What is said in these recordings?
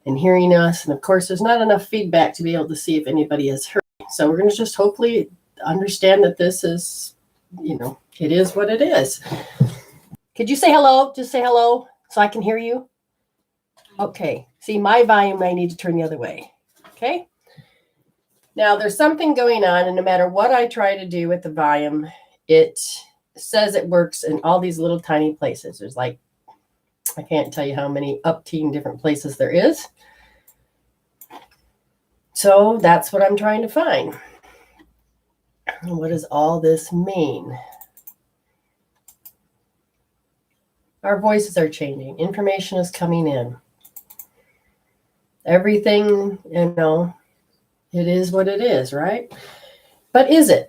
and hearing us. And of course, there's not enough feedback to be able to see if anybody has heard. So we're going to just hopefully understand that this is, it is what it is. Could you say hello? Just say hello so I can hear you. Okay. See, my volume, I need to turn the other way. Okay. Now there's something going on, and no matter what I try to do with the volume, it says it works in all these little tiny places. There's like, I can't tell you how many upteen different places there is. So that's what I'm trying to find. What does all this mean? Our voices are changing. Information is coming in. Everything, it is what it is, right? But is it?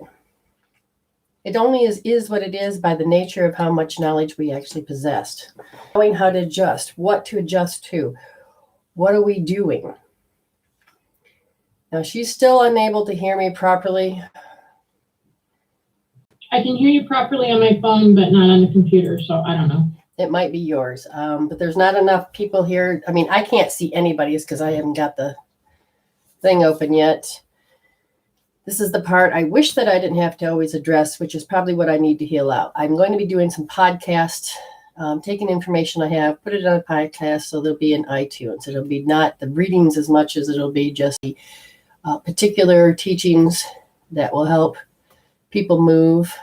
It only is what it is by the nature of how much knowledge we actually possessed. Knowing how to adjust, what to adjust to. What are we doing? Now, she's still unable to hear me properly. I can hear you properly on my phone, but not on the computer, so I don't know. It might be yours, but there's not enough people here. I mean, I can't see anybody's because I haven't got the thing open yet. This is the part I wish that I didn't have to always address, which is probably what I need to heal out. I'm going to be doing some podcasts, taking information I have, put it on a podcast, so they'll be in iTunes. It'll be not the readings as much as it'll be just the particular teachings that will help people move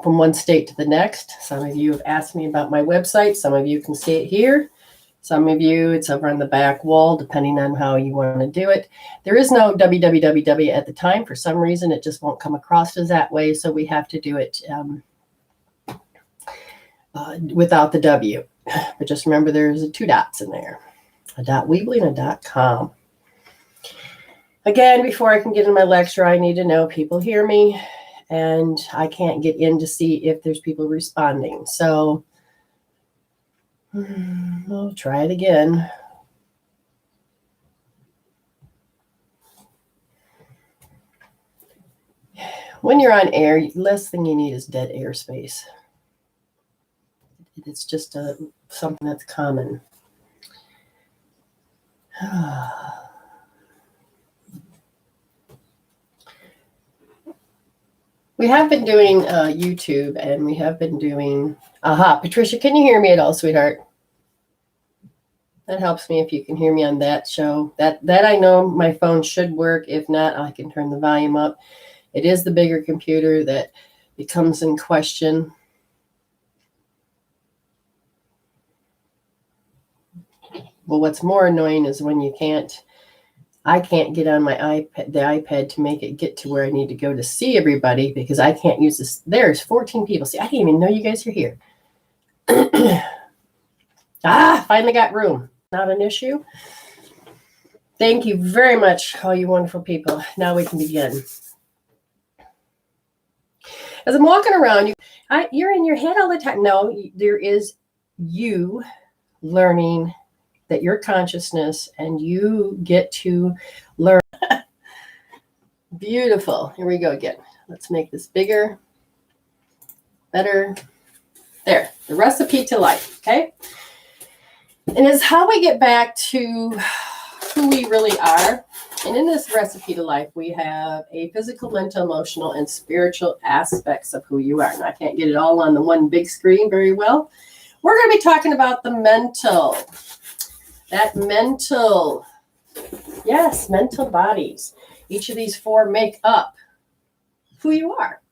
from one state to the next. Some of you have asked me about my website. Some of you can see it here. Some of you, it's over on the back wall, depending on how you want to do it. There is no www at the time. For some reason, it just won't come across as that way. So we have to do it without the W. But just remember, there's 2 dots in there, a .weebly and a .com. Again, before I can get in my lecture, I need to know people hear me, and I can't get in to see if there's people responding. So I'll try it again. When you're on air, the last thing you need is dead airspace. It's just something that's common. We have been doing YouTube, and we have been doing... Patricia, can you hear me at all, sweetheart? That helps me if you can hear me on that show. That I know my phone should work. If not, I can turn the volume up. It is the bigger computer that becomes in question. Well, what's more annoying is when I can't get on my the iPad to make it get to where I need to go to see everybody, because I can't use this. There's 14 people. See, I didn't even know you guys are here. Finally got room. Not an issue. Thank you very much, all you wonderful people. Now we can begin. As I'm walking around, you're in your head all the time. No, there is you learning that your consciousness, and you get to learn. Beautiful. Here we go again. Let's make this bigger, better. There, the recipe to life, okay? And it's how we get back to who we really are. And in this recipe to life, we have a physical, mental, emotional, and spiritual aspects of who you are. And I can't get it all on the one big screen very well. We're going to be talking about the mental. That mental, yes, mental bodies. Each of these 4 make up who you are.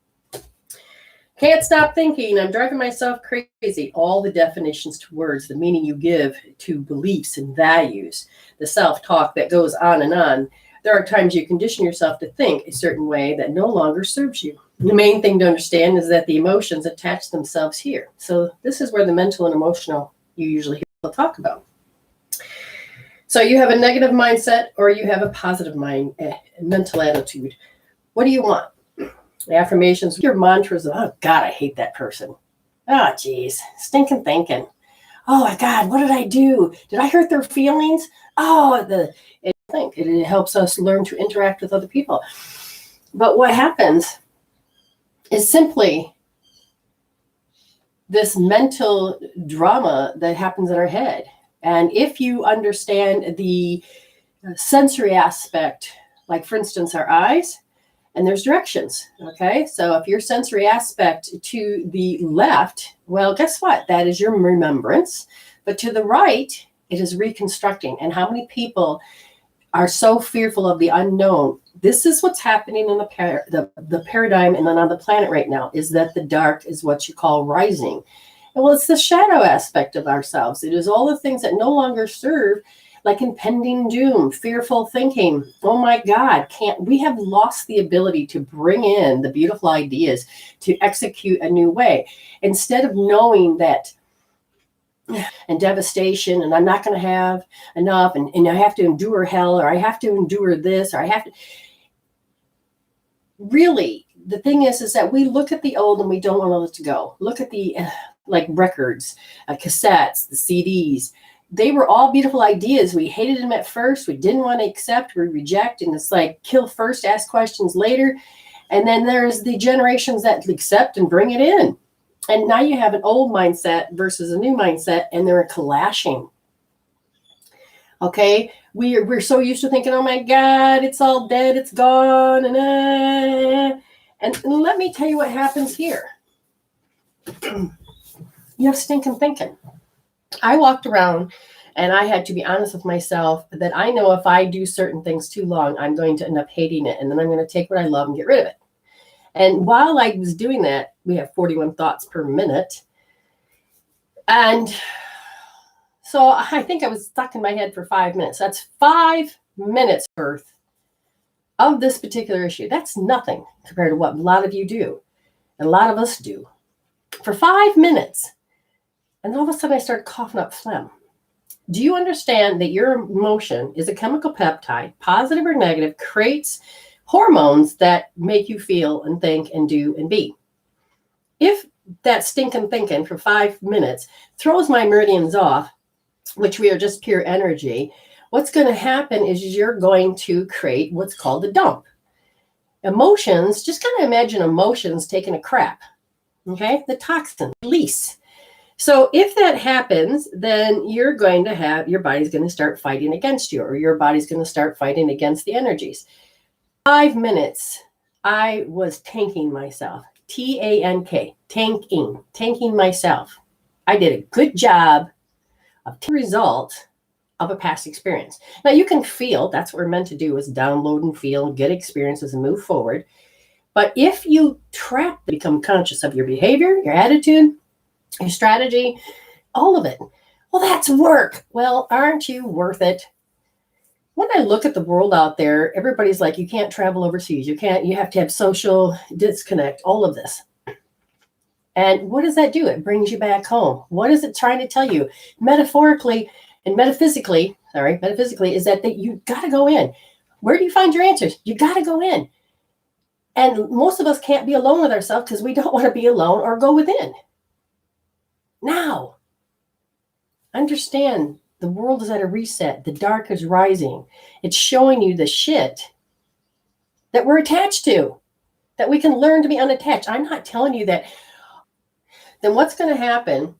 Can't stop thinking, I'm driving myself crazy. All the definitions to words, the meaning you give to beliefs and values, the self-talk that goes on and on. There are times you condition yourself to think a certain way that no longer serves you. The main thing to understand is that the emotions attach themselves here. So this is where the mental and emotional you usually hear people talk about. So you have a negative mindset, or you have a positive mental attitude. What do you want? The affirmations, your mantras of, oh God, I hate that person. Oh geez, stinking thinking. Oh my God, what did I do? Did I hurt their feelings? It helps us learn to interact with other people. But what happens is simply this mental drama that happens in our head. And if you understand the sensory aspect, like for instance, our eyes, and there's directions. Okay. So if your sensory aspect to the left, well, guess what? That is your remembrance. But to the right, it is reconstructing. And how many people are so fearful of the unknown? This is what's happening in the paradigm and then on the planet right now, is that the dark is what you call rising. And well, it's the shadow aspect of ourselves. It is all the things that no longer serve, like impending doom, fearful thinking. Oh my God, we have lost the ability to bring in the beautiful ideas to execute a new way. Instead of knowing that and devastation, and I'm not going to have enough, and I have to endure hell, or I have to endure this, or I have to. Really, the thing is that we look at the old and we don't want to let it go. Look at the like records, cassettes, the CDs. They were all beautiful ideas. We hated them at first. We didn't want to accept. We reject. And it's like kill first, ask questions later. And then there's the generations that accept and bring it in. And now you have an old mindset versus a new mindset, and they're clashing. Okay, we're so used to thinking, oh my God, it's all dead, it's gone, and let me tell you what happens here. You have stinking thinking. I walked around and I had to be honest with myself that I know if I do certain things too long, I'm going to end up hating it, and then I'm going to take what I love and get rid of it. And while I was doing that, we have 41 thoughts per minute. And so I think I was stuck in my head for 5 minutes. That's 5 minutes worth of this particular issue. That's nothing compared to what a lot of you do. And a lot of us do. For 5 minutes. And all of a sudden I started coughing up phlegm. Do you understand that your emotion is a chemical peptide, positive or negative, creates hormones that make you feel and think and do and be? If that stinking thinking for 5 minutes throws my meridians off, which we are just pure energy, what's going to happen is you're going to create what's called a dump. Emotions, just kind of imagine emotions taking a crap. Okay, the toxin release. So if that happens, then you're going to have, your body's going to start fighting against you, or your body's going to start fighting against the energies. 5 minutes, I was tanking myself. T-A-N-K, tanking myself. I did a good job of the result of a past experience. Now you can feel, that's what we're meant to do, is download and feel, get experiences and move forward. But if you become conscious of your behavior, your attitude, your strategy, all of it. Well, that's work. Well, aren't you worth it? When I look at the world out there, everybody's like, you can't travel overseas. You have to have social disconnect, all of this. And what does that do? It brings you back home. What is it trying to tell you? Metaphorically and metaphysically, is that you got to go in. Where do you find your answers? You got to go in. And most of us can't be alone with ourselves because we don't want to be alone or go within. Now, understand the world is at a reset. The dark is rising. It's showing you the shit that we're attached to, that we can learn to be unattached. I'm not telling you that. Then what's going to happen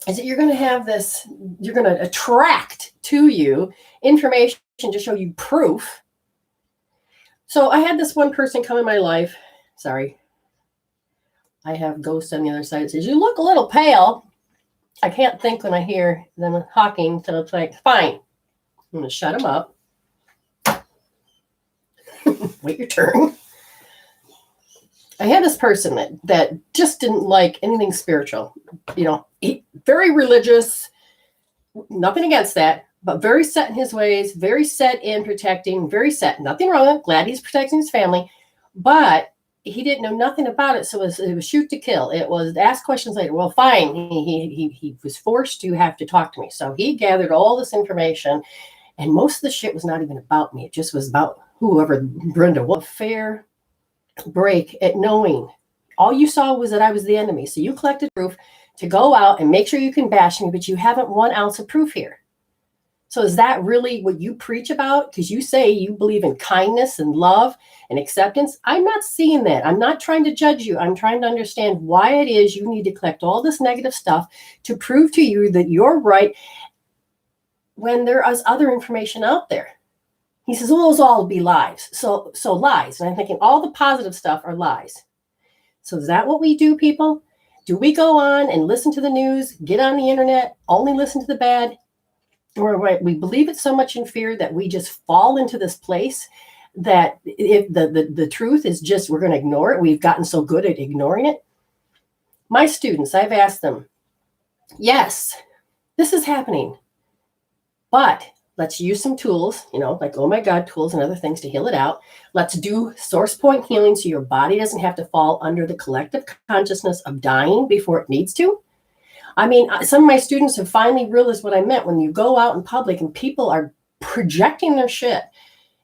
is that you're going to have this, you're going to attract to you information to show you proof. So I had this one person come in my life. Sorry. I have ghosts on the other side. It says, you look a little pale. I can't think when I hear them talking. So it's like, fine. I'm going to shut them up. Wait your turn. I had this person that just didn't like anything spiritual. Very religious. Nothing against that. But very set in his ways. Very set in protecting. Very set. Nothing wrong. Glad he's protecting his family. But he didn't know nothing about it, so it was shoot to kill. It was ask questions later. Well, fine. He was forced to have to talk to me. So he gathered all this information, and most of the shit was not even about me. It just was about whoever Brenda was. Fair break at knowing. All you saw was that I was the enemy. So you collected proof to go out and make sure you can bash me, but you haven't 1 ounce of proof here. So is that really what you preach about? Because you say you believe in kindness and love and acceptance. I'm not seeing that. I'm not trying to judge you. I'm trying to understand why it is you need to collect all this negative stuff to prove to you that you're right. when there is other information out there. He says, well, those all be lies. So lies. And I'm thinking all the positive stuff are lies. So is that what we do, people? Do we go on and listen to the news, get on the internet, only listen to the bad? Or we believe it so much in fear that we just fall into this place that if the truth is just, we're going to ignore it. We've gotten so good at ignoring it. My students, I've asked them, yes, this is happening, but let's use some tools, like Oh My God tools and other things to heal it out. Let's do source point healing so your body doesn't have to fall under the collective consciousness of dying before it needs to. I mean, some of my students have finally realized what I meant when you go out in public and people are projecting their shit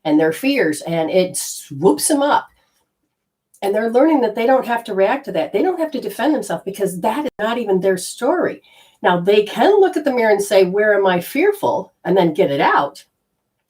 and their fears, and it swoops them up. And they're learning that they don't have to react to that. They don't have to defend themselves because that is not even their story. Now, they can look at the mirror and say, where am I fearful? And then get it out.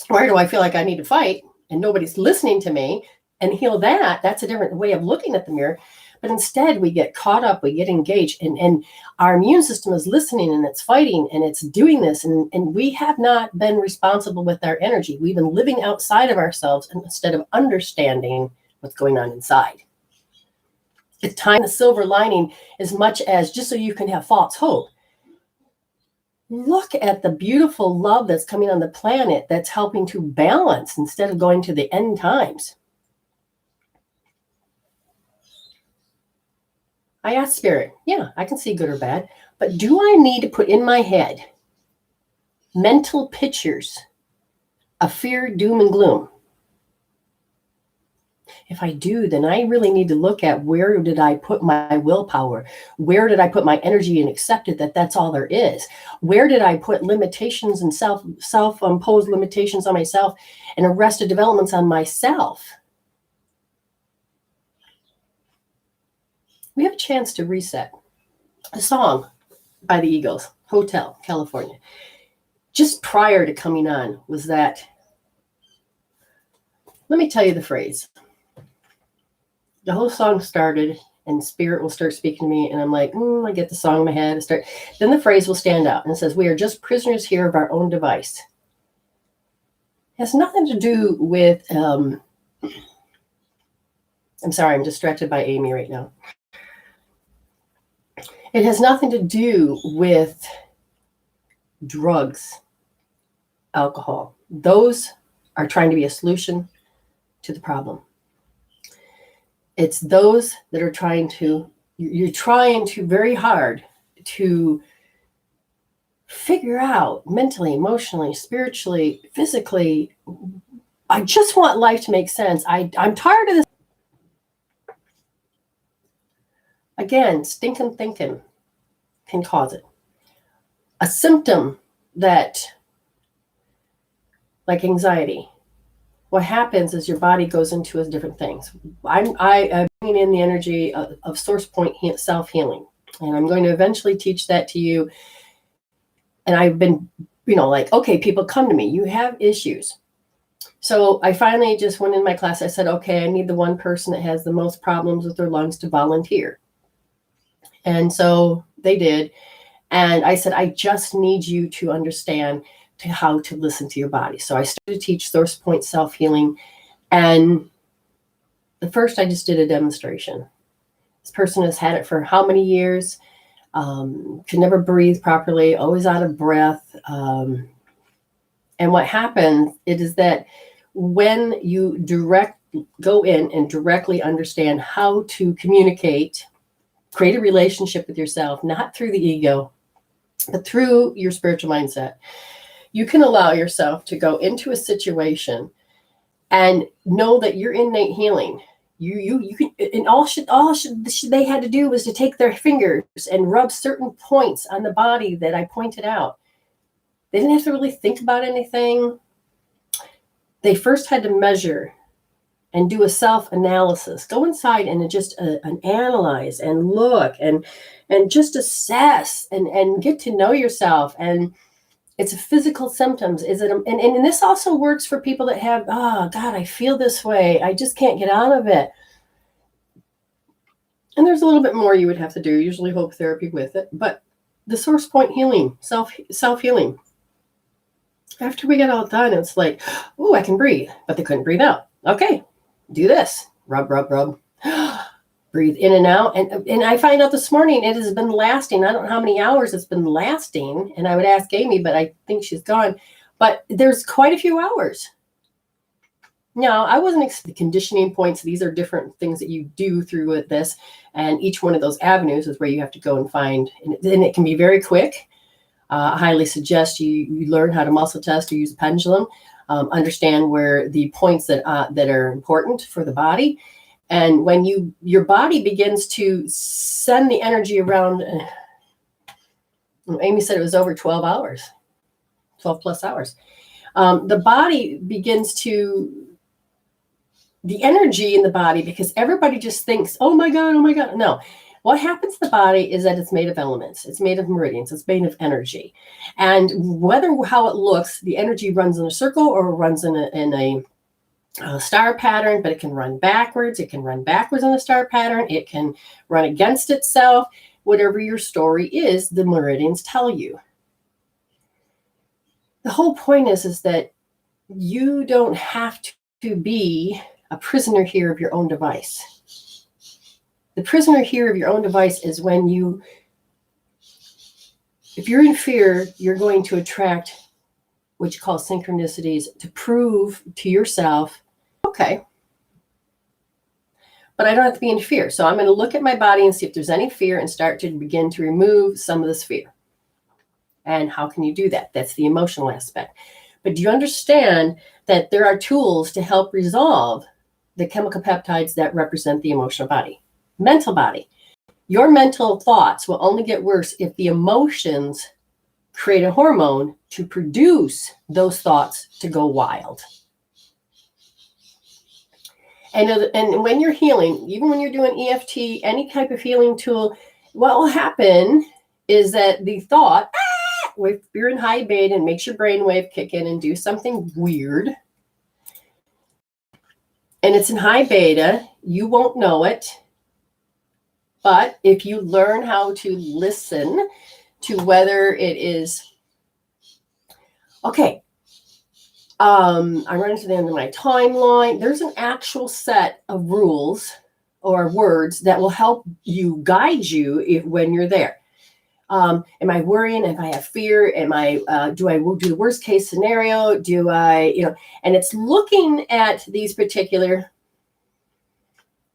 Where do I feel like I need to fight? And nobody's listening to me, and heal that. That's a different way of looking at the mirror. But instead, we get caught up, we get engaged, and our immune system is listening, and it's fighting, and it's doing this. And we have not been responsible with our energy. We've been living outside of ourselves instead of understanding what's going on inside. It's time the silver lining as much as just so you can have false hope. Look at the beautiful love that's coming on the planet that's helping to balance instead of going to the end times. I asked Spirit, yeah, I can see good or bad, but do I need to put in my head mental pictures of fear, doom, and gloom? If I do, then I really need to look at where did I put my willpower? Where did I put my energy and accepted that that's all there is? Where did I put limitations and self-imposed limitations on myself and arrested developments on myself? We have a chance to reset. A song by the Eagles, Hotel, California. Just prior to coming on was that, let me tell you the phrase. The whole song started and Spirit will start speaking to me and I'm like, I get the song in my head. Then the phrase will stand out and it says, we are just prisoners here of our own device. It has nothing to do with, I'm sorry, I'm distracted by Amy right now. It has nothing to do with drugs, alcohol. Those are trying to be a solution to the problem. It's those that are you're trying to very hard to figure out mentally, emotionally, spiritually, physically. I just want life to make sense. I'm tired of this. Again, stinking thinking can cause it. A symptom that, like anxiety, what happens is your body goes into different things. I'm bringing in the energy of source point self-healing. And I'm going to eventually teach that to you. And I've been, like, okay, people come to me, you have issues. So I finally just went in my class. I said, okay, I need the one person that has the most problems with their lungs to volunteer. And so they did. And I said, I just need you to understand how to listen to your body. So I started to teach source point self-healing. And the first, I just did a demonstration. This person has had it for how many years? Could never breathe properly, always out of breath. And what happens, it is that when you go in and directly understand how to communicate, create a relationship with yourself, not through the ego, but through your spiritual mindset, you can allow yourself to go into a situation and know that your innate healing. You can, and all they had to do was to take their fingers and rub certain points on the body that I pointed out. They didn't have to really think about anything. They first had to measure and do a self-analysis. Go inside and just analyze and look and just assess and get to know yourself. And it's physical symptoms. Is it? And this also works for people that have, God, I feel this way. I just can't get out of it. And there's a little bit more you would have to do, usually hope therapy with it. But the source point healing, self-healing. after we got all done, it's like, oh, I can breathe, but they couldn't breathe out. Okay, do this. Rub, rub, rub. Breathe in and out. And I find out this morning it has been lasting. I don't know how many hours it's been lasting. And I would ask Amy, but I think she's gone. But there's quite a few hours. No, I wasn't the conditioning points. These are different things that you do through this. And each one of those avenues is where you have to go and find. And it can be very quick. I highly suggest you learn how to muscle test or use a pendulum. Understand where the points that are important for the body. And when your body begins to send the energy around, Amy said it was over 12 hours, 12 plus hours. The body begins to, the energy in the body, because everybody just thinks, oh my God. No, what happens to the body is that it's made of elements. It's made of meridians. It's made of energy. And how it looks, the energy runs in a circle or runs in a star pattern, but it can run backwards. It can run backwards in the star pattern. It can run against itself. Whatever your story is, the meridians tell you. The whole point is that you don't have to be a prisoner here of your own device. The prisoner here of your own device is when if you're in fear, you're going to attract what you call synchronicities to prove to yourself, okay, but I don't have to be in fear. So I'm going to look at my body and see if there's any fear and start to begin to remove some of this fear. And how can you do that? That's the emotional aspect. But do you understand that there are tools to help resolve the chemical peptides that represent the emotional body? Mental body. Your mental thoughts will only get worse if the emotions create a hormone to produce those thoughts to go wild. And when you're healing, even when you're doing EFT, any type of healing tool, what will happen is that the thought, if you're in high beta, and makes your brainwave kick in and do something weird, and it's in high beta, you won't know it. But if you learn how to listen to whether it is, okay, I'm running to the end of my timeline. There's an actual set of rules or words that will help you, guide you when you're there. Am I worrying? If I have fear, do I do the worst case scenario? Do I, and it's looking at these particular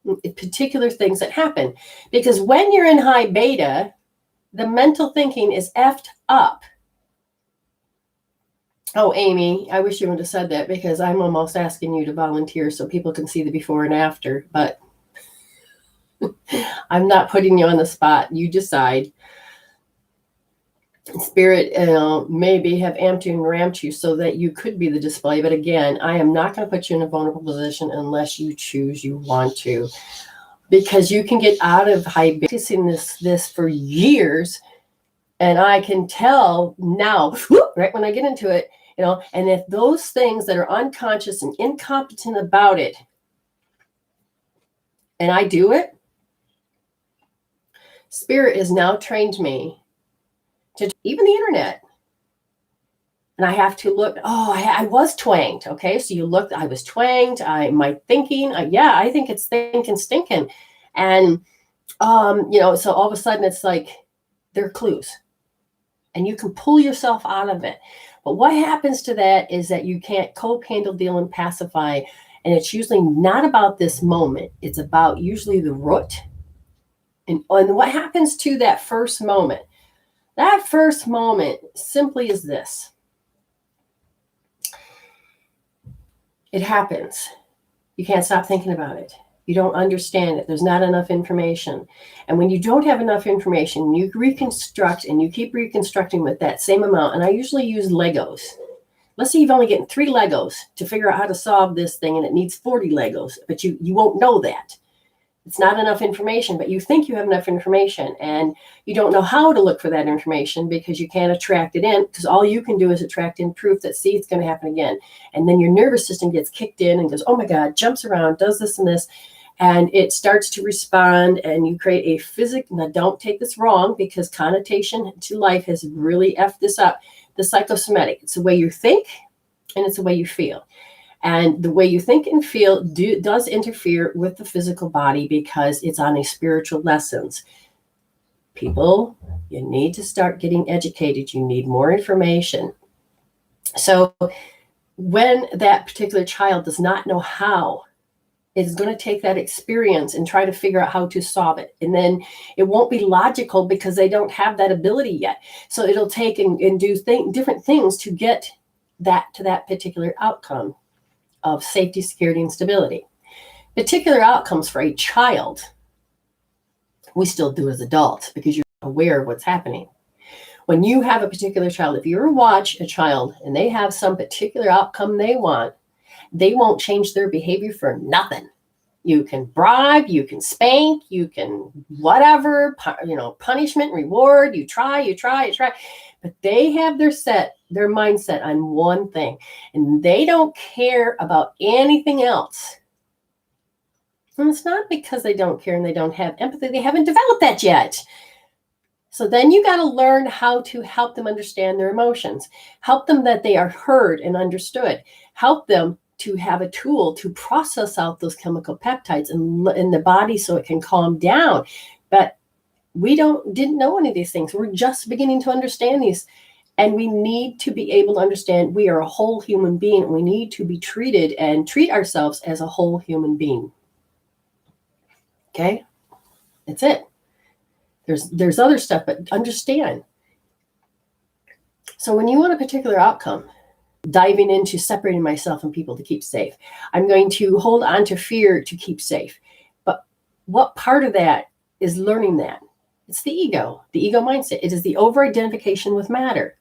things that happen. Because when you're in high beta, the mental thinking is effed up. Oh, Amy, I wish you would have said that, because I'm almost asking you to volunteer so people can see the before and after, but I'm not putting you on the spot. You decide. Spirit maybe have amped you and ramped you so that you could be the display. But again, I am not going to put you in a vulnerable position unless you choose you want to. Because you can get out of high beta. I've seen this for years. And I can tell now, right when I get into it, and if those things that are unconscious and incompetent about it, and I do it, Spirit has now trained me to even the internet. And I have to look, I was twanged. Okay, so you look, I was twanged. My thinking, I think it's thinking stinking. And, so all of a sudden it's like, they're clues. And you can pull yourself out of it. But what happens to that is that you can't cope, handle, deal, and pacify. And it's usually not about this moment. It's about usually the root. And what happens to that first moment? That first moment simply is this. It happens. You can't stop thinking about it. You don't understand it. There's not enough information. And when you don't have enough information, you reconstruct and you keep reconstructing with that same amount. And I usually use Legos. Let's say you've only getting 3 Legos to figure out how to solve this thing, and it needs 40 Legos, but you won't know that. It's not enough information, but you think you have enough information, and you don't know how to look for that information because you can't attract it in, because all you can do is attract in proof that, see, it's going to happen again. And then your nervous system gets kicked in and goes, oh my God, jumps around, does this and this, and it starts to respond, and you create a physical, now don't take this wrong, because connotation to life has really effed this up, the psychosomatic. It's the way you think and it's the way you feel. And the way you think and feel does interfere with the physical body because it's on a spiritual lessons. People, you need to start getting educated. You need more information. So when that particular child does not know how, it's going to take that experience and try to figure out how to solve it. And then it won't be logical because they don't have that ability yet. So it'll take and do different things to get that to that particular outcome of safety, security, and stability. Particular outcomes for a child, we still do as adults because you're aware of what's happening. When you have a particular child, if you ever watch a child and they have some particular outcome they want, they won't change their behavior for nothing. You can bribe, you can spank, you can whatever, punishment, reward, you try. But they have their mindset on one thing, and they don't care about anything else. And it's not because they don't care and they don't have empathy. They haven't developed that yet. So then you got to learn how to help them understand their emotions, help them that they are heard and understood, help them to have a tool to process out those chemical peptides in the body so it can calm down. But we didn't know any of these things. We're just beginning to understand these. And we need to be able to understand we are a whole human being. And we need to be treated and treat ourselves as a whole human being. Okay? That's it. There's other stuff, but understand. So when you want a particular outcome, diving into separating myself from people to keep safe, I'm going to hold on to fear to keep safe. But what part of that is learning that? It's the ego mindset. It is the over-identification with matter.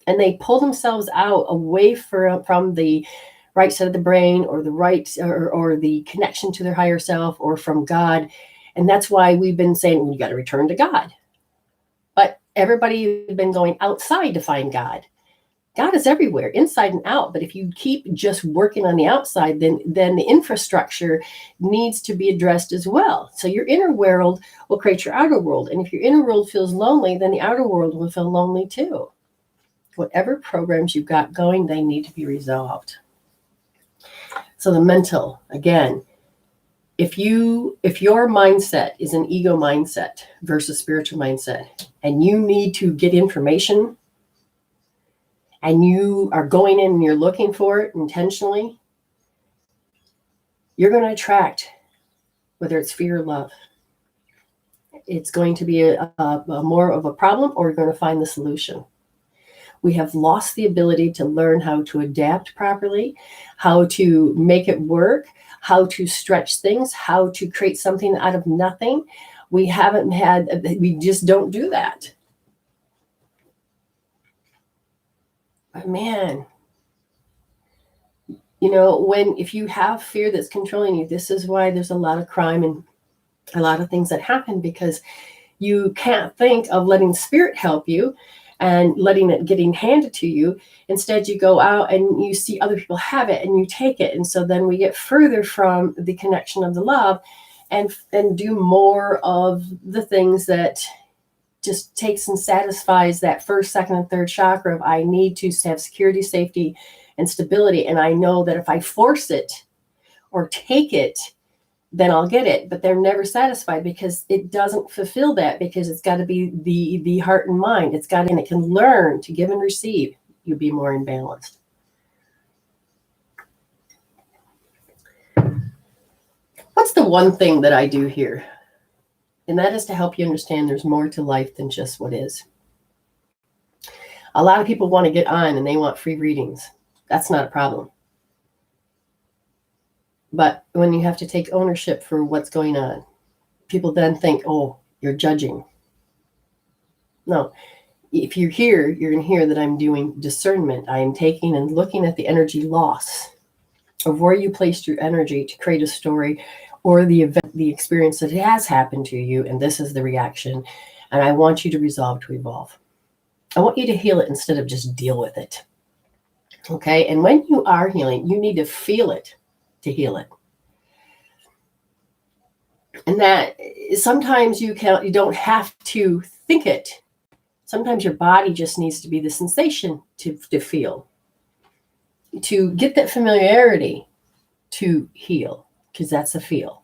And they pull themselves out away from the right side of the brain or the right or the connection to their higher self or from God. And that's why we've been saying, well, you got to return to God. But everybody has been going outside to find God. God is everywhere, inside and out. But if you keep just working on the outside, then the infrastructure needs to be addressed as well. So your inner world will create your outer world. And if your inner world feels lonely, then the outer world will feel lonely too. Whatever programs you've got going, they need to be resolved. So the mental, again, if your mindset is an ego mindset versus spiritual mindset, and you need to get information, and you are going in and you're looking for it intentionally, you're going to attract, whether it's fear or love. It's going to be a more of a problem, or you're going to find the solution. We have lost the ability to learn how to adapt properly, how to make it work, how to stretch things, how to create something out of nothing. We just don't do that. But man, if you have fear that's controlling you, this is why there's a lot of crime and a lot of things that happen, because you can't think of letting spirit help you and letting it getting handed to you. Instead, you go out and you see other people have it and you take it. And so then we get further from the connection of the love and do more of the things that just takes and satisfies that first, second, and third chakra of I need to have security, safety, and stability. And I know that if I force it or take it, then I'll get it. But they're never satisfied because it doesn't fulfill that, because it's got to be the heart and mind. And it can learn to give and receive. You'll be more in balance. What's the one thing that I do here? And that is to help you understand there's more to life than just what is. A lot of people want to get on and they want free readings. That's not a problem. But when you have to take ownership for what's going on, people then think, oh, you're judging. No, if you're here, you're going to hear that I'm doing discernment. I am taking and looking at the energy loss of where you placed your energy to create a story or the event, the experience that has happened to you. And this is the reaction. And I want you to resolve to evolve. I want you to heal it instead of just deal with it. Okay. And when you are healing, you need to feel it to heal it. And that sometimes you don't have to think it. Sometimes your body just needs to be the sensation to feel, to get that familiarity to heal, because that's a feel.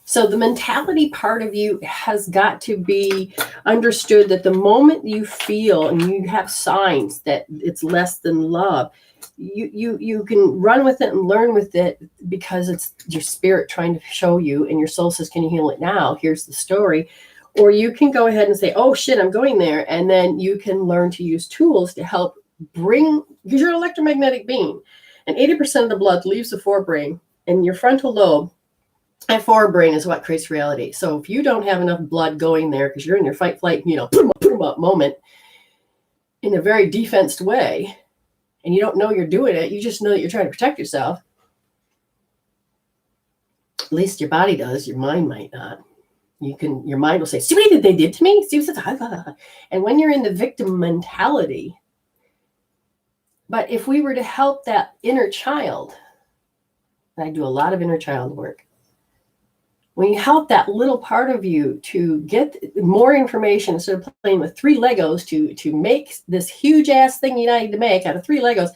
So the mentality part of you has got to be understood that the moment you feel and you have signs that it's less than love, you can run with it and learn with it, because it's your spirit trying to show you, and your soul says, can you heal it now? Here's the story. Or you can go ahead and say, oh shit, I'm going there. And then you can learn to use tools to help bring, because you're an electromagnetic being, and 80% of the blood leaves the forebrain, and your frontal lobe and forebrain is what creates reality. So if you don't have enough blood going there, because you're in your fight, flight, put 'em up moment in a very defensed way, and you don't know you're doing it, you just know that you're trying to protect yourself. At least your body does, your mind might not. Your mind will say, see what they did to me? See what, and when you're in the victim mentality, but if we were to help that inner child, and I do a lot of inner child work, when you help that little part of you to get more information, instead of playing with 3 Legos to make this huge ass thing you need to make out of 3 Legos,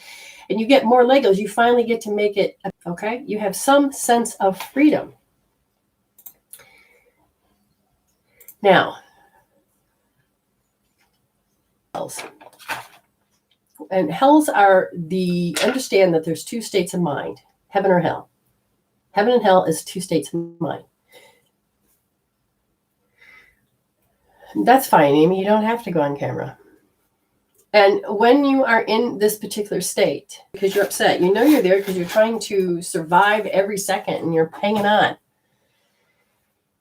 and you get more Legos, you finally get to make it, okay? You have some sense of freedom. Now, hells. And hells are understand that there's 2 states of mind, heaven or hell. Heaven and hell is 2 states of mind. That's fine, Amy. You don't have to go on camera. And when you are in this particular state, because you're upset, you know you're there because you're trying to survive every second and you're hanging on.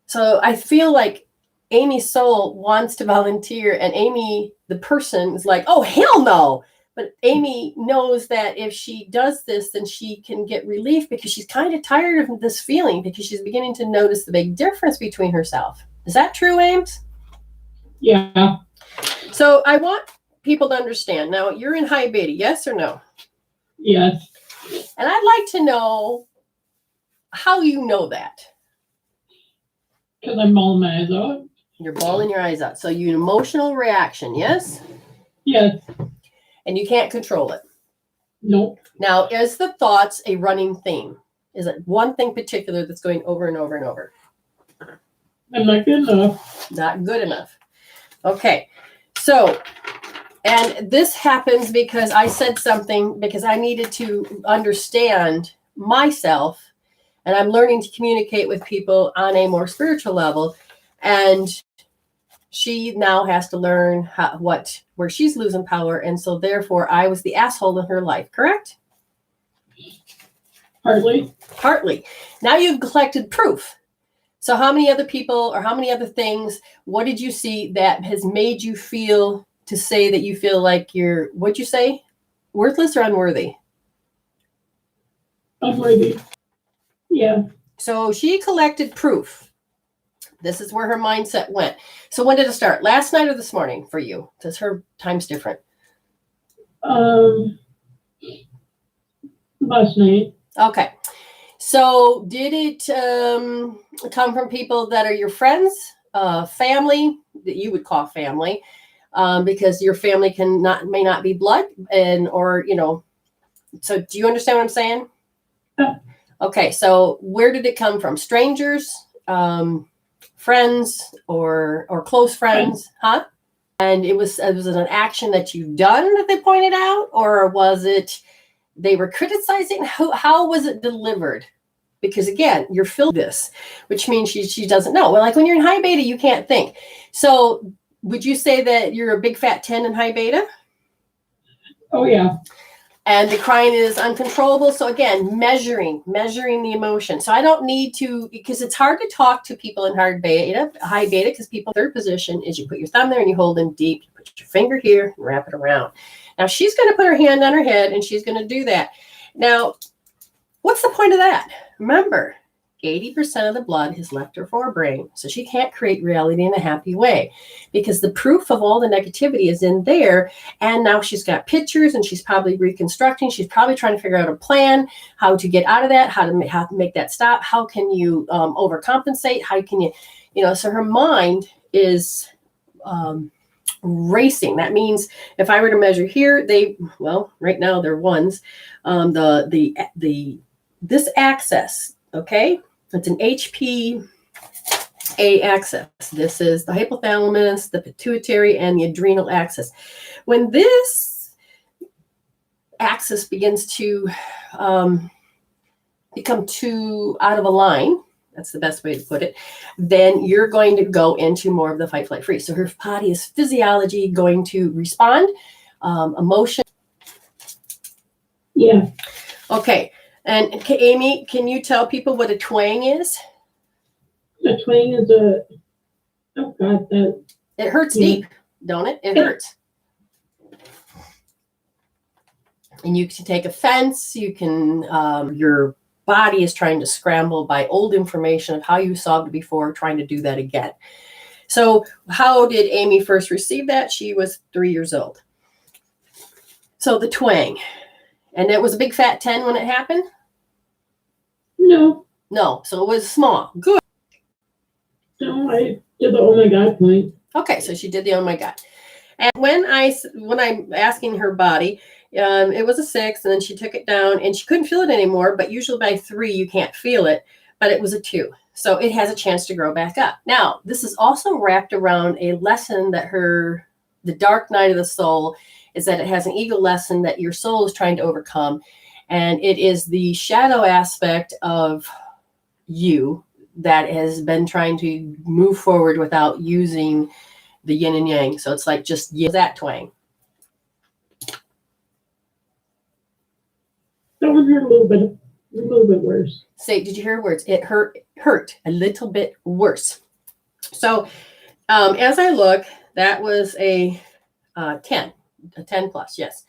So I feel like Amy's soul wants to volunteer, and Amy, the person, is like, oh, hell no. But Amy knows that if she does this, then she can get relief, because she's kind of tired of this feeling, because she's beginning to notice the big difference between herself. Is that true, Ames? Yeah. So I want people to understand. Now, you're in high beta, yes or no? Yes. And I'd like to know how you know that. Because I'm bawling my eyes out. You're bawling your eyes out. So you emotional reaction, yes? Yes. And you can't control it. Nope. Now, is the thoughts a running theme? Is it one thing particular that's going over and over and over? I'm not good enough. Not good enough. Okay. So, and this happens because I said something, because I needed to understand myself, and I'm learning to communicate with people on a more spiritual level. And she now has to learn where she's losing power. And so therefore I was the asshole in her life, correct? Partly. Now you've collected proof. So how many other people, or how many other things, what did you see that has made you feel to say that you feel like you're, what'd you say? Worthless or unworthy? Unworthy. Yeah. So she collected proof. This is where her mindset went. So when did it start? Last night or this morning for you? Because her time's different. Last night. Okay. So did it come from people that are your friends, family, that you would call family, because your family may not be blood, or so do you understand what I'm saying? Yeah. Okay. So where did it come from? Strangers, friends, or close friends, huh? And it was an action that you've done that they pointed out, or was it they were criticizing? How was it delivered? Because again, you're filled this, which means she doesn't know. Well, like when you're in high beta, you can't think. So would you say that you're a big fat 10 in high beta? Oh yeah. And the crying is uncontrollable. So again, measuring the emotion. So I don't need to, because it's hard to talk to people in high beta, because people, third position is you put your thumb there and you hold them deep, you put your finger here and wrap it around. Now she's going to put her hand on her head and she's going to do that. Now, what's the point of that? Remember, 80% of the blood has left her forebrain, so she can't create reality in a happy way, because the proof of all the negativity is in there. And now she's got pictures, and she's probably reconstructing. She's probably trying to figure out a plan, how to get out of that, how to make that stop. How can you overcompensate? How can you, so her mind is racing. That means if I were to measure here, right now they're ones. This axis, okay, it's an HPA axis. This is the hypothalamus, the pituitary, and the adrenal axis. When this axis begins to become too out of a line, that's the best way to put it, then you're going to go into more of the fight, flight, freeze. So her body is physiology going to respond, emotion. Yeah. Okay. And Amy, can you tell people what a twang is? A twang is It hurts deep, don't it? It hurts. And you can take offense. You can, your body is trying to scramble by old information of how you solved it before, trying to do that again. So how did Amy first receive that? She was 3 years old. So the twang. And it was a big fat 10 when it happened? No. No. So it was small. Good. No, I did the oh my God point. Okay, so she did the oh my God. And when I'm asking her body, it was a 6, and then she took it down, and she couldn't feel it anymore. But usually by 3, you can't feel it. But it was a 2, so it has a chance to grow back up. Now, this is also wrapped around a lesson that the dark night of the soul is that it has an ego lesson that your soul is trying to overcome, and it is the shadow aspect of you that has been trying to move forward without using the yin and yang. So it's like just that twang. That one hurt a little bit worse. Did you hear words? It hurt a little bit worse. So as I look, that was a 10 plus, yes.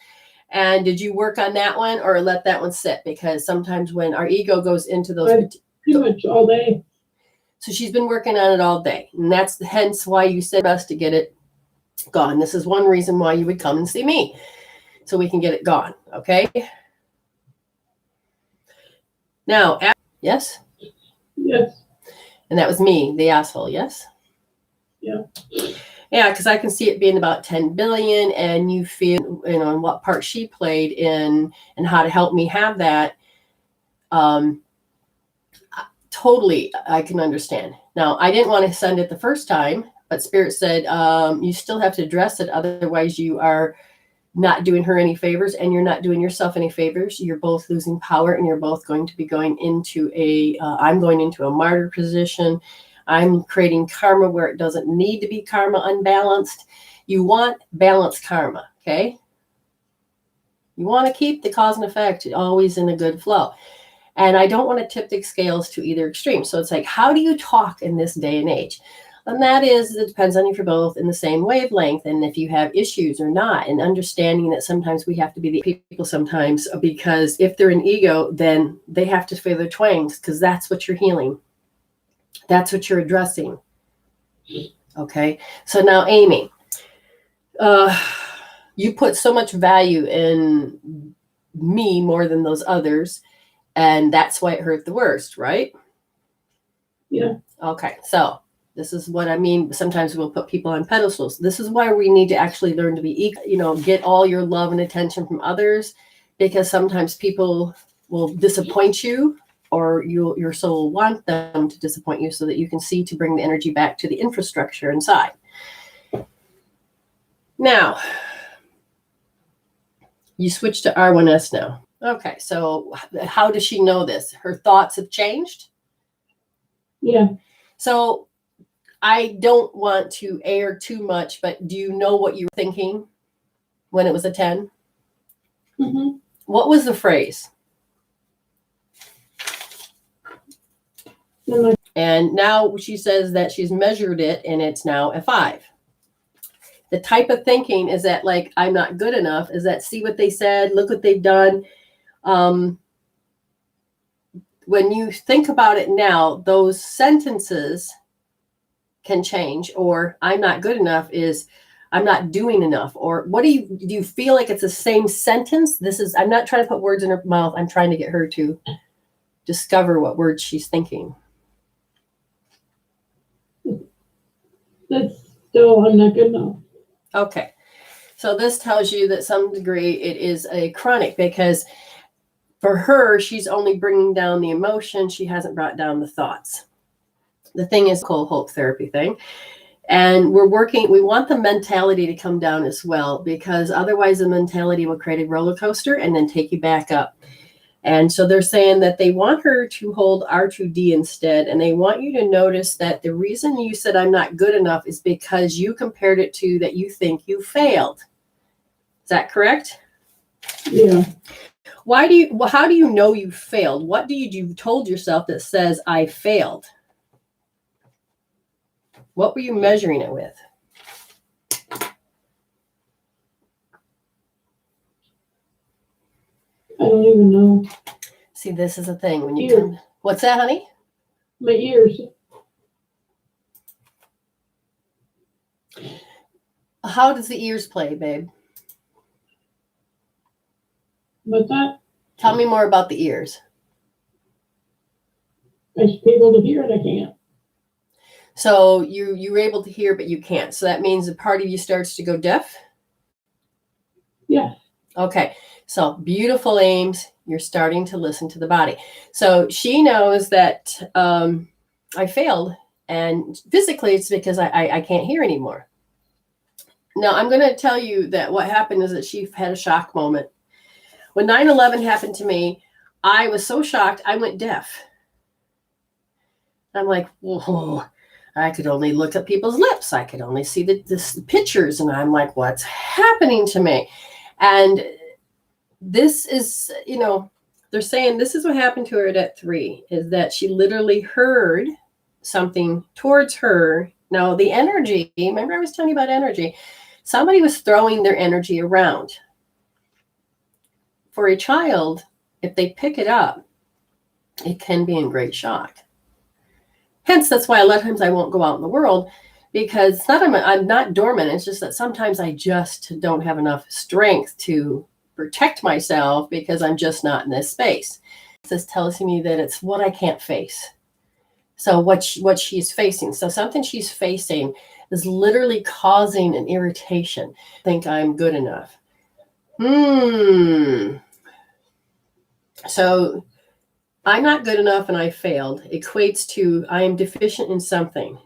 And did you work on that one or let that one sit? Because sometimes when our ego goes into those... Pretty much all day. So she's been working on it all day. And that's hence why you said us to get it gone. This is one reason why you would come and see me. So we can get it gone. Okay. Now, yes? Yes. And that was me, the asshole, yes? Yeah. Yeah, because I can see it being about 10 billion, and you feel, in what part she played in and how to help me have that. Totally, I can understand. Now, I didn't want to send it the first time, but Spirit said, you still have to address it. Otherwise, you are not doing her any favors, and you're not doing yourself any favors. You're both losing power, and you're both going to be going into I'm going into a martyr position. I'm creating karma where it doesn't need to be karma unbalanced. You want balanced karma, okay? You want to keep the cause and effect always in a good flow. And I don't want to tip the scales to either extreme. So it's like, how do you talk in this day and age? And that is, it depends on if you're both in the same wavelength and if you have issues or not, and understanding that sometimes we have to be the people sometimes, because if they're in ego, then they have to feel their twangs, because that's what you're healing. That's what you're addressing. Okay. So now, Amy, you put so much value in me more than those others, and that's why it hurt the worst, right? Yeah. Okay. So this is what I mean. Sometimes we'll put people on pedestals. This is why we need to actually learn to be equal, get all your love and attention from others, because sometimes people will disappoint you, or your soul will want them to disappoint you so that you can see to bring the energy back to the infrastructure inside. Now, you switch to R1S now. Okay, so how does she know this? Her thoughts have changed? Yeah. So I don't want to air too much, but do you know what you were thinking when it was a 10? Mm-hmm. What was the phrase? And now she says that she's measured it and it's now a 5. The type of thinking is that, like, I'm not good enough, is that see what they said, look what they've done. When you think about it now, those sentences can change, or I'm not good enough is I'm not doing enough, or what do you feel like it's the same sentence? I'm not trying to put words in her mouth. I'm trying to get her to discover what words she's thinking. That's still, I'm not good enough. Okay. So this tells you that some degree it is a chronic, because for her, she's only bringing down the emotion. She hasn't brought down the thoughts. The thing is cold hope therapy thing. And we want the mentality to come down as well, because otherwise the mentality will create a roller coaster and then take you back up. And so they're saying that they want her to hold R2D instead. And they want you to notice that the reason you said I'm not good enough is because you compared it to that you think you failed. Is that correct? Yeah. How do you know you failed? What do you told yourself that says I failed? What were you measuring it with? I don't even know. See, this is the thing when you Ears. come. What's that, honey? My ears. How does the ears play, babe? What's that? Tell me more about the ears. I should be able to hear it. I can't. So you're able to hear, but you can't. So that means a part of you starts to go deaf? Yeah. Okay. So beautiful, Ames. You're starting to listen to the body. So she knows that I failed. And physically, it's because I can't hear anymore. Now, I'm going to tell you that what happened is that she had a shock moment. When 9/11 happened to me, I was so shocked, I went deaf. I'm like, whoa, I could only look at people's lips. I could only see the pictures. And I'm like, what's happening to me? And this is, they're saying this is what happened to her at 3, is that she literally heard something towards her. Now, the energy, remember I was telling you about energy? Somebody was throwing their energy around. For a child, if they pick it up, it can be in great shock. Hence, that's why a lot of times I won't go out in the world, because it's not I'm not dormant. It's just that sometimes I just don't have enough strength to protect myself because I'm just not in this space. This tells me that it's what I can't face. So what she's facing. So something she's facing is literally causing an irritation. Think I'm good enough. So I'm not good enough and I failed equates to I am deficient in something.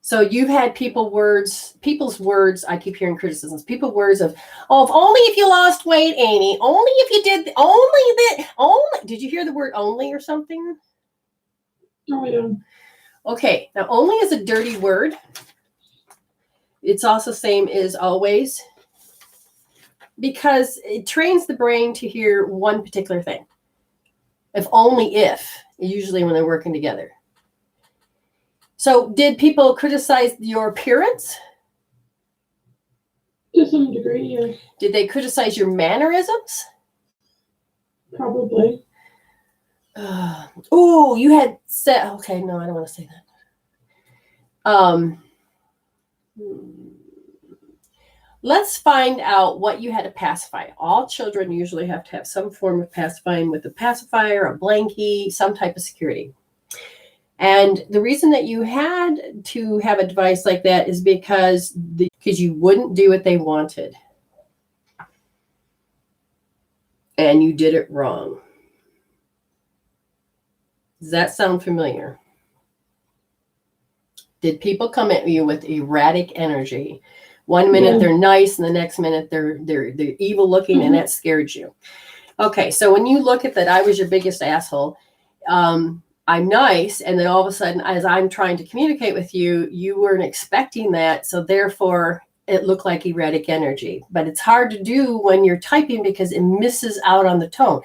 So you've had people's words, I keep hearing criticisms, people's words of, oh, if only if you lost weight, Amy, only if you did, did you hear the word only or something? Oh, yeah. Okay, now only is a dirty word. It's also same as always, because it trains the brain to hear one particular thing. If, usually when they're working together. So did people criticize your appearance? To some degree, yes. Did they criticize your mannerisms? Probably. Oh, you had said, okay, no, I don't want to say that. Let's find out what you had to pacify. All children usually have to have some form of pacifying with a pacifier, a blankie, some type of security. And the reason that you had to have a device like that is because you wouldn't do what they wanted. And you did it wrong. Does that sound familiar? Did people come at you with erratic energy? One minute they're nice, and the next minute they're evil looking, and that scared you. Okay, so when you look at that, I was your biggest asshole. I'm nice, and then all of a sudden, as I'm trying to communicate with you, you weren't expecting that, so therefore it looked like erratic energy. But it's hard to do when you're typing because it misses out on the tone.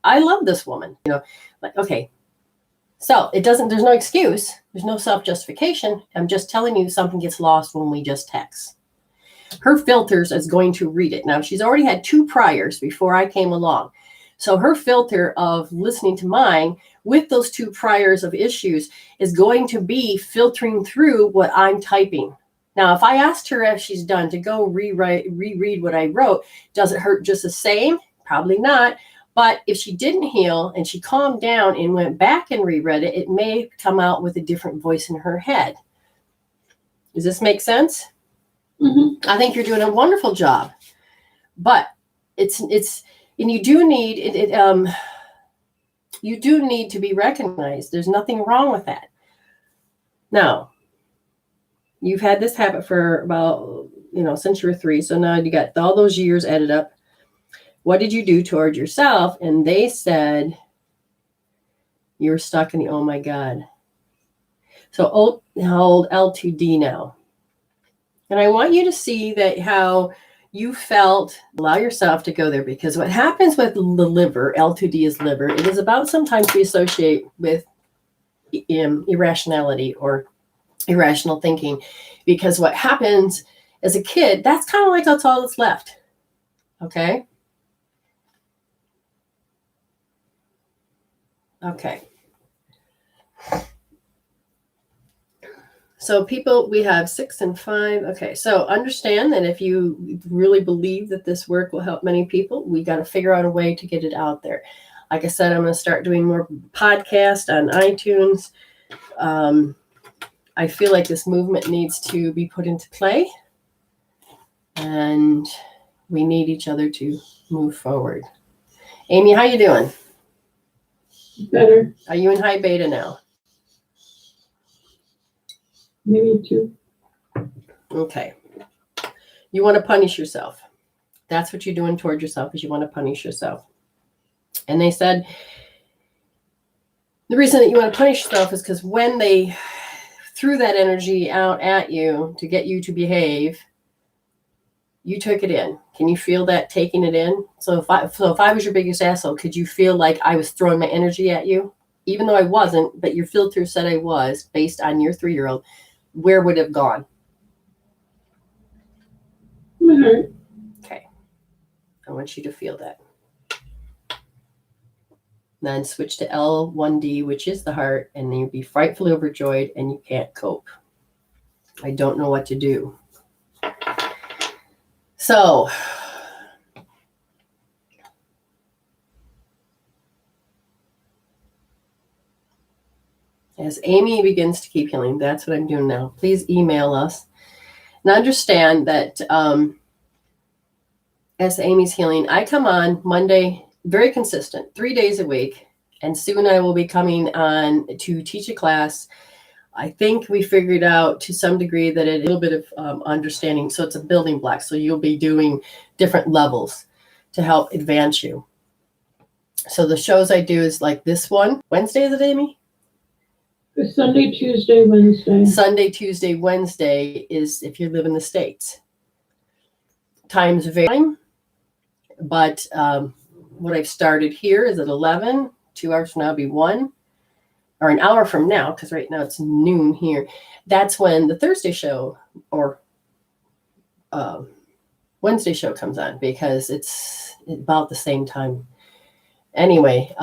I love this woman, like, okay. So there's no excuse. There's no self-justification. I'm just telling you something gets lost when we just text. Her filters is going to read it. Now, she's already had 2 priors before I came along. So her filter of listening to mine with those 2 priors of issues is going to be filtering through what I'm typing. Now, if I asked her if she's done to go reread what I wrote, does it hurt just the same? Probably not. But if she didn't heal and she calmed down and went back and reread it, it may come out with a different voice in her head. Does this make sense? Mm-hmm. I think you're doing a wonderful job, but it's, and you do need you do need to be recognized. There's nothing wrong with that. Now, you've had this habit for about, since you were 3. So now you got all those years added up. What did you do toward yourself? And they said, you're stuck in the, oh my God. So hold L2D now. And I want you to see that how you felt, allow yourself to go there, because what happens with the liver, L2D is liver, it is about sometimes we associate with irrationality or irrational thinking, because what happens as a kid, that's kind of like that's all that's left. Okay. Okay. So people, we have 6 and 5. Okay. So understand that if you really believe that this work will help many people, we got to figure out a way to get it out there. Like I said, I'm going to start doing more podcasts on iTunes. I feel like this movement needs to be put into play, and we need each other to move forward. Amy, how you doing? Better. Are you in high beta now? Maybe 2. Okay. You want to punish yourself. That's what you're doing toward yourself, is you want to punish yourself. And they said the reason that you want to punish yourself is because when they threw that energy out at you to get you to behave, you took it in. Can you feel that taking it in? So if I was your biggest asshole, could you feel like I was throwing my energy at you? Even though I wasn't, but your filter said I was, based on your 3-year-old, where would it have gone? My heart. Okay. I want you to feel that. Then switch to L1D, which is the heart, and then you'll be frightfully overjoyed and you can't cope. I don't know what to do. So, as Amy begins to keep healing, that's what I'm doing now. Please email us and understand that as Amy's healing, I come on Monday, very consistent, 3 days a week. And soon I will be coming on to teach a class. I think we figured out to some degree that a little bit of understanding. So it's a building block. So you'll be doing different levels to help advance you. So the shows I do is like this one. Wednesday, is it, Amy? Sunday, Tuesday, Wednesday. Sunday, Tuesday, Wednesday is if you live in the States. Times vary, but what I've started here is at 11. 2 hours from now will be 1. Or an hour from now, because right now it's noon here. That's when the Thursday show or Wednesday show comes on, because it's about the same time. Anyway,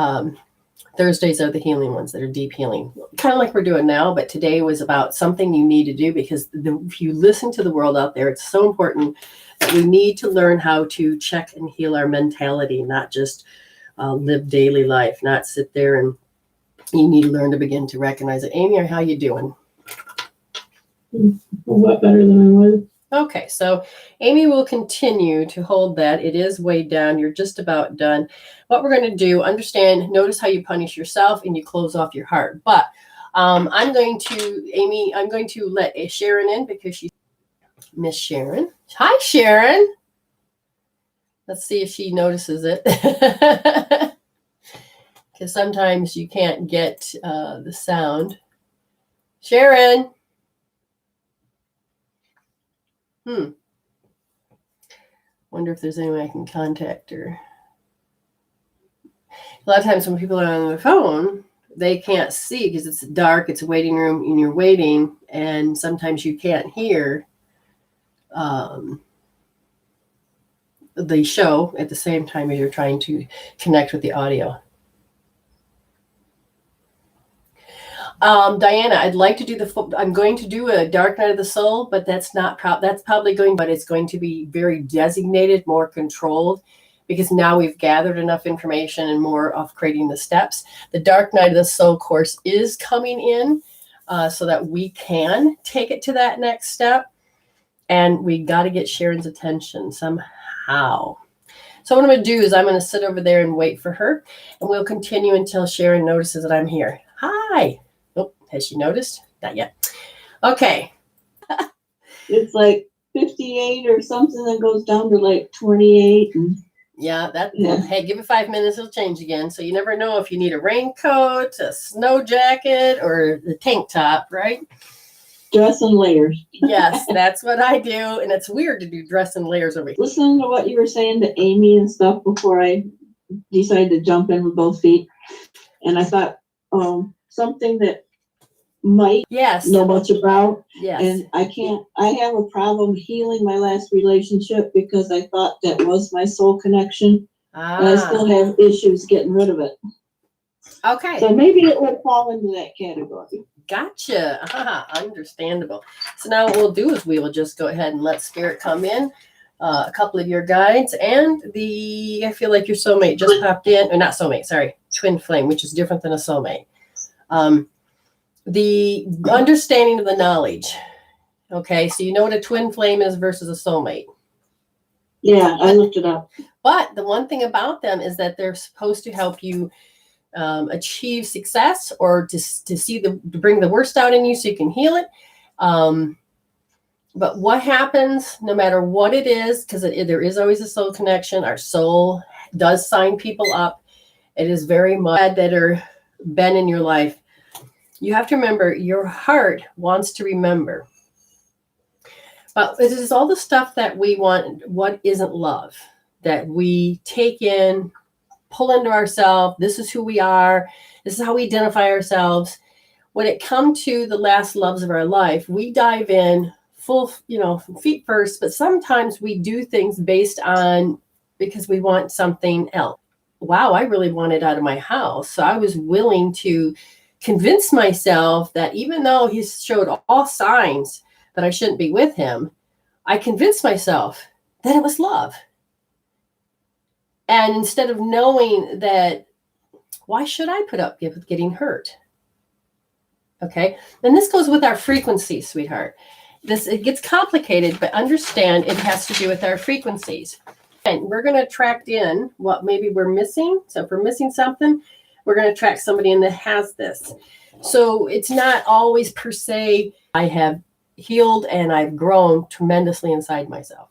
Thursdays are the healing ones that are deep healing, kind of like we're doing now. But today was about something you need to do, because if you listen to the world out there, it's so important that we need to learn how to check and heal our mentality, not just live daily life, not sit there and you need to learn to begin to recognize it. Amy, how you doing? A lot better than I was. Okay, so Amy will continue to hold that. It is way down. You're just about done. What we're going to do, understand, notice how you punish yourself and you close off your heart. But I'm going to let Sharon in, because she's Miss Sharon. Hi, Sharon. Let's see if she notices it. Because sometimes you can't get the sound. Sharon. Wonder if there's any way I can contact her. A lot of times when people are on their phone, they can't see because it's dark, it's a waiting room, and you're waiting, and sometimes you can't hear the show at the same time as you're trying to connect with the audio. Diana, I'd like to do I'm going to do a Dark Night of the Soul, but that's probably but it's going to be very designated, more controlled, because now we've gathered enough information and more of creating the steps. The Dark Night of the Soul course is coming in so that we can take it to that next step. And we got to get Sharon's attention somehow. So what I'm going to do is I'm going to sit over there and wait for her, and we'll continue until Sharon notices that I'm here. Hi. Oh, has she noticed? Not yet. Okay. It's like 58 or something that goes down to like 28. And Yeah, Yeah. Hey, give it 5 minutes, it'll change again. So you never know if you need a raincoat, a snow jacket, or the tank top, right? dress in layers. Yes, that's what I do. And it's weird to do dress in layers over here. Listening to what you were saying to Amy and stuff before I decided to jump in with both feet. And I thought, something that might Yes. know much about. Yes. And I have a problem healing my last relationship because I thought that was my soul connection. And I still have issues getting rid of it. Okay. So maybe it would fall into that category. Gotcha. Understandable. So now what we'll do is we will just go ahead and let Spirit come in. A couple of your guides and I feel like your soulmate just popped in, or not soulmate, sorry, twin flame, which is different than a soulmate. The understanding of the knowledge. Okay, so you know what a twin flame is versus a soulmate. Yeah, I looked it up. But the one thing about them is that they're supposed to help you achieve success, or to bring the worst out in you so you can heal it. But what happens, no matter what it is, because there is always a soul connection. Our soul does sign people up. It is very much that are been in your life. You have to remember, your heart wants to remember. But it is all the stuff that we want, what isn't love, that we take in, pull into ourselves. This is who we are. This is how we identify ourselves. When it comes to the last loves of our life, we dive in full, feet first, but sometimes we do things based on, because we want something else. Wow, I really wanted out of my house. So I was willing to convince myself that even though he showed all signs that I shouldn't be with him, I convinced myself that it was love. And instead of knowing that, why should I put up with getting hurt? Okay. And this goes with our frequencies, sweetheart. It gets complicated, but understand it has to do with our frequencies. And we're going to attract in what maybe we're missing. So if we're missing something, we're going to attract somebody in that has this. So it's not always per se, I have healed and I've grown tremendously inside myself.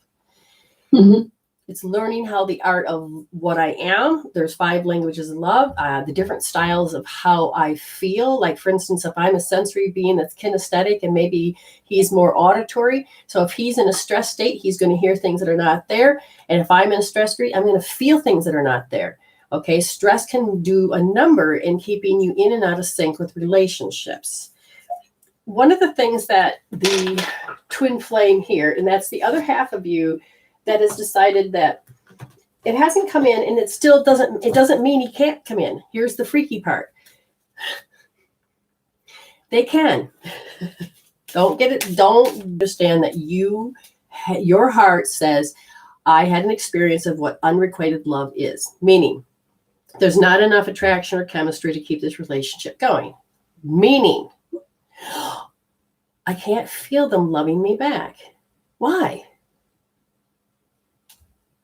Mm-hmm. It's learning how the art of what I am. There's 5 languages of love, the different styles of how I feel. Like, for instance, if I'm a sensory being that's kinesthetic and maybe he's more auditory. So if he's in a stress state, he's going to hear things that are not there. And if I'm in a stress state, I'm going to feel things that are not there. Okay, stress can do a number in keeping you in and out of sync with relationships. One of the things that the twin flame here, and that's the other half of you, that has decided that it hasn't come in, and it doesn't mean he can't come in. Here's the freaky part. They can. Don't understand that your heart says, I had an experience of what unrequited love is, meaning there's not enough attraction or chemistry to keep this relationship going. Meaning, I can't feel them loving me back. Why?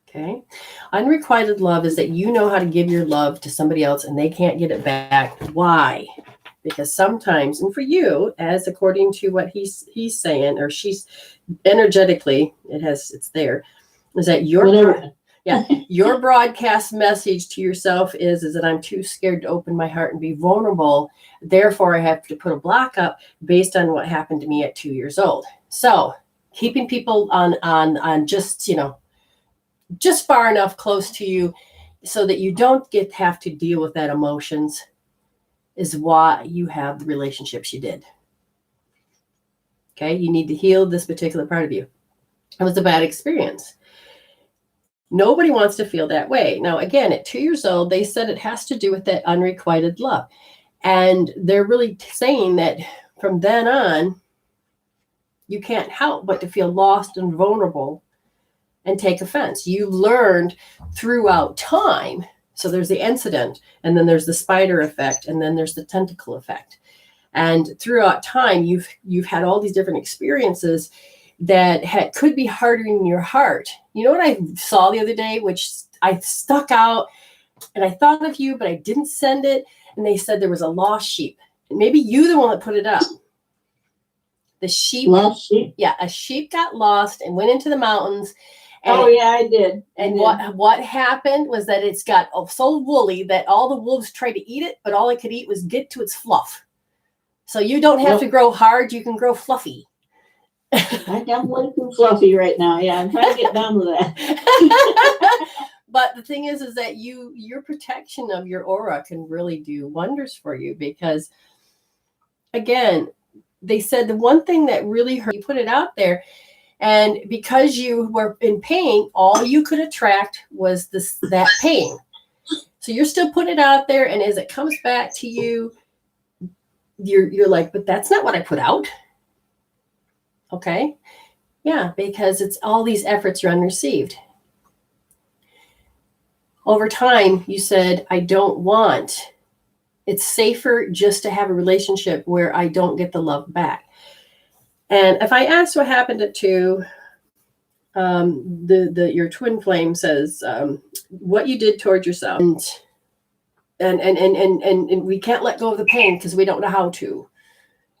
Okay. Unrequited love is that you know how to give your love to somebody else and they can't get it back. Why? Because sometimes, and for you, as according to what he's saying, or she's energetically, it's there, is that your broadcast message to yourself is that I'm too scared to open my heart and be vulnerable. Therefore, I have to put a block up based on what happened to me at 2 years old. So keeping people on just far enough close to you so that you don't have to deal with that emotions is why you have the relationships you did. Okay, you need to heal this particular part of you. It was a bad experience. Nobody wants to feel that way. Now, again, at 2 years old, they said it has to do with that unrequited love. And they're really saying that from then on, you can't help but to feel lost and vulnerable and take offense. You learned throughout time. So there's the incident, and then there's the spider effect, and then there's the tentacle effect. And throughout time, you've had all these different experiences that could be hardening your heart. You know what I saw the other day, which I stuck out, and I thought of you, but I didn't send it. And they said there was a lost sheep. Maybe you the one that put it up. The sheep. Lost sheep. Yeah, a sheep got lost and went into the mountains. And Oh yeah, I did. And what happened was that it's got so woolly that all the wolves tried to eat it, but all it could eat was get to its fluff. So you don't have to grow hard; you can grow fluffy. I got way too fluffy right now. Yeah, I'm trying to get down to that. But the thing is that your protection of your aura can really do wonders for you, because, again, they said the one thing that really hurt, you put it out there, and because you were in pain, all you could attract was that pain. So you're still putting it out there, and as it comes back to you, you're like, but that's not what I put out. Okay. Yeah, because it's all these efforts are unreceived. Over time, you said, I don't want, it's safer just to have a relationship where I don't get the love back. And if I asked what happened to your twin flame says, what you did towards yourself, and we can't let go of the pain because we don't know how to.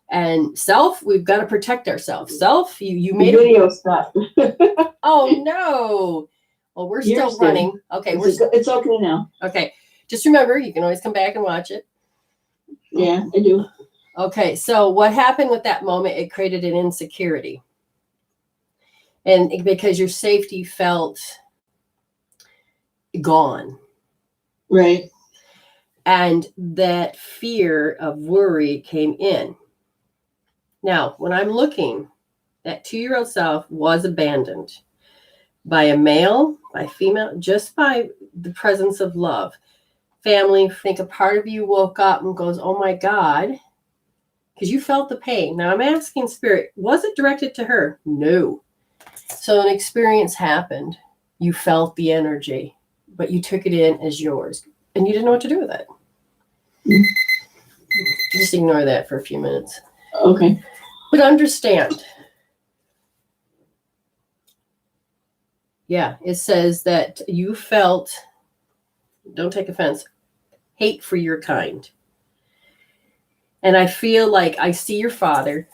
And self, we've got to protect ourselves. Self, you made video stuff. Oh no. Well, we're still running. Okay, it's okay now. Okay. Just remember, you can always come back and watch it. Yeah, I do. Okay, so what happened with that moment? It created an insecurity. And because your safety felt gone. Right. And that fear of worry came in. Now, when I'm looking, that 2-year-old self was abandoned by a male, by female, just by the presence of love. Family, I think a part of you woke up and goes, oh my God, because you felt the pain. Now I'm asking Spirit, was it directed to her? No. So an experience happened. You felt the energy, but you took it in as yours, and you didn't know what to do with it. Just ignore that for a few minutes. Okay. But understand. Yeah, it says that you felt, don't take offense, hate for your kind. And I feel like I see your father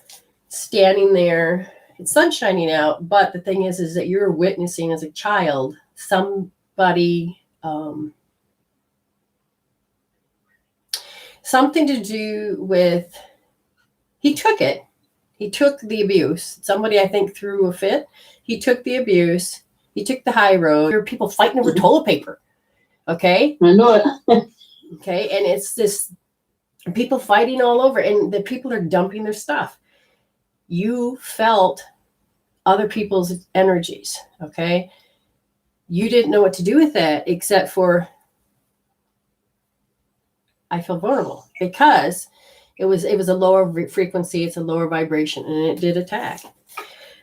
standing there. It's sun shining out, but the thing is that you're witnessing as a child somebody, something to do with, he took it. He took the abuse. Somebody, I think, threw a fit. He took the abuse. He took the high road. There are people fighting over toilet paper. Okay? I know it. Okay, and it's this people fighting all over, and the people are dumping their stuff. You felt other people's energies, okay? You didn't know what to do with that except for, I feel vulnerable, because it was a lower frequency, it's a lower vibration, and it did attack.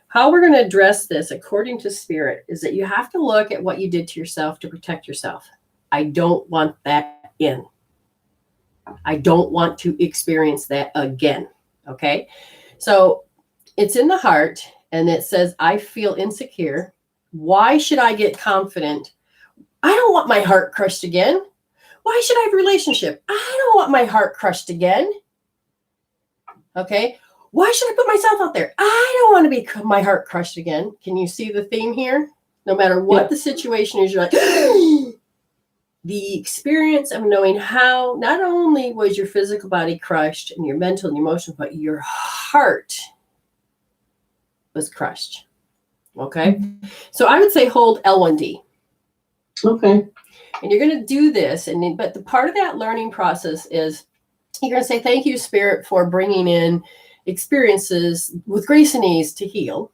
How we're going to address this, according to Spirit, is that you have to look at what you did to yourself to protect yourself. I don't want that in. I don't want to experience that again. Okay. So it's in the heart, and it says, I feel insecure. Why should I get confident? I don't want my heart crushed again. Why should I have a relationship? I don't want my heart crushed again. Okay. Why should I put myself out there? I don't want to be my heart crushed again. Can you see the theme here? No matter what the situation is, you're like, the experience of knowing how not only was your physical body crushed and your mental and your emotional, but your heart was crushed. Okay. So I would say hold L1D. Okay. And you're going to do this. But the part of that learning process is you're going to say, thank you, Spirit, for bringing in experiences with grace and ease to heal.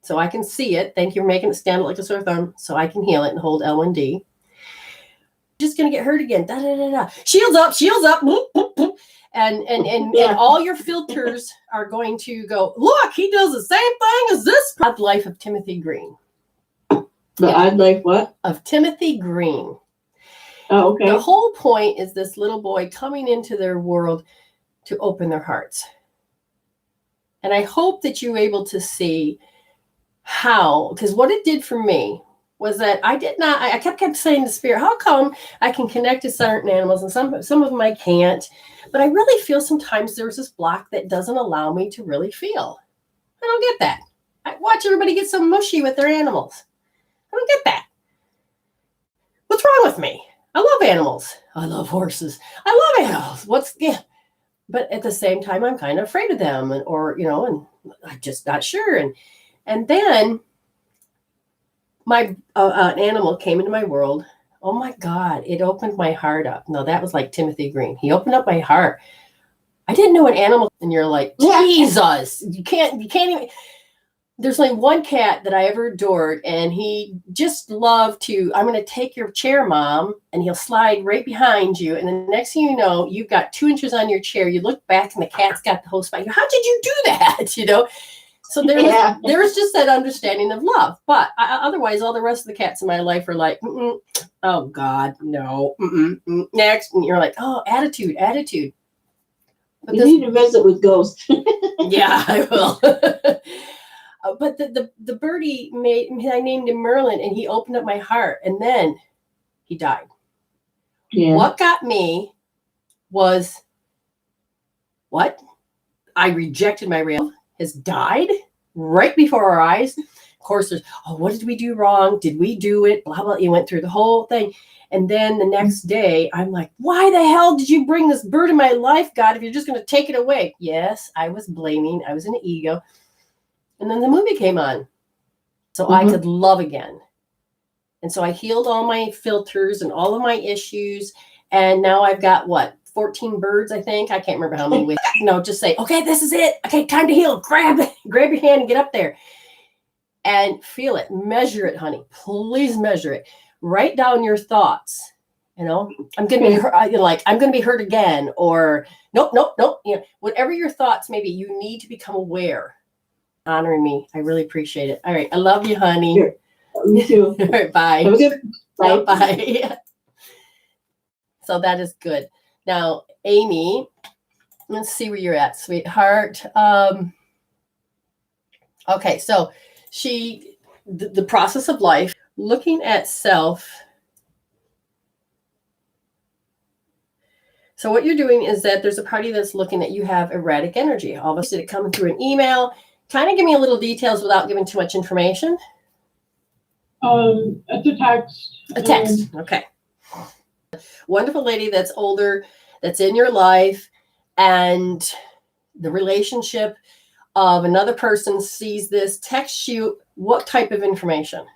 So I can see it. Thank you for making it stand like a sore thumb so I can heal it and hold L1D. Just going to get hurt again. Da, da, da, da. Shields up. Boop, boop, boop. And all your filters are going to go, look, he does the same thing as this. Odd Life of Timothy Green. The Odd Life what? Of Timothy Green. Oh, okay. The whole point is this little boy coming into their world to open their hearts. And I hope that you were able to see how, because what it did for me was that I kept saying to Spirit, how come I can connect to certain animals and some of them I can't? But I really feel sometimes there's this block that doesn't allow me to really feel. I don't get that. I watch everybody get so mushy with their animals. I don't get that. What's wrong with me? I love animals. I love horses. I love animals. But at the same time, I'm kind of afraid of them, and I'm just not sure. And then an animal came into my world. Oh my God, it opened my heart up. No, that was like Timothy Green. He opened up my heart. I didn't know an animal, and you're like, Jesus, you can't even. There's only one cat that I ever adored, and he just loved to, I'm going to take your chair, Mom, and he'll slide right behind you. And the next thing you know, you've got 2 inches on your chair. You look back, and the cat's got the whole spine. How did you do that? So there was just that understanding of love. But otherwise, all the rest of the cats in my life are like, oh God, no, next. And you're like, oh, attitude. But You need to visit with ghosts. Yeah, I will. But the birdie I named him Merlin, and he opened up my heart, and then he died. Yeah. What got me was what? I rejected my real has died right before our eyes. Of course, there's, what did we do wrong? Did we do it? Blah, blah. You went through the whole thing. And then the next day, I'm like, why the hell did you bring this bird in my life, God, if you're just going to take it away? Yes, I was blaming. I was in an ego. And then the movie came on. So I could love again. And so I healed all my filters and all of my issues. And now I've got 14 birds, I think. I can't remember how many. Just say, okay, this is it. Okay, time to heal. Grab your hand and get up there. And feel it. Measure it, honey. Please measure it. Write down your thoughts. I'm going to be hurt. I'm going to be hurt again. Or nope. Whatever your thoughts may be, you need to become aware. Honoring me. I really appreciate it. All right. I love you, honey. Sure. Me too. All right, bye. Have a good Bye. Bye. So that is good. Now, Amy, let's see where you're at, sweetheart. Okay, so the process of life, looking at self. So what you're doing is that there's a party that's looking at you have erratic energy. All of a sudden, it coming through an email. Kind of give me a little details without giving too much information. It's a text. A text. Okay. Wonderful lady that's older, that's in your life, and the relationship of another person sees this, texts you. What type of information?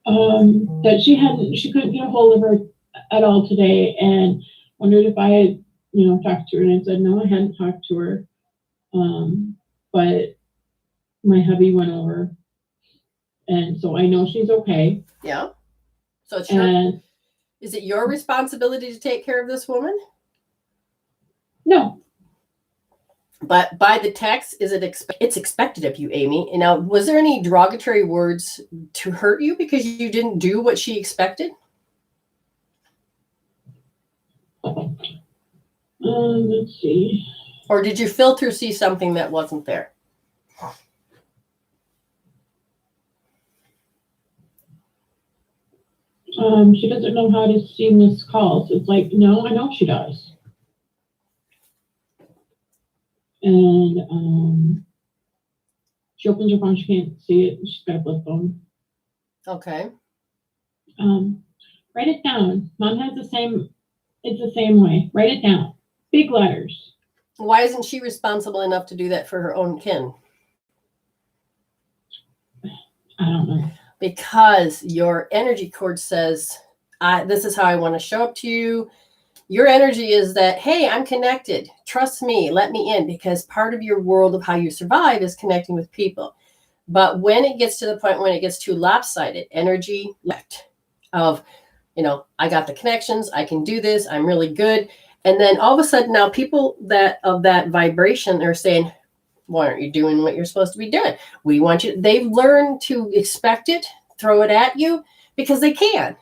That she couldn't get a hold of her at all today, and wondered if I had, talked to her. And I said, no, I hadn't talked to her. But my hubby went over, and so I know she's okay. Yeah. So it's is it your responsibility to take care of this woman? No. But by the text, it's expected of you, Amy. And now, was there any derogatory words to hurt you because you didn't do what she expected? Let's see. Or did you filter see something that wasn't there? She doesn't know how to see missed calls. It's like, no, I know she does. And she opens her phone, she can't see it. She's got a flip phone. Okay. Write it down. Mom has it's the same way. Write it down. Big letters. Why isn't she responsible enough to do that for her own kin? I don't know. Because your energy cord says, this is how I want to show up to you. Your energy is that, hey, I'm connected. Trust me, let me in, because part of your world of how you survive is connecting with people. But when it gets to the point when it gets too lopsided, energy left of, I got the connections, I can do this, I'm really good. And then all of a sudden now people that of that vibration are saying, why aren't you doing what you're supposed to be doing? We want you. They've learned to expect it, throw it at you because they can.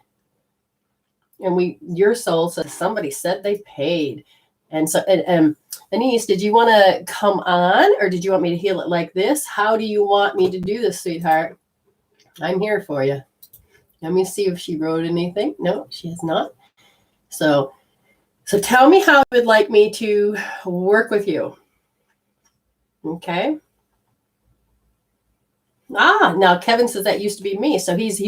And your soul says, somebody said they paid. And so, Denise, did you want to come on, or did you want me to heal it like this? How do you want me to do this, sweetheart? I'm here for you. Let me see if she wrote anything. No, she has not. So tell me how you would like me to work with you. Okay. Now Kevin says that used to be me. So he's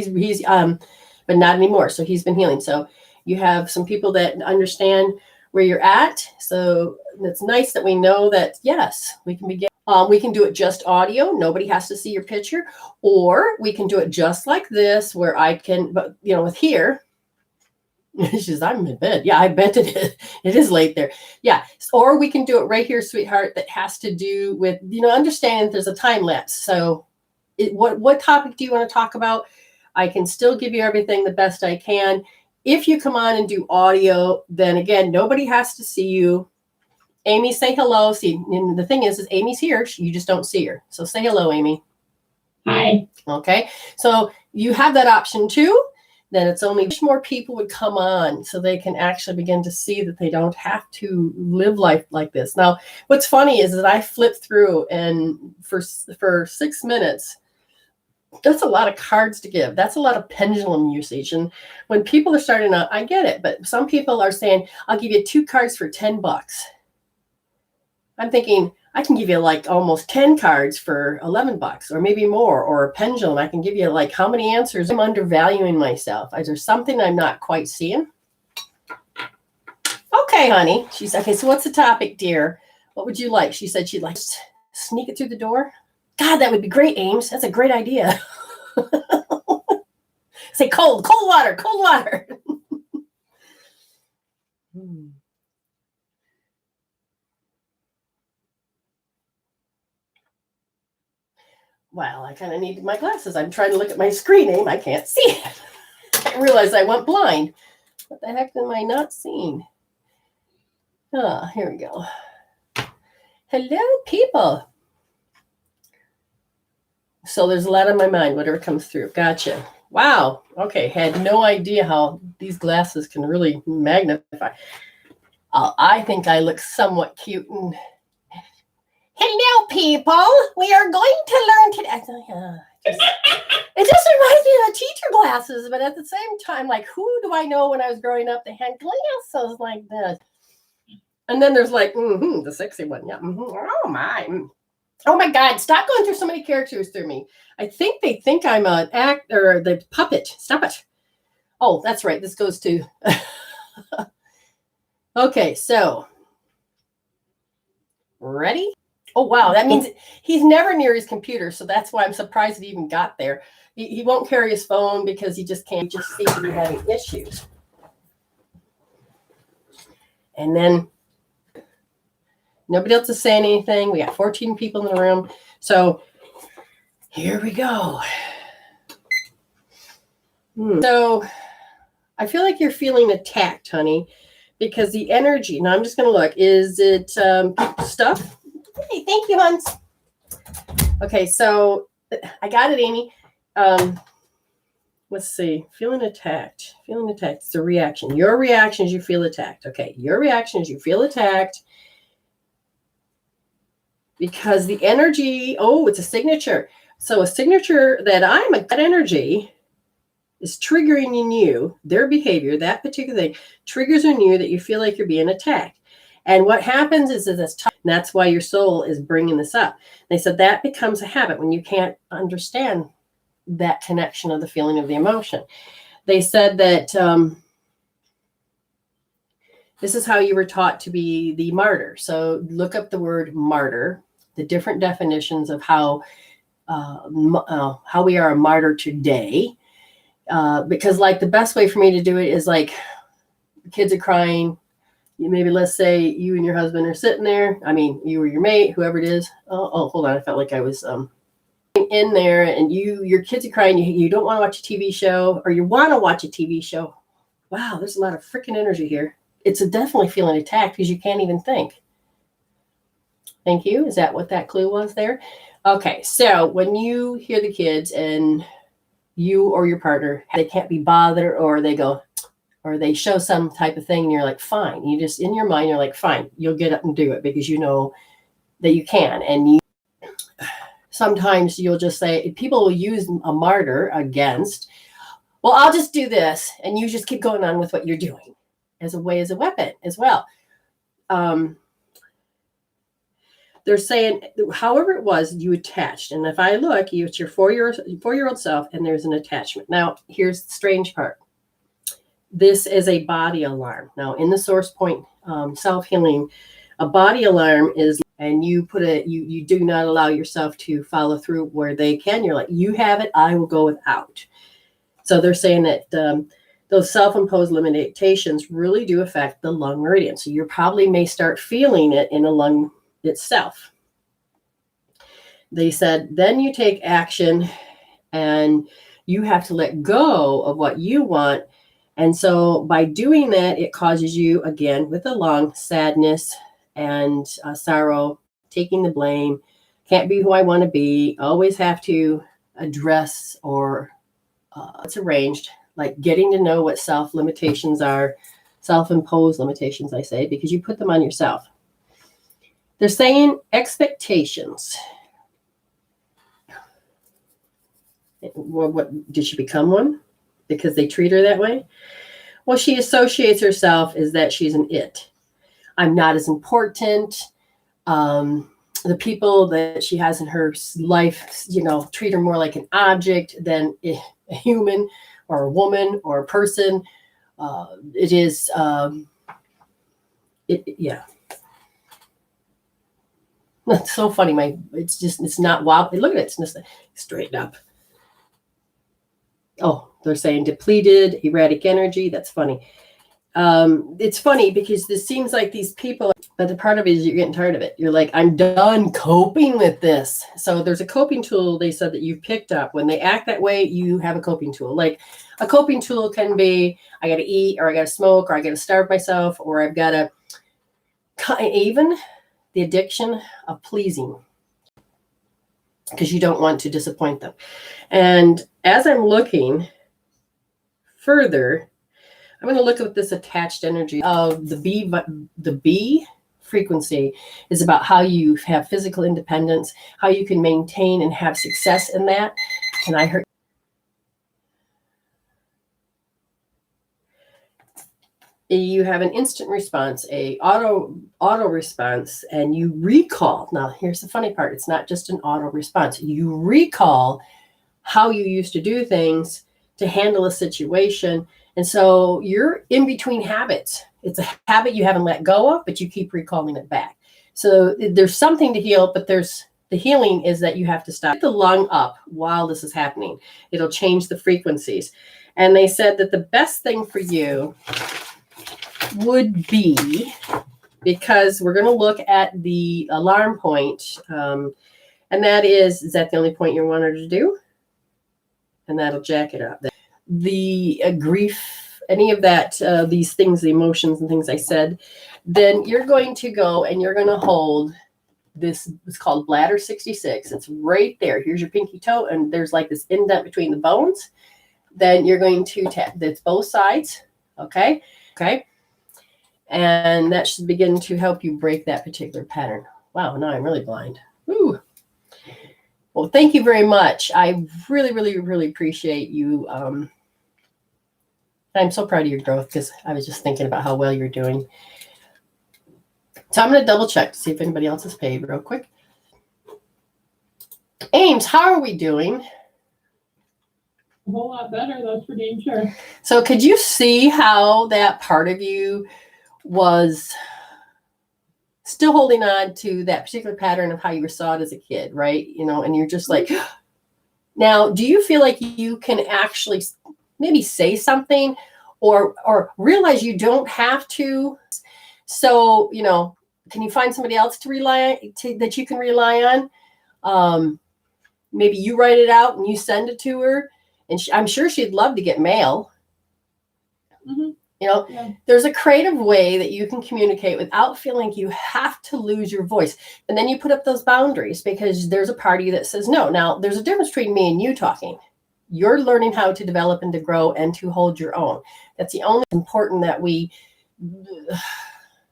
but not anymore. So he's been healing. So you have some people that understand where you're at. So it's nice that we know that, yes, we can begin. We can do it just audio. Nobody has to see your picture, or we can do it just like this, where I can, but with here, she says, I'm in bed. Yeah, I bet it is. It is late there. Yeah. Or we can do it right here, sweetheart, that has to do with, understand there's a time lapse. So what topic do you want to talk about? I can still give you everything the best I can. If you come on and do audio, then again, nobody has to see you. Amy, say hello. See, and the thing is Amy's here. You just don't see her. So say hello, Amy. Hi. Okay. So you have that option too. Then it's only more people would come on so they can actually begin to see that they don't have to live life like this. Now, what's funny is that I flipped through, and for 6 minutes, that's a lot of cards to give. That's a lot of pendulum usage. And when people are starting out, I get it. But some people are saying, I'll give you 2 cards for $10. I'm thinking, I can give you like almost 10 cards for $11 or maybe more, or a pendulum. I can give you like how many answers. I'm undervaluing myself. Is there something I'm not quite seeing? Okay, honey. She's okay. So what's the topic, dear? What would you like? She said she'd like to sneak it through the door. God, that would be great, Ames. That's a great idea. Say cold water. Well, I kind of need my glasses. I'm trying to look at my screen name. I can't see it. I realized I went blind. What the heck am I not seeing? Here we go. Hello, people. So there's a lot on my mind, whatever comes through. Gotcha. Wow. Okay. Had no idea how these glasses can really magnify. I think I look somewhat cute. And hello, people. We are going to learn today. It just reminds me of the teacher glasses, but at the same time, like, who do I know when I was growing up, they had glasses like this? And then there's like, the sexy one. Yeah. Oh my God, stop going through so many characters through me. I think they think I'm an actor, or the puppet. Stop it. Oh, that's right. This goes to. Okay, so. Ready? Oh, wow. That means he's never near his computer. So that's why I'm surprised he even got there. He won't carry his phone because he just can't. He just seems to be having issues. And then. Nobody else is saying anything. We got 14 people in the room. So here we go. So I feel like you're feeling attacked, honey, because the energy, now I'm just going to look. Is it stuff? Hey, thank you, Hans. Okay, so I got it, Amy. Let's see. Feeling attacked. It's a reaction. Your reaction is you feel attacked. Okay, your reaction is you feel attacked. Because the energy, it's a signature. So a signature that I'm a good energy is triggering in you, their behavior, that particular thing, triggers in you that you feel like you're being attacked. And what happens is that's why your soul is bringing this up. They said that becomes a habit when you can't understand that connection of the feeling of the emotion. They said that this is how you were taught to be the martyr. So look up the word martyr. The different definitions of how we are a martyr today, because like the best way for me to do it is like the kids are crying. Maybe let's say you and your husband are sitting there. I mean, you or your mate, whoever it is. Oh, hold on. I felt like I was in there, and your kids are crying. You don't want to watch a TV show, or you want to watch a TV show. Wow, there's a lot of freaking energy here. It's definitely feeling attacked because you can't even think. Thank you. Is that what that clue was there? Okay, so when you hear the kids and you or your partner, they can't be bothered, or they go, or they show some type of thing and you're like, fine. You just, in your mind, you're like, fine, you'll get up and do it because you know that you can. And you sometimes you'll just say, people will use a martyr against, well, I'll just do this. And you just keep going on with what you're doing as a weapon as well. They're saying, however it was, you attached. And if I look, it's your four-year-old self, and there's an attachment. Now, here's the strange part. This is a body alarm. Now, in the Source Point self-healing, a body alarm is, and you put you do not allow yourself to follow through where they can. You're like, you have it, I will go without. So they're saying that those self-imposed limitations really do affect the lung meridian. So you probably may start feeling it in the lung itself. They said, then you take action and you have to let go of what you want. And so by doing that, it causes you, again, with the lung, sadness and sorrow, taking the blame, can't be who I want to be, always have to address, or it's arranged, like getting to know what self-limitations are, self-imposed limitations, I say, because you put them on yourself. They're saying expectations. Well, what did she become one? Because they treat her that way? Well, she associates herself as that she's an it. I'm not as important. The people that she has in her life, treat her more like an object than a human or a woman or a person. It is, yeah. That's so funny. It's not wild. Look at it. It's just straightened up. Oh, they're saying depleted, erratic energy. That's funny. It's funny because this seems like these people, but the part of it is you're getting tired of it. You're like, I'm done coping with this. So there's a coping tool they said that you've picked up. When they act that way, you have a coping tool. Like a coping tool can be, I got to eat, or I got to smoke, or I got to starve myself, or I've got to, even the addiction of pleasing, because you don't want to disappoint them. And as I'm looking further, I'm going to look at this attached energy of the B. The B frequency is about how you have physical independence, how you can maintain and have success in that. And I heard you have an instant response, a auto response, and you recall. Now, here's the funny part. It's not just an auto response. You recall how you used to do things to handle a situation. And so you're in between habits. It's a habit you haven't let go of, but you keep recalling it back. So there's something to heal, but the healing is that you have to stop. Get the lung up while this is happening. It'll change the frequencies. And they said that the best thing for you would be, because we're going to look at the alarm point, and that is that the only point you want her to do? And that'll jack it up. The grief, any of that, these things, the emotions and things I said, then you're going to go and you're going to hold this. It's called bladder 66. It's right there. Here's your pinky toe, and there's like this indent between the bones. Then you're going to tap. That's both sides. Okay. And that should begin to help you break that particular pattern. Wow, now I'm really blind. Ooh. Well, thank you very much. I really, really, really appreciate you. I'm so proud of your growth, because I was just thinking about how well you're doing. So I'm going to double check to see if anybody else is paid real quick. Ames, how are we doing? A whole lot better, that's for damn sure. So could you see how that part of you was still holding on to that particular pattern of how you were saw it as a kid, right? And you're just like, now, do you feel like you can actually maybe say something or realize you don't have to? So, can you find somebody else to that you can rely on? Maybe you write it out and you send it to her, and I'm sure she'd love to get mail. Mm-hmm. Yeah. There's a creative way that you can communicate without feeling like you have to lose your voice. And then you put up those boundaries, because there's a party that says no. Now, there's a difference between me and you talking. You're learning how to develop and to grow and to hold your own. That's the only important that we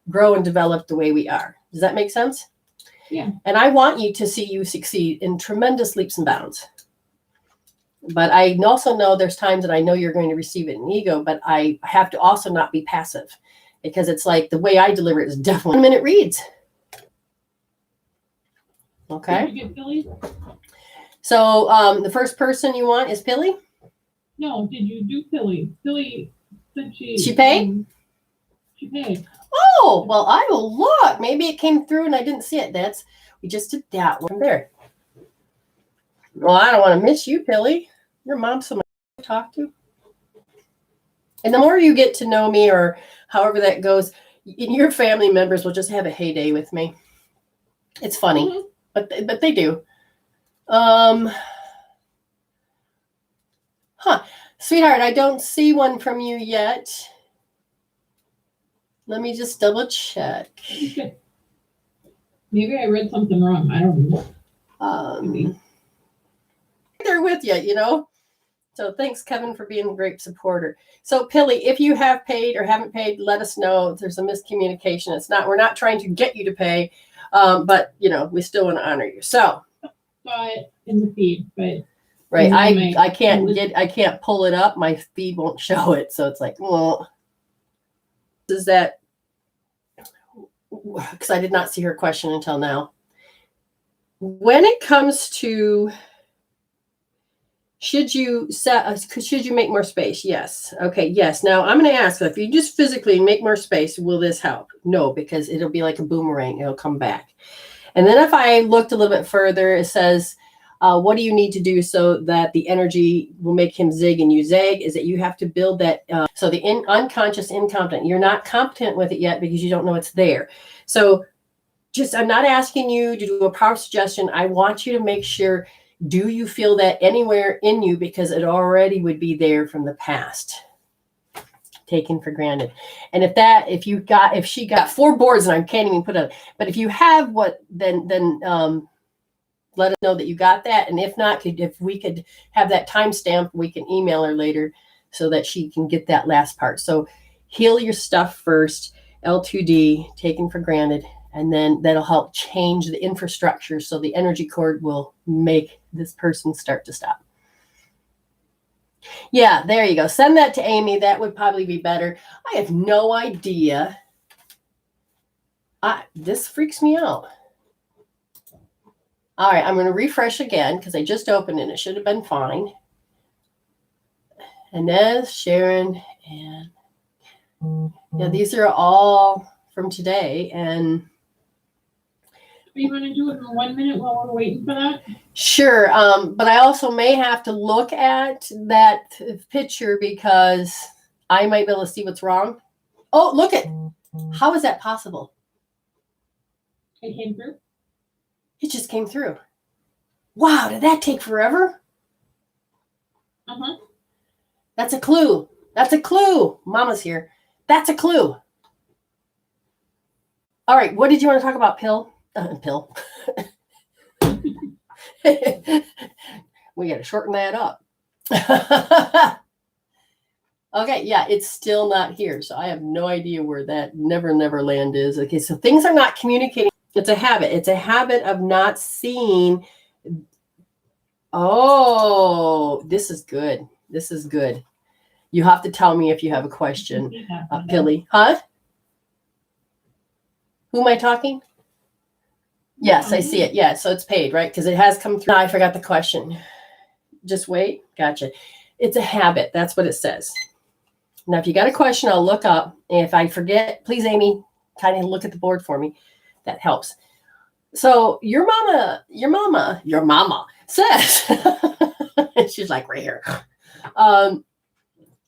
grow and develop the way we are. Does that make sense? Yeah. And I want you to see you succeed in tremendous leaps and bounds. But I also know there's times that I know you're going to receive it in ego, but I have to also not be passive, because it's like the way I deliver it is definitely 1 minute reads. Okay. Did you get Billy? So the first person you want is Pilly. No, did you do Billy? Billy said She paid? She paid. Oh, well, I will look. Maybe it came through and I didn't see it. We just did that one there. Well, I don't want to miss you, Pilly. Your mom's someone to talk to. And the more you get to know me, or however that goes, your family members will just have a heyday with me. It's funny, Mm-hmm. but they do. Sweetheart, I don't see one from you yet. Let me just double check. Okay. Maybe I read something wrong. I don't know. They're with you, you know. So thanks, Kevin, for being a great supporter. So Pilly, if you have paid or haven't paid, let us know if there's a miscommunication. We're not trying to get you to pay, but you know, we still want to honor you. So Saw it in the feed, but right, Mhm. I can't pull it up. My feed won't show it, so it's like, well, is that because I did not see her question until now. When it comes to should you make more space? Yes. Okay. Yes. Now I'm going to ask, if you just physically make more space, will this help? No, because it'll be like a boomerang. It'll come back. And then if I looked a little bit further, it says, what do you need to do so that the energy will make him zig and you zag? Is that you have to build that. So the unconscious incompetent, you're not competent with it yet because you don't know it's there. So I'm not asking you to do a power suggestion. I want you to make sure, do you feel that anywhere in you? Because it already would be there from the past, taken for granted. And if she got 4 boards and I can't even put it, but if you have then let us know that you got that. And if not, if we could have that timestamp, we can email her later so that she can get that last part. So heal your stuff first, L2D, taken for granted. And then that'll help change the infrastructure so the energy cord will make this person start to stop. Yeah, there you go. Send that to Amy. That would probably be better. I have no idea. This freaks me out. All right, I'm going to refresh again because I just opened it and it should have been fine. Inez, Sharon, and yeah, these are all from today. And you want to do it in 1 minute while we're waiting for that? Sure. But I also may have to look at that picture because I might be able to see what's wrong. Oh, look at, how is that possible? It came through? It just came through. Wow, did that take forever? Uh-huh. That's a clue. That's a clue. Mama's here. That's a clue. All right, what did you want to talk about, Pill? Pill. We got to shorten that up. Okay, yeah, it's still not here. So I have no idea where that Never Land is. Okay, so things are not communicating. It's a habit. It's a habit of not seeing. Oh, this is good. This is good. You have to tell me if you have a question, Pilly. Huh? Who am I talking? Yes, I see it. Yeah, so it's paid, right? Because it has come through. No, I forgot the question. Just wait. Gotcha. It's a habit. That's what it says. Now, if you got a question, I'll look up. And if I forget, please, Amy, kind of look at the board for me. That helps. So your mama says, she's like right here.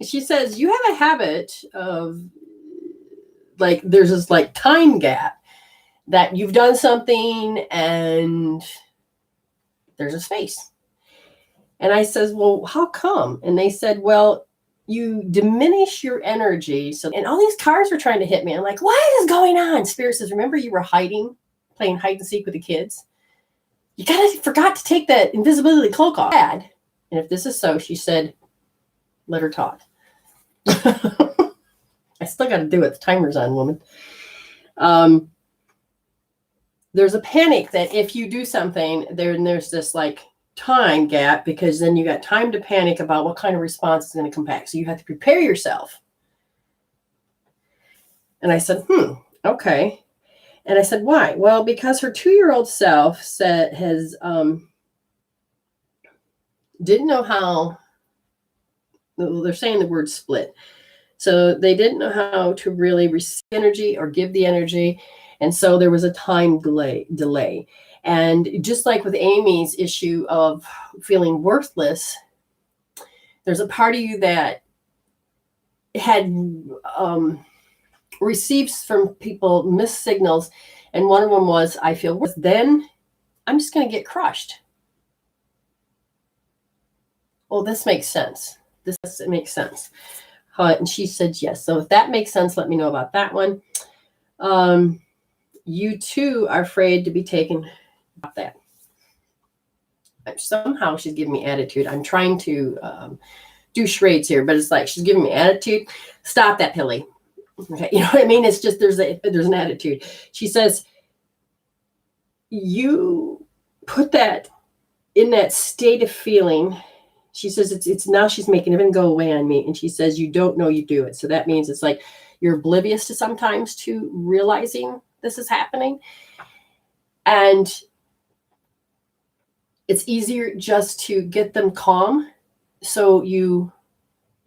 She says, you have a habit of like, there's this like time gap that you've done something and there's a space. And I says, well, how come? And they said, well, you diminish your energy. So, and all these cars were trying to hit me. I'm like, what is going on? Spirit says, remember you were playing hide and seek with the kids? You forgot to take that invisibility cloak off. And if this is so, she said, let her talk. I still got to do it. The timer's on, woman. There's a panic that if you do something, there's this like time gap, because then you got time to panic about what kind of response is going to come back. So you have to prepare yourself. And I said, okay. And I said, why? Well, because her 2-year-old self didn't know how, they're saying the word split. So they didn't know how to really receive energy or give the energy. And so there was a time delay. And just like with Amy's issue of feeling worthless, there's a part of you that had received from people missed signals. And one of them was, I feel worthless. Then I'm just going to get crushed. Oh, this makes sense. It makes sense. And she said, yes. So if that makes sense, let me know about that one. You too are afraid to be taken off that. Somehow she's giving me attitude. I'm trying to do charades here, but it's like she's giving me attitude. Stop that, Pilly. Okay, you know what I mean? It's just there's an attitude. She says, you put that in that state of feeling. She says it's now she's making it go away on me. And she says, you don't know you do it. So that means it's like you're oblivious to sometimes to realizing this is happening. And it's easier just to get them calm. So your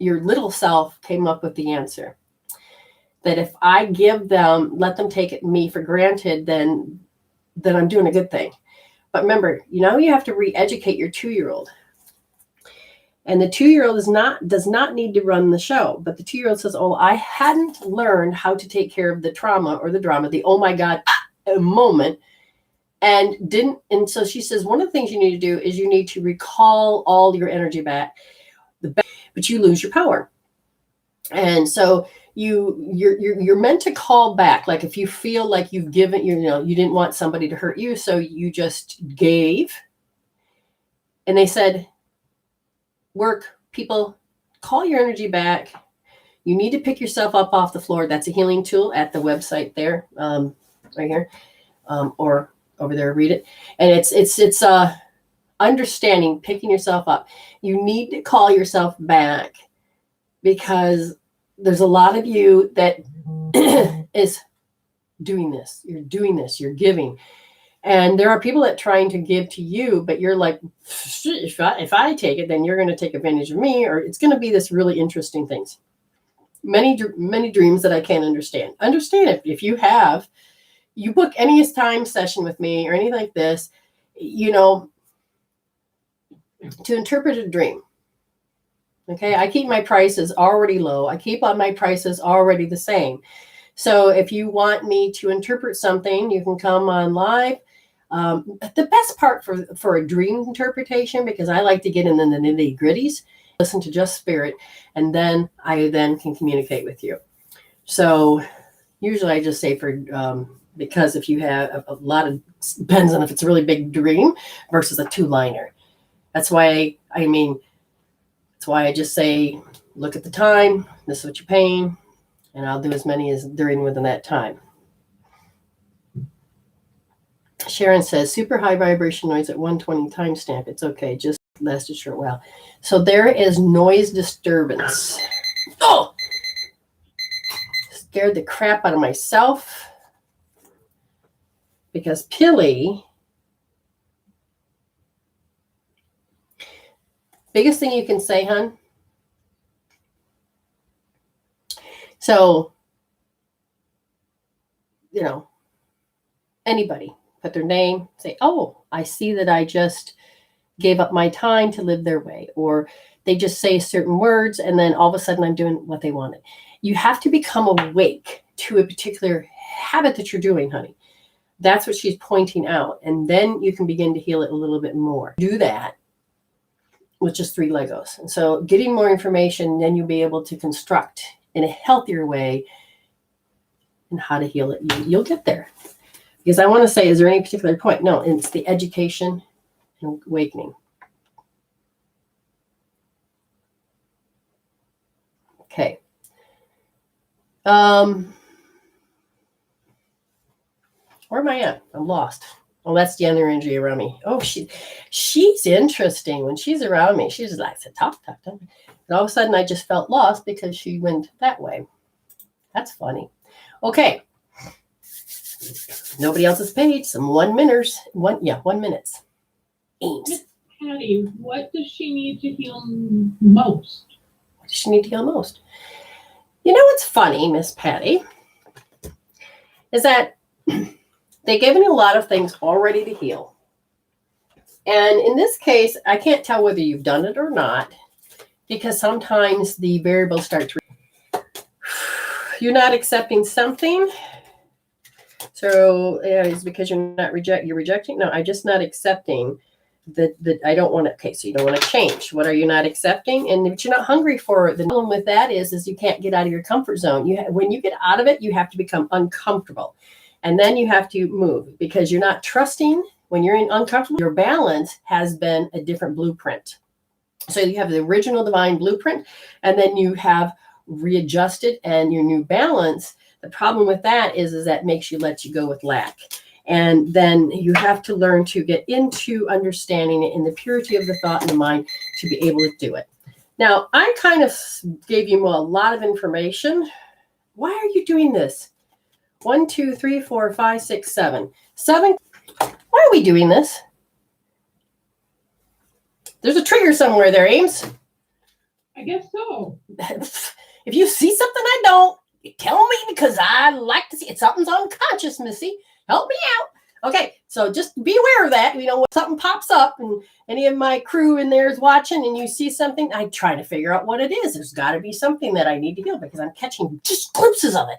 little self came up with the answer. That if I let them take me for granted, then I'm doing a good thing. But remember, you have to re-educate your 2-year-old. And the 2-year-old does not need to run the show. But the 2-year-old says, oh, I hadn't learned how to take care of the trauma or the drama, the oh my God moment. And so she says, one of the things you need to do is you need to recall all your energy back, but you lose your power. And so you're meant to call back. Like if you feel like you've given, you didn't want somebody to hurt you, so you just gave. And they said, people, call your energy back. You need to pick yourself up off the floor. That's a healing tool at the website there, right here, or over there. Read it, and it's understanding, picking yourself up. You need to call yourself back because there's a lot of you that is doing this. You're doing this. You're giving. And there are people that trying to give to you, but you're like, if I take it, then you're going to take advantage of me, or it's going to be this really interesting things. Many dreams that I can't understand. Understand if you book any time session with me or anything like this, to interpret a dream. Okay, I keep my prices already low. I keep on my prices already the same. So if you want me to interpret something, you can come on live. The best part for a dream interpretation, because I like to get in the nitty gritties, listen to just spirit, and then I can communicate with you. So usually I just say because if you have a lot of, depends on if it's a really big dream versus a 2-liner. That's why I just say, look at the time, this is what you're paying, and I'll do as many as during within that time. Sharon says, super high vibration noise at 120 timestamp. It's okay, just last a short while. So there is noise disturbance. Oh! Scared the crap out of myself. Because Pilly, biggest thing you can say, hon? So, anybody. Put their name, say, oh, I see that I just gave up my time to live their way. Or they just say certain words, and then all of a sudden I'm doing what they wanted. You have to become awake to a particular habit that you're doing, honey. That's what she's pointing out. And then you can begin to heal it a little bit more. Do that with just 3 Legos. And so getting more information, then you'll be able to construct in a healthier way and how to heal it. You'll get there. Because I want to say, is there any particular point? No, it's the education and awakening. Where am I at? I'm lost. Oh, that's the other energy around me. Oh, she's interesting. When she's around me, she's like, talk. And all of a sudden, I just felt lost because she went that way. That's funny. Okay. Nobody else's page. Some 1 minutes. 1 minutes. Ames. Patty, what does she need to heal most? What does she need to heal most? You know what's funny, Miss Patty, is that they've given you a lot of things already to heal. And in this case, I can't tell whether you've done it or not, because sometimes the variables start to... You're not accepting something. So it's because you're rejecting? No, I'm just not accepting that I don't want to. Okay, so you don't want to change. What are you not accepting? And if you're not hungry for it, the problem with that is you can't get out of your comfort zone. When you get out of it, you have to become uncomfortable. And then you have to move because you're not trusting. When you're in uncomfortable, your balance has been a different blueprint. So you have the original divine blueprint, and then you have readjusted and your new balance. The problem with that is that makes you let you go with lack. And then you have to learn to get into understanding it in the purity of the thought and the mind to be able to do it. Now, I kind of gave you a lot of information. Why are you doing this? 1, 2, 3, 4, 5, 6, 7. 7. Why are we doing this? There's a trigger somewhere there, Ames. I guess so. If you see something I don't, you tell me because I like to see it. Something's unconscious, Missy. Help me out. Okay, so just be aware of that. You know, when something pops up and any of my crew in there is watching and you see something, I try to figure out what it is. There's got to be something that I need to heal because I'm catching just glimpses of it.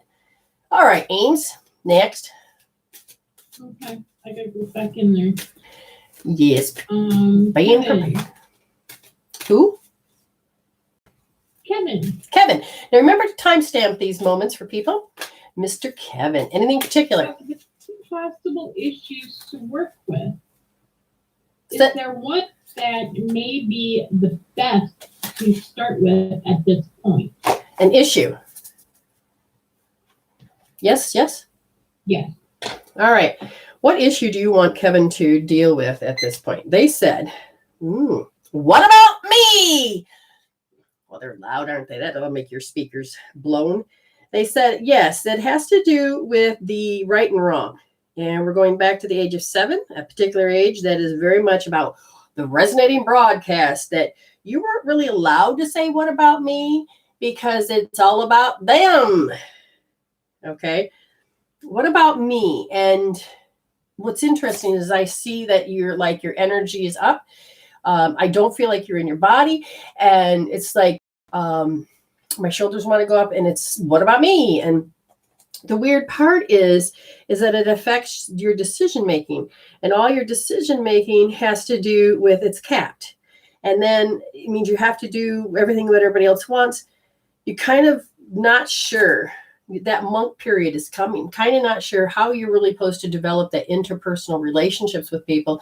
All right, Ames, next. Okay, I gotta go back in there. Yes. Being Kevin. prepared. Who? Kevin. Now remember to timestamp these moments for people. Mr. Kevin. Anything particular? Possible issues to work with. Is So- there one that may be the best to start with at this point? An issue. Yes. Yes. All right. What issue do you want Kevin to deal with at this point? They said, what about me? Well, they're loud, aren't they? That'll make your speakers blown. They said, yes, that has to do with the right and wrong. And we're going back to the age of 7, a particular age that is very much about the resonating broadcast that you weren't really allowed to say, what about me? Because it's all about them. Okay. What about me? And what's interesting is I see that your energy is up. I don't feel like you're in your body. And it's like, my shoulders want to go up and it's, what about me? And the weird part is that it affects your decision-making, and all your decision-making has to do with it's capped. And then it means you have to do everything that everybody else wants. You're kind of not sure. That monk period is coming, kind of not sure how you're really supposed to develop that interpersonal relationships with people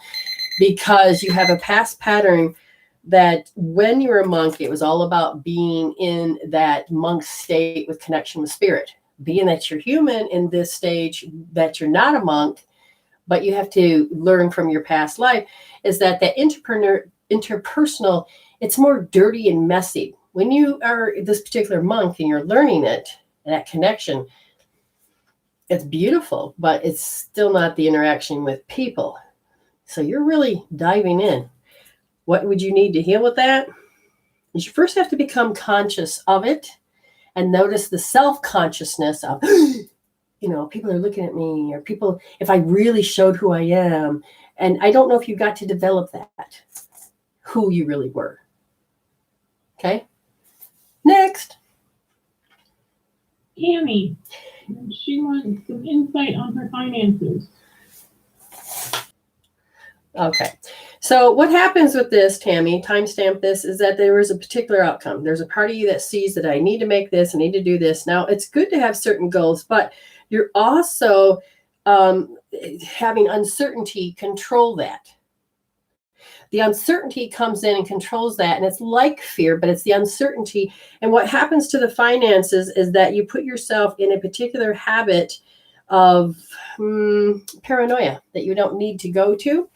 because you have a past pattern that when you were a monk, it was all about being in that monk state with connection with spirit. Being that you're human in this stage, that you're not a monk, but you have to learn from your past life, is that interpersonal, it's more dirty and messy. When you are this particular monk and you're learning it, that connection, it's beautiful, but it's still not the interaction with people. So you're really diving in. What would you need to heal with that? You first have to become conscious of it and notice the self-consciousness of, people are looking at me, or people, if I really showed who I am. And I don't know if you got to develop that, who you really were. Okay. Next. Tammy, she wants some insight on her finances. Okay. So what happens with this, Tammy, timestamp this, is that there is a particular outcome. There's a part of you that sees that I need to make this, I need to do this. Now, it's good to have certain goals, but you're also having uncertainty control that. The uncertainty comes in and controls that. And it's like fear, but it's the uncertainty. And what happens to the finances is that you put yourself in a particular habit of paranoia that you don't need to go to.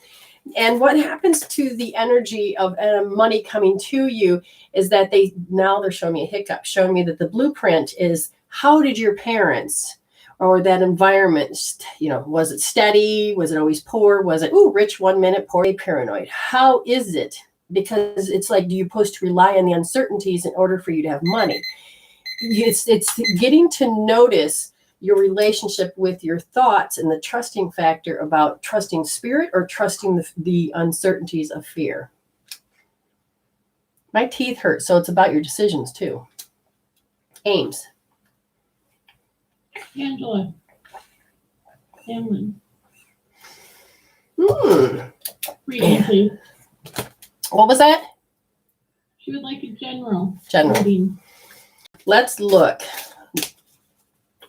And what happens to the energy of money coming to you is that they're showing me a hiccup, showing me that the blueprint is, how did your parents or that environment, was it steady? Was it always poor? Was it, rich 1 minute, poor, paranoid? How is it? Because it's like, do you supposed to rely on the uncertainties in order for you to have money? It's getting to notice your relationship with your thoughts and the trusting factor about trusting spirit or trusting the uncertainties of fear. My teeth hurt, so it's about your decisions too. Ames. Angela. Hamlin. Reading, please. What was that? She would like a general. General. Reading. Let's look.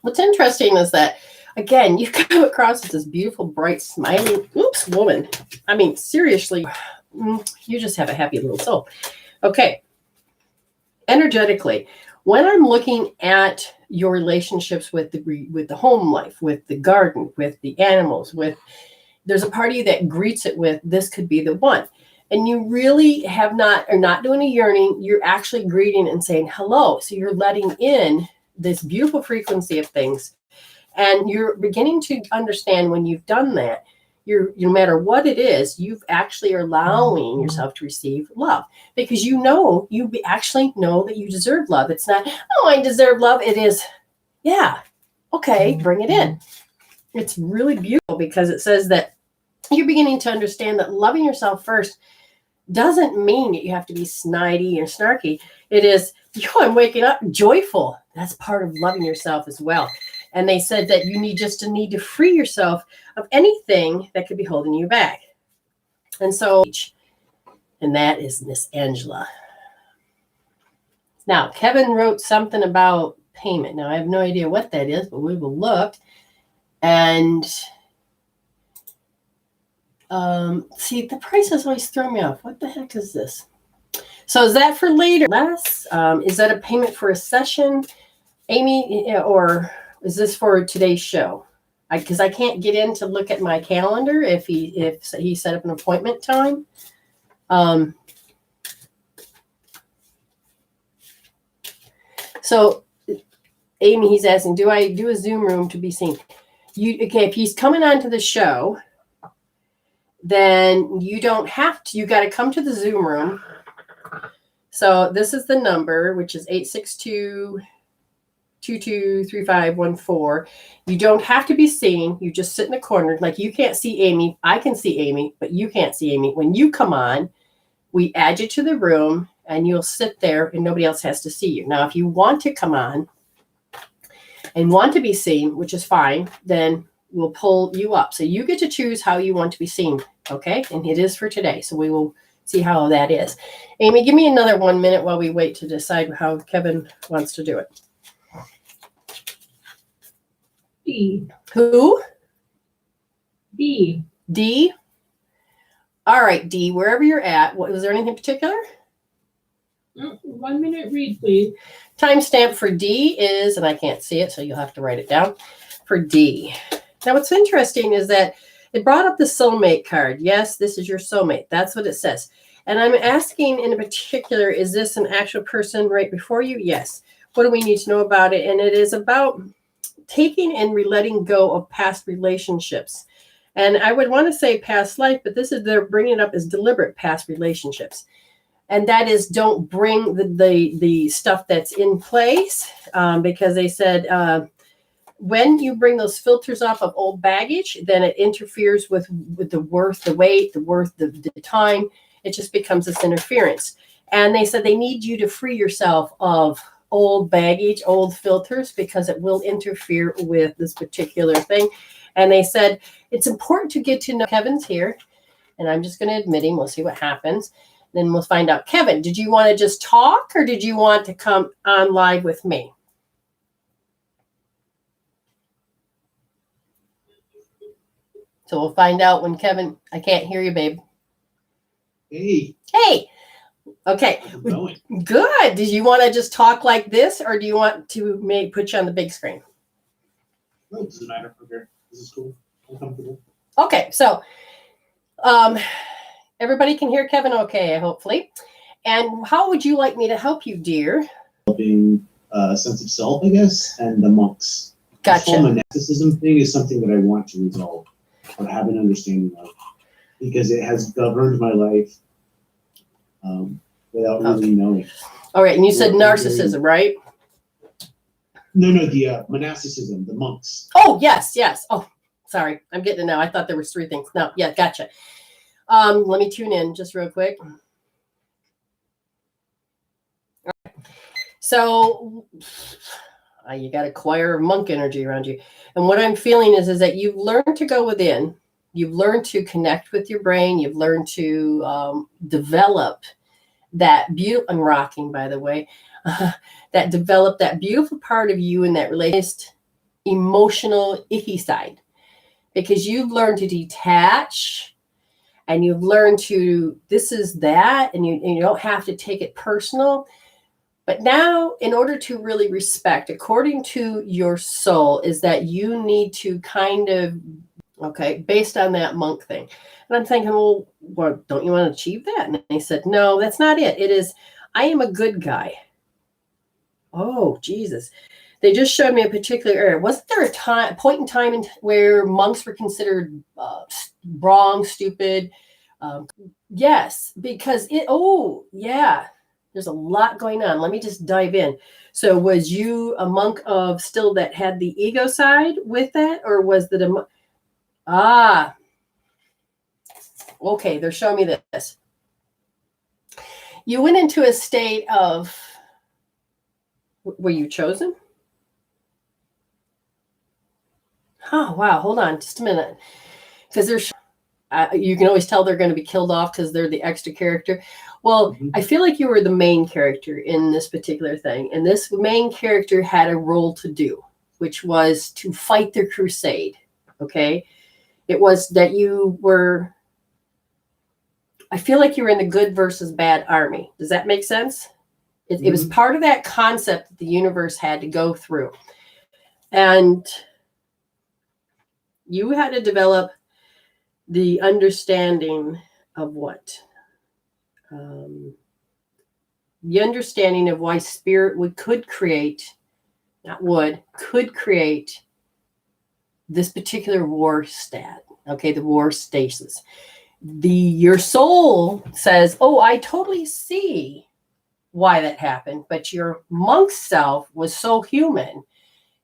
What's interesting is that, again, you come across as this beautiful, bright, smiling, woman. I mean, seriously, you just have a happy little soul. Okay. Energetically, when I'm looking at your relationships with the home life, with the garden, with the animals, there's a part of you that greets it with, this could be the one. And you really are not doing a yearning. You're actually greeting and saying hello. So you're letting in this beautiful frequency of things. And you're beginning to understand when you've done that, no matter what it is, you've actually are allowing yourself to receive love, because you actually know that you deserve love. It's not, I deserve love. It is, yeah, okay, bring it in. It's really beautiful because it says that you're beginning to understand that loving yourself first doesn't mean that you have to be snidey or snarky. It is, I'm waking up joyful. That's part of loving yourself as well. And they said that you need to free yourself of anything that could be holding you back. And that is Miss Angela. Now, Kevin wrote something about payment. Now, I have no idea what that is, but we will look. And see, the prices always throw me off. What the heck is this? So is that for later? Is that a payment for a session, Amy, or is this for today's show? Because I can't get in to look at my calendar if he set up an appointment time. So Amy, he's asking, do I do a Zoom room to be seen? If he's coming onto the show, then you don't have to. You got to come to the Zoom room. So this is the number, which is 862-223514. You don't have to be seen. You just sit in the corner. Like, you can't see Amy. I can see Amy, but you can't see Amy. When you come on, we add you to the room and you'll sit there and nobody else has to see you. Now, if you want to come on and want to be seen, which is fine, then we'll pull you up. So you get to choose how you want to be seen. Okay. And it is for today. So we will see how that is. Amy, give me another 1 minute while we wait to decide how Kevin wants to do it. D. Who? D. D. All right, D, wherever you're at, was there anything particular? 1 minute read, please. Timestamp for D is, and I can't see it, so you'll have to write it down, for D. Now, what's interesting is that it brought up the soulmate card. Yes, this is your soulmate. That's what it says. And I'm asking in particular, is this an actual person right before you? Yes. What do we need to know about it? And it is about taking and letting go of past relationships. And I would want to say past life, but they're bringing it up as deliberate past relationships. And that is, don't bring the stuff that's in place, because they said when you bring those filters off of old baggage, then it interferes with the worth, the weight, the worth, the time. It just becomes this interference. And they said they need you to free yourself of old baggage, old filters, because it will interfere with this particular thing. And they said it's important to get to know. Kevin's here, and I'm just going to admit him. We'll see what happens. Then we'll find out. Kevin, did you want to just talk, or did you want to come on live with me? So we'll find out when Kevin, I can't hear you, babe. Hey, Hey. Okay. how's it going? Good. Did you want to just talk like this, or do you want to put you on the big screen? No, it doesn't matter. Okay, this is cool. I'm comfortable. Okay. So, everybody can hear Kevin okay, hopefully. And how would you like me to help you, dear? Developing a sense of self, I guess, and the monks. The Gotcha. whole monasticism thing is something that I want to resolve or have an understanding of, because it has governed my life without really knowing. All right. And you said Well, narcissism, right? No, the monasticism, the monks. Oh, yes, yes. Oh, sorry. I'm getting it now. I thought there was 3 things. No, yeah, gotcha. Let me tune in just real quick. So you got a choir of monk energy around you. And what I'm feeling is that you've learned to go within. You've learned to connect with your brain. You've learned to develop that beautiful, I'm rocking, by the way, that develop that beautiful part of you in that latest emotional icky side, because you've learned to detach, and you've learned to, this is that, and you don't have to take it personal. But now, in order to really respect, according to your soul, is that you need to kind of, okay, based on that monk thing. And I'm thinking, well, don't you want to achieve that? And they said, no, that's not it. It is, I am a good guy. Oh, Jesus. They just showed me a particular area. Wasn't there a point in time where monks were considered wrong, stupid? Yes, because yeah, there's a lot going on. Let me just dive in. So was you a monk of still that had the ego side with that, or was that okay, they're showing me this. You went into a state of, were you chosen? Oh, wow. Hold on just a minute. Because there's, you can always tell they're going to be killed off because they're the extra character. Well, I feel like you were the main character in this particular thing. And this main character had a role to do, which was to fight the crusade. Okay. It was that you were, I feel like you were in the good versus bad army. Does that make sense? It was part of that concept that the universe had to go through. And you had to develop the understanding of what? The understanding of why spirit could create this particular war stat. Okay, the war stasis. Your soul says, oh, I totally see why that happened, but your monk self was so human,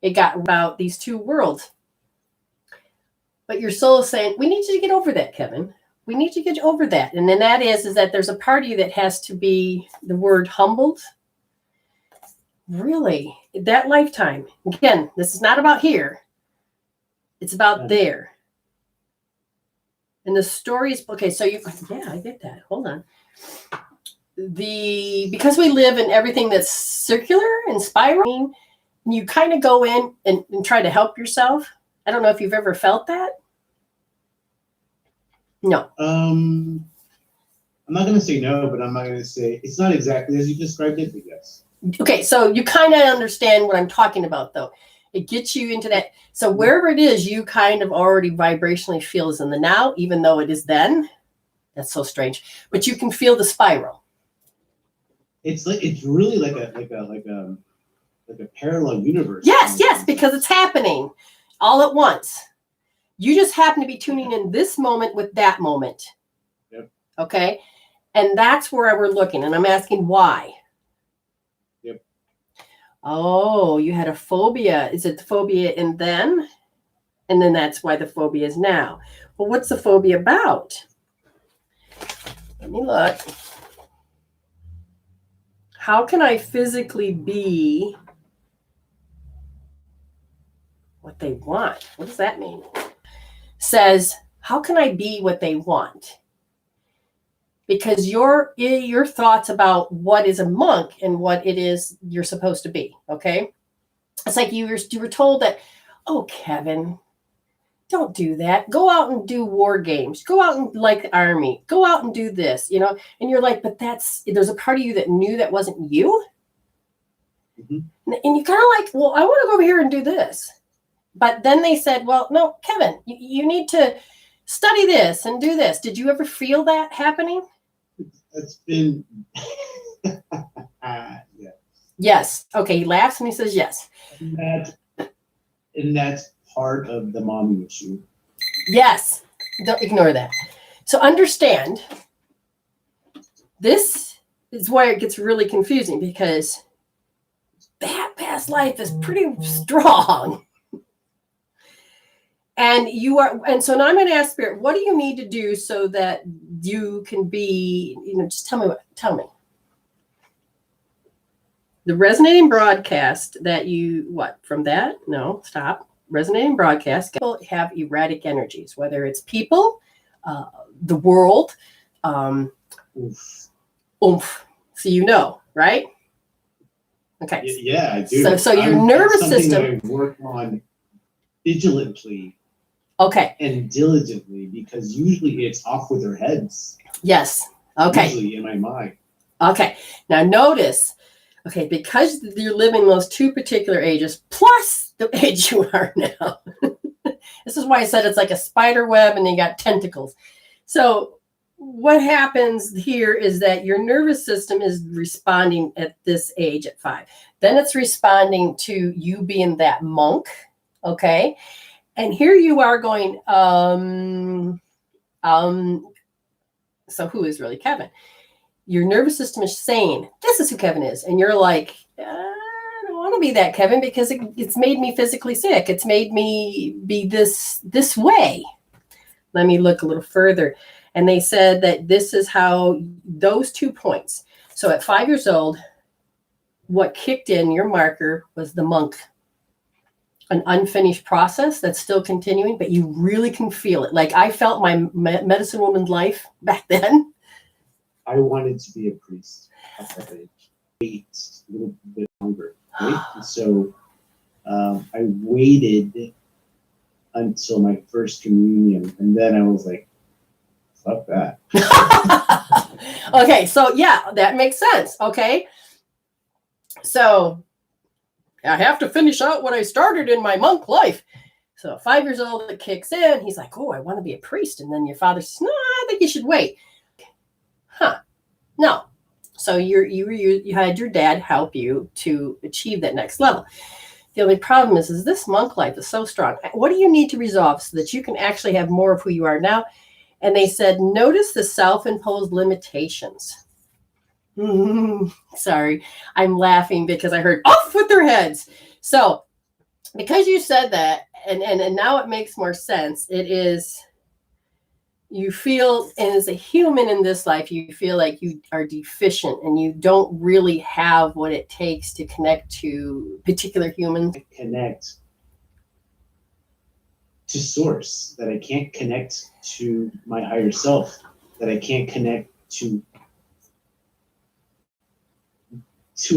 it got about these two worlds. But your soul is saying, we need you to get over that, Kevin. We need you to get over that. And then that is that there's a part of you that has to be, the word humbled. Really, that lifetime. Again, this is not about here. It's about there. And the stories, okay, so yeah, I get that. Hold on. Because we live in everything that's circular and spiraling, you kind of go in and try to help yourself. I don't know if you've ever felt that. No. I'm not going to say no, but I'm not going to say it's not exactly as you described it, but yes. Okay, so you kind of understand what I'm talking about, though. It gets you into that. So wherever it is, you kind of already vibrationally feel is in the now, even though it is then. That's so strange. But you can feel the spiral. It's really like a parallel universe. Yes, because it's happening all at once. You just happen to be tuning in this moment with that moment. Yep. Okay. And that's where we're looking. And I'm asking why. Yep. Oh, you had a phobia. Is it the phobia in then? And then that's why the phobia is now. Well, what's the phobia about? Let me look. How can I physically be what they want? What does that mean? Says, how can I be what they want? Because your thoughts about what is a monk and what it is you're supposed to be, okay? It's like you were told that, oh, Kevin, don't do that. Go out and do war games. Go out and like the army. Go out and do this, you know? And you're like, but there's a part of you that knew that wasn't you. Mhm. And you kind of like, well, I want to go over here and do this. But then they said, well, no, Kevin, you need to study this and do this. Did you ever feel that happening? That's been, yeah. Yes. Okay. He laughs and he says, yes. And that's part of the mommy issue. Yes. Don't ignore that. So understand, this is why it gets really confusing, because that past life is pretty strong. And so now I'm going to ask Spirit, what do you need to do so that you can be, just tell me. The resonating broadcast that from that? No, stop. Resonating broadcast, people have erratic energies, whether it's people, the world, Oof. oomph. So right? Okay. Yeah, I do. So your nervous that's something system. that I work on vigilantly Okay. and diligently, because usually it's off with their heads. Yes. Okay. Usually in my mind. Okay. Now notice, because you're living those two particular ages, plus the age you are now. This is why I said it's like a spider web and you got tentacles. So what happens here is that your nervous system is responding at this age at 5. Then it's responding to you being that monk. Okay. And here you are going, so who is really Kevin? Your nervous system is saying, this is who Kevin is. And you're like, I don't want to be that Kevin, because it's made me physically sick. It's made me be this way. Let me look a little further. And they said that this is how those 2 points. So at 5 years old, what kicked in your marker was the monk, an unfinished process that's still continuing, but you really can feel it. Like I felt my medicine woman's life back then. I wanted to be a priest at that age. Wait a little bit longer, right? And so I waited until my first communion, and then I was like, fuck that. Okay, so yeah, that makes sense. Okay. So I have to finish out what I started in my monk life. So 5 years old, it kicks in. He's like, oh, I want to be a priest. And then your father says, no, I think you should wait. Huh. No. So you had your dad help you to achieve that next level. The only problem is this monk life is so strong. What do you need to resolve so that you can actually have more of who you are now? And they said, notice the self-imposed limitations. Sorry, I'm laughing because I heard off with their heads. So because you said that, and now it makes more sense. It is, you feel, and as a human in this life, you feel like you are deficient and you don't really have what it takes to connect to particular humans. Connect to source, that I can't connect to my higher self, that I can't connect to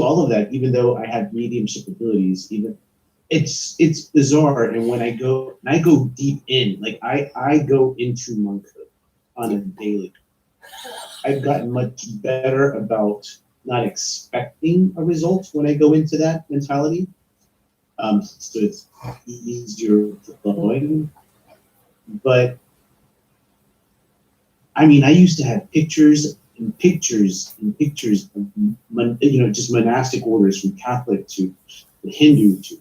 all of that, even though I have mediumship abilities. Even it's bizarre. And when I go deep in, like I go into monkhood on a daily. I've gotten much better about not expecting a result when I go into that mentality. So it's easier flowing. But I mean, I used to have pictures and pictures and pictures of, just monastic orders, from Catholic to Hindu to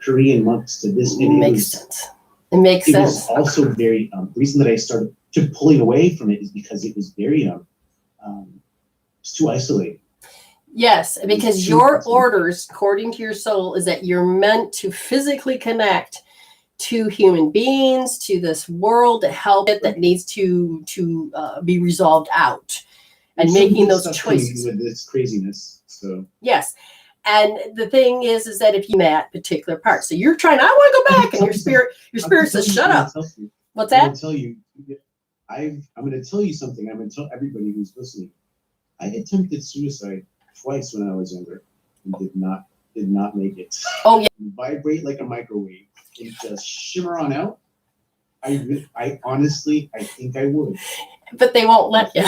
Korean monks to this. It makes sense. It makes It sense. was also very, the reason that I started to pulling away from it is because it was very, it's too isolating. Yes, because your orders, according to your soul, is that you're meant to physically connect to human beings, to this world, to help it that needs to be resolved out, and making those choices with this craziness. So yes, and the thing is that if you that particular part, so you're trying, I want to go back, and your spirit says, "Shut up." What's that? I'm going to tell you something. I'm going to tell everybody who's listening. I attempted suicide twice when I was younger and did not make it. Oh yeah. Vibrate like a microwave and just shimmer on out. I honestly, I think I would. But they won't let you.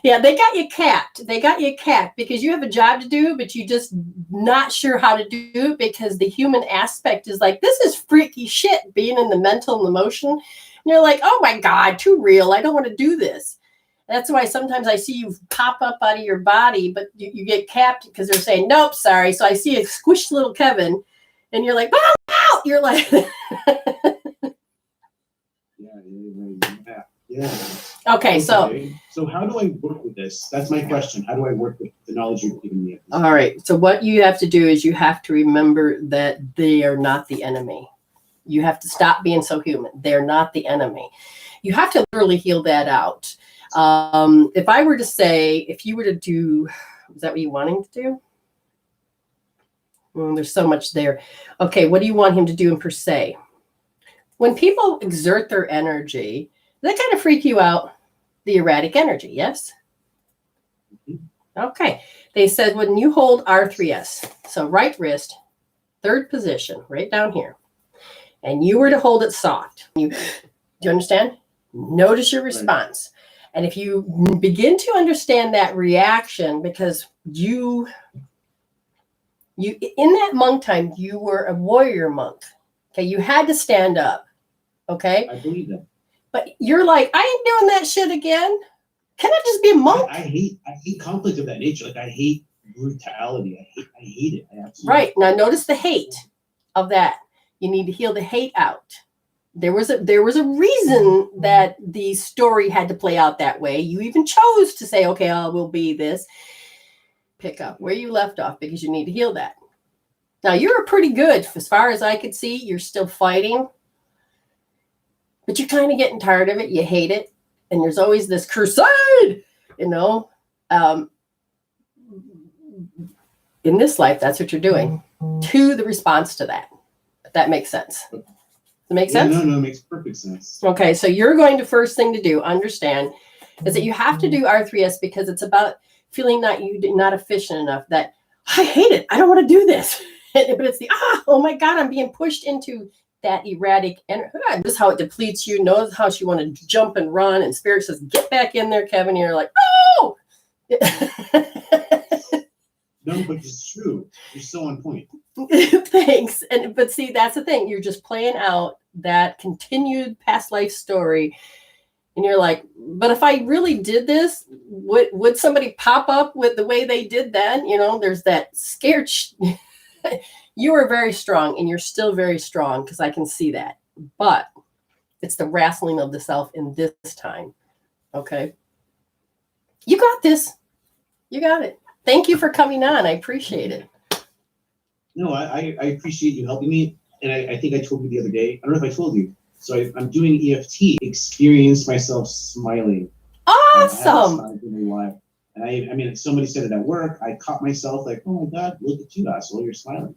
Yeah, they got you capped. They got you capped because you have a job to do, but you just not sure how to do it because the human aspect is like, this is freaky shit, being in the mental and emotion. And you're like, oh my God, too real. I don't want to do this. That's why sometimes I see you pop up out of your body, but you get capped because they're saying, nope, sorry. So I see a squished little Kevin and you're like, wow, you're like, yeah. okay, so. So how do I work with this? That's my question. How do I work with the knowledge you've given me? All right. So what you have to do is you have to remember that they are not the enemy. You have to stop being so human. They're not the enemy. You have to literally heal that out. If I were to say, if you were to do, is that what you want him to do? There's so much there. Okay. What do you want him to do in per se? When people exert their energy, that kind of freak you out. The erratic energy, yes? Okay. They said when you hold R3S, so right wrist, third position, right down here, and you were to hold it soft, do you understand? Notice your response. And if you begin to understand that reaction, because you in that monk time, you were a warrior monk. Okay. You had to stand up. Okay. I believe that. But you're like, I ain't doing that shit again. Can I just be a monk? I hate conflict of that nature. Like I hate brutality. I hate it. I absolutely Right. Now notice the hate of that. You need to heal the hate out. There was a reason that the story had to play out that way. You even chose to say, okay, I will be this. Pick up where you left off because you need to heal that. Now you're pretty good. As far as I could see, you're still fighting. But you're kind of getting tired of it. You hate it. And there's always this crusade, you know. In this life, that's what you're doing. To the response to that. If that makes sense. Does it make sense? No, it makes perfect sense. Okay, so you're going to first thing to do, understand, is that you have to do R3S because it's about feeling that you're not efficient enough, that I hate it. I don't want to do this. But it's the, oh my God, I'm being pushed into that erratic energy. This is how it depletes you. Knows how she want to jump and run. And Spirit says, get back in there, Kevin. And you're like, no. No, but it's true. You're so on point. Thanks. But see, that's the thing. You're just playing out that continued past life story. And you're like, but if I really did this, would somebody pop up with the way they did then? You know, there's that scared. You are very strong and you're still very strong because I can see that. But it's the wrestling of the self in this time. Okay. You got this. You got it. Thank you for coming on. I appreciate it. No, I appreciate you helping me. And I think I told you the other day, I don't know if I told you. So I'm doing EFT, experience myself smiling. Awesome. I haven't smiled in a while. And I mean, somebody said it at work. I caught myself like, oh my God, look at you, asshole, you're smiling.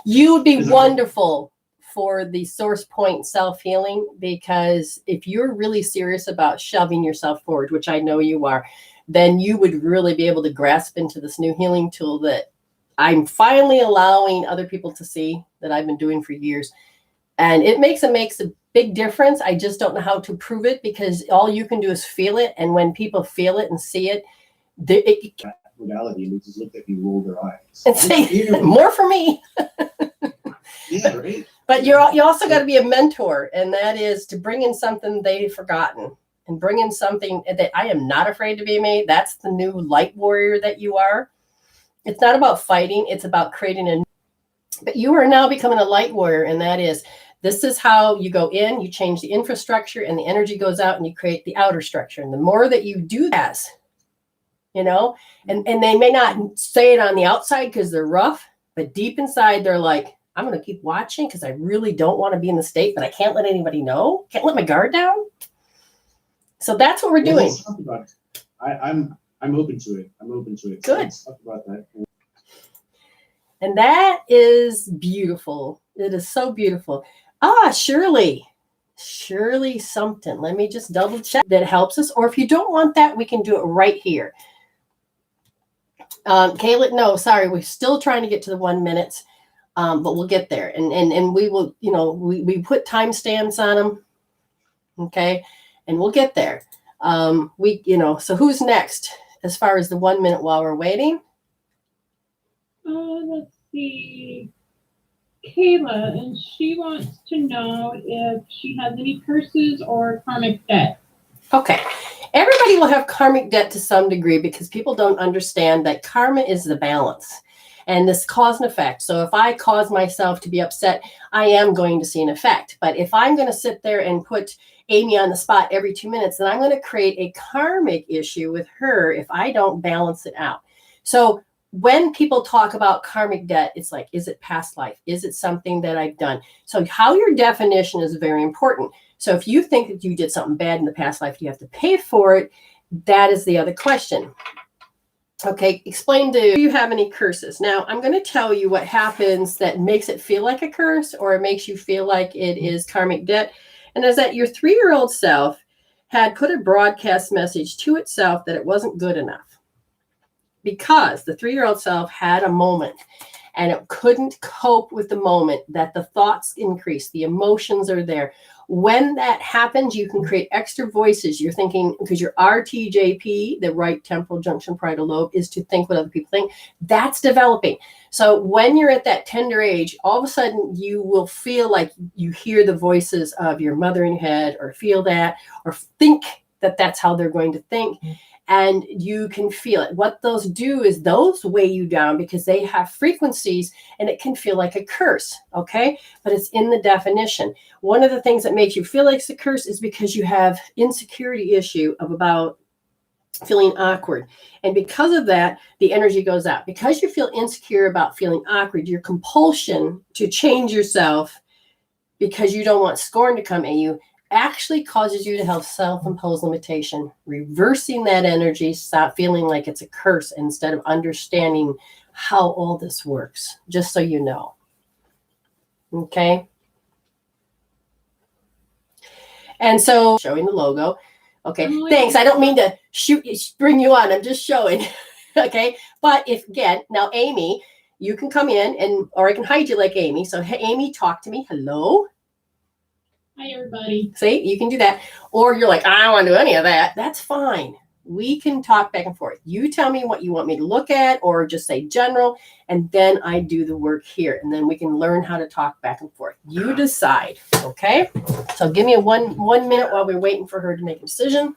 You would be wonderful for the source point self-healing, because if you're really serious about shoving yourself forward, which I know you are, then you would really be able to grasp into this new healing tool that I'm finally allowing other people to see that I've been doing for years. And it makes a big difference. I just don't know how to prove it because all you can do is feel it. And when people feel it and see it, modality, and they just look at me, roll their eyes. And say, more for me. Yeah, right. But you also got to be a mentor, and that is to bring in something they've forgotten and bring in something that I am not afraid to be made. That's the new light warrior that you are. It's not about fighting. It's about creating but you are now becoming a light warrior, and that is, this is how you go in, you change the infrastructure, and the energy goes out, and you create the outer structure. And the more that you do that, you know, and they may not say it on the outside because they're rough, but deep inside, they're like, I'm going to keep watching because I really don't want to be in the state, but I can't let anybody know. Can't let my guard down. So that's what we're doing. Let's talk about it. I'm open to it. I'm open to it. Good. So let's talk about that. And that is beautiful. It is so beautiful. Shirley something. Let me just double check that helps us. Or if you don't want that, we can do it right here. Kayla, no, sorry. We're still trying to get to the 1 minute. But we'll get there. And we will, we put timestamps on them. Okay. And we'll get there. So who's next as far as the 1 minute while we're waiting? Let's see. Kayla, and she wants to know if she has any curses or karmic debt. Okay. Everybody will have karmic debt to some degree because people don't understand that karma is the balance and this cause and effect. So if I cause myself to be upset, I am going to see an effect. But if I'm going to sit there and put Amy on the spot every 2 minutes, then I'm going to create a karmic issue with her if I don't balance it out. So when people talk about karmic debt, it's like, is it past life? Is it something that I've done? So how your definition is very important. So if you think that you did something bad in the past life, you have to pay for it. That is the other question. Okay, do you have any curses? Now, I'm going to tell you what happens that makes it feel like a curse or it makes you feel like it is karmic debt. And is that your 3-year-old self had put a broadcast message to itself that it wasn't good enough. Because the 3-year-old self had a moment and it couldn't cope with the moment, that the thoughts increase, the emotions are there. When that happens, you can create extra voices. You're thinking, because your RTJP, the right temporal junction parietal lobe, is to think what other people think. That's developing. So when you're at that tender age, all of a sudden you will feel like you hear the voices of your mother in your head, or feel that, or think that that's how they're going to think. And you can feel it. What those do is those weigh you down because they have frequencies and it can feel like a curse, okay? But it's in the definition. One of the things that makes you feel like it's a curse is because you have insecurity issue of about feeling awkward. And because of that, the energy goes out. Because you feel insecure about feeling awkward, your compulsion to change yourself because you don't want scorn to come at you actually causes you to have self-imposed limitation, reversing that energy, stop feeling like it's a curse instead of understanding how all this works, just so you know. Okay. And so showing the logo. Okay. Thanks. I don't mean to bring you on. I'm just showing. Okay. But if again, now Amy, you can come in or I can hide you like Amy. So hey, Amy, talk to me. Hello. Hi, everybody. See, you can do that. Or you're like, I don't want to do any of that. That's fine. We can talk back and forth. You tell me what you want me to look at or just say general, and then I do the work here. And then we can learn how to talk back and forth. You decide, okay? So give me a one minute while we're waiting for her to make a decision.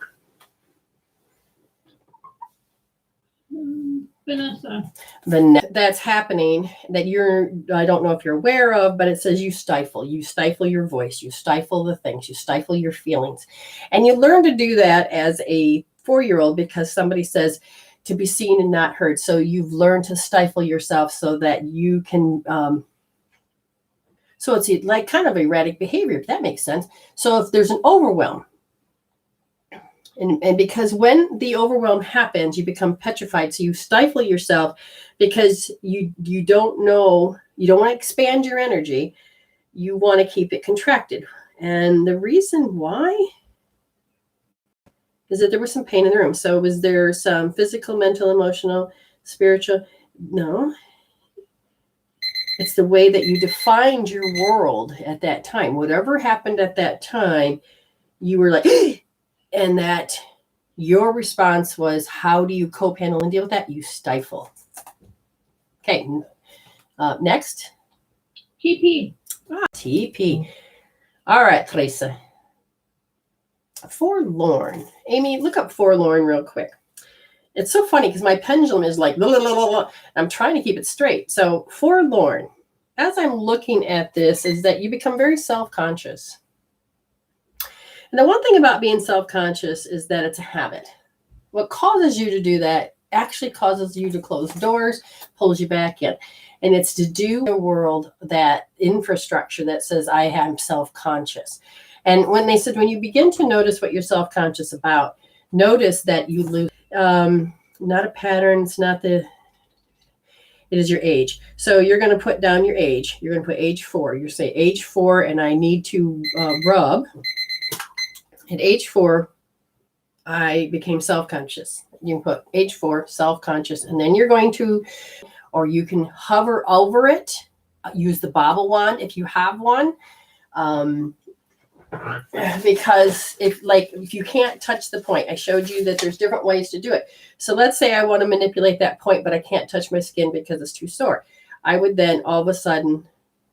Vanessa. That's happening that I don't know if you're aware of, but it says you stifle your voice, you stifle the things, you stifle your feelings. And you learn to do that as a 4-year-old because somebody says to be seen and not heard. So you've learned to stifle yourself so that you can, so it's like kind of erratic behavior, if that makes sense. So if there's an overwhelm, and because when the overwhelm happens, you become petrified. So you stifle yourself because you don't know, you don't want to expand your energy. You want to keep it contracted. And the reason why is that there was some pain in the room. So was there some physical, mental, emotional, spiritual? No. It's the way that you defined your world at that time. Whatever happened at that time, you were like, and that your response was, how do you cope, handle, and deal with that? You stifle. Okay. Next. TP. TP. All right, Teresa. Forlorn. Amy, look up forlorn real quick. It's so funny because my pendulum is like, blah, blah, blah, blah. I'm trying to keep it straight. So forlorn, as I'm looking at this, is that you become very self-conscious. And the one thing about being self-conscious is that it's a habit. What causes you to do that actually causes you to close doors, pulls you back in. And it's to do a world, that infrastructure that says, I am self-conscious. And when they said, when you begin to notice what you're self-conscious about, notice that you lose, not a pattern, it is your age. So you're going to put down your age. You're going to put age 4. You say age 4, and I need to rub. At age 4, I became self-conscious. You can put age 4, self-conscious, and then you're going to, or you can hover over it use the bobble wand if you have one. Because if you can't touch the point, I showed you that there's different ways to do it. So let's say I want to manipulate that point, but I can't touch my skin because it's too sore. I would then all of a sudden,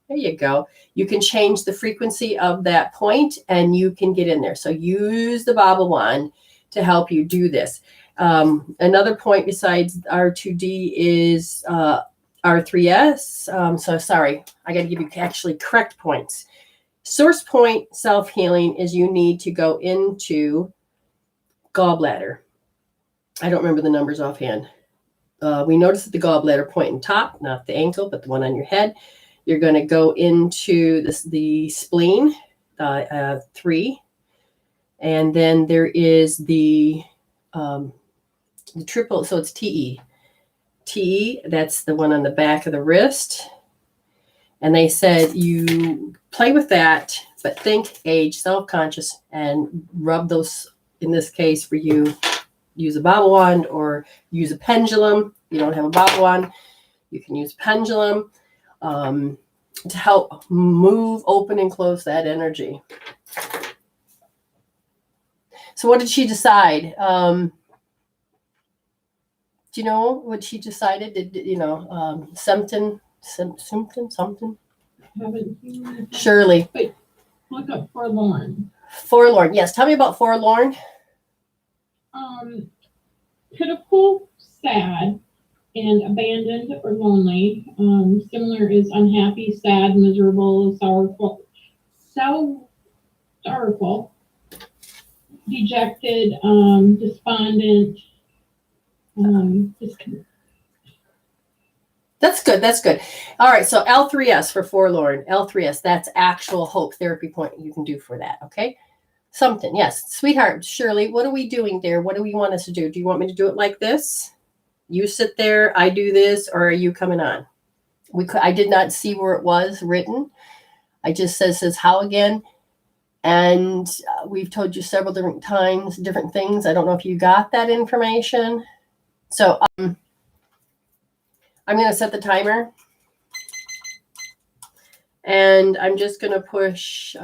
there you go. You can change the frequency of that point and you can get in there. So use the bobble wand to help you do this. Another point besides R2D is R3S. So sorry, I got to give you actually correct points. Source point self-healing is you need to go into gallbladder. I don't remember the numbers offhand. We notice the gallbladder point in top, not the ankle, but the one on your head. You're going to go into the spleen, 3. And then there is the triple, so it's TE. TE, that's the one on the back of the wrist. And they said you play with that, but think age, self-conscious, and rub those, in this case for you, use a bobble wand or use a pendulum. You don't have a bobble wand, you can use pendulum to help move, open, and close that energy. So what did she decide? Do you know what she decided? Something? Haven't seen anything. Shirley. Look up forlorn. Forlorn. Yes. Tell me about forlorn. Pitiful, sad, and abandoned or lonely. Similar is unhappy, sad, miserable, sorrowful, dejected, despondent, That's good. That's good. All right. So L3S for forlorn. L3S, that's actual hope therapy point you can do for that. Okay. Something. Yes. Sweetheart, Shirley, what are we doing there? What do we want us to do? Do you want me to do it like this? You sit there, I do this, or are you coming on? I did not see where it was written. I just says how again. And we've told you several different times, different things. I don't know if you got that information. So I'm going to set the timer. And I'm just going to push.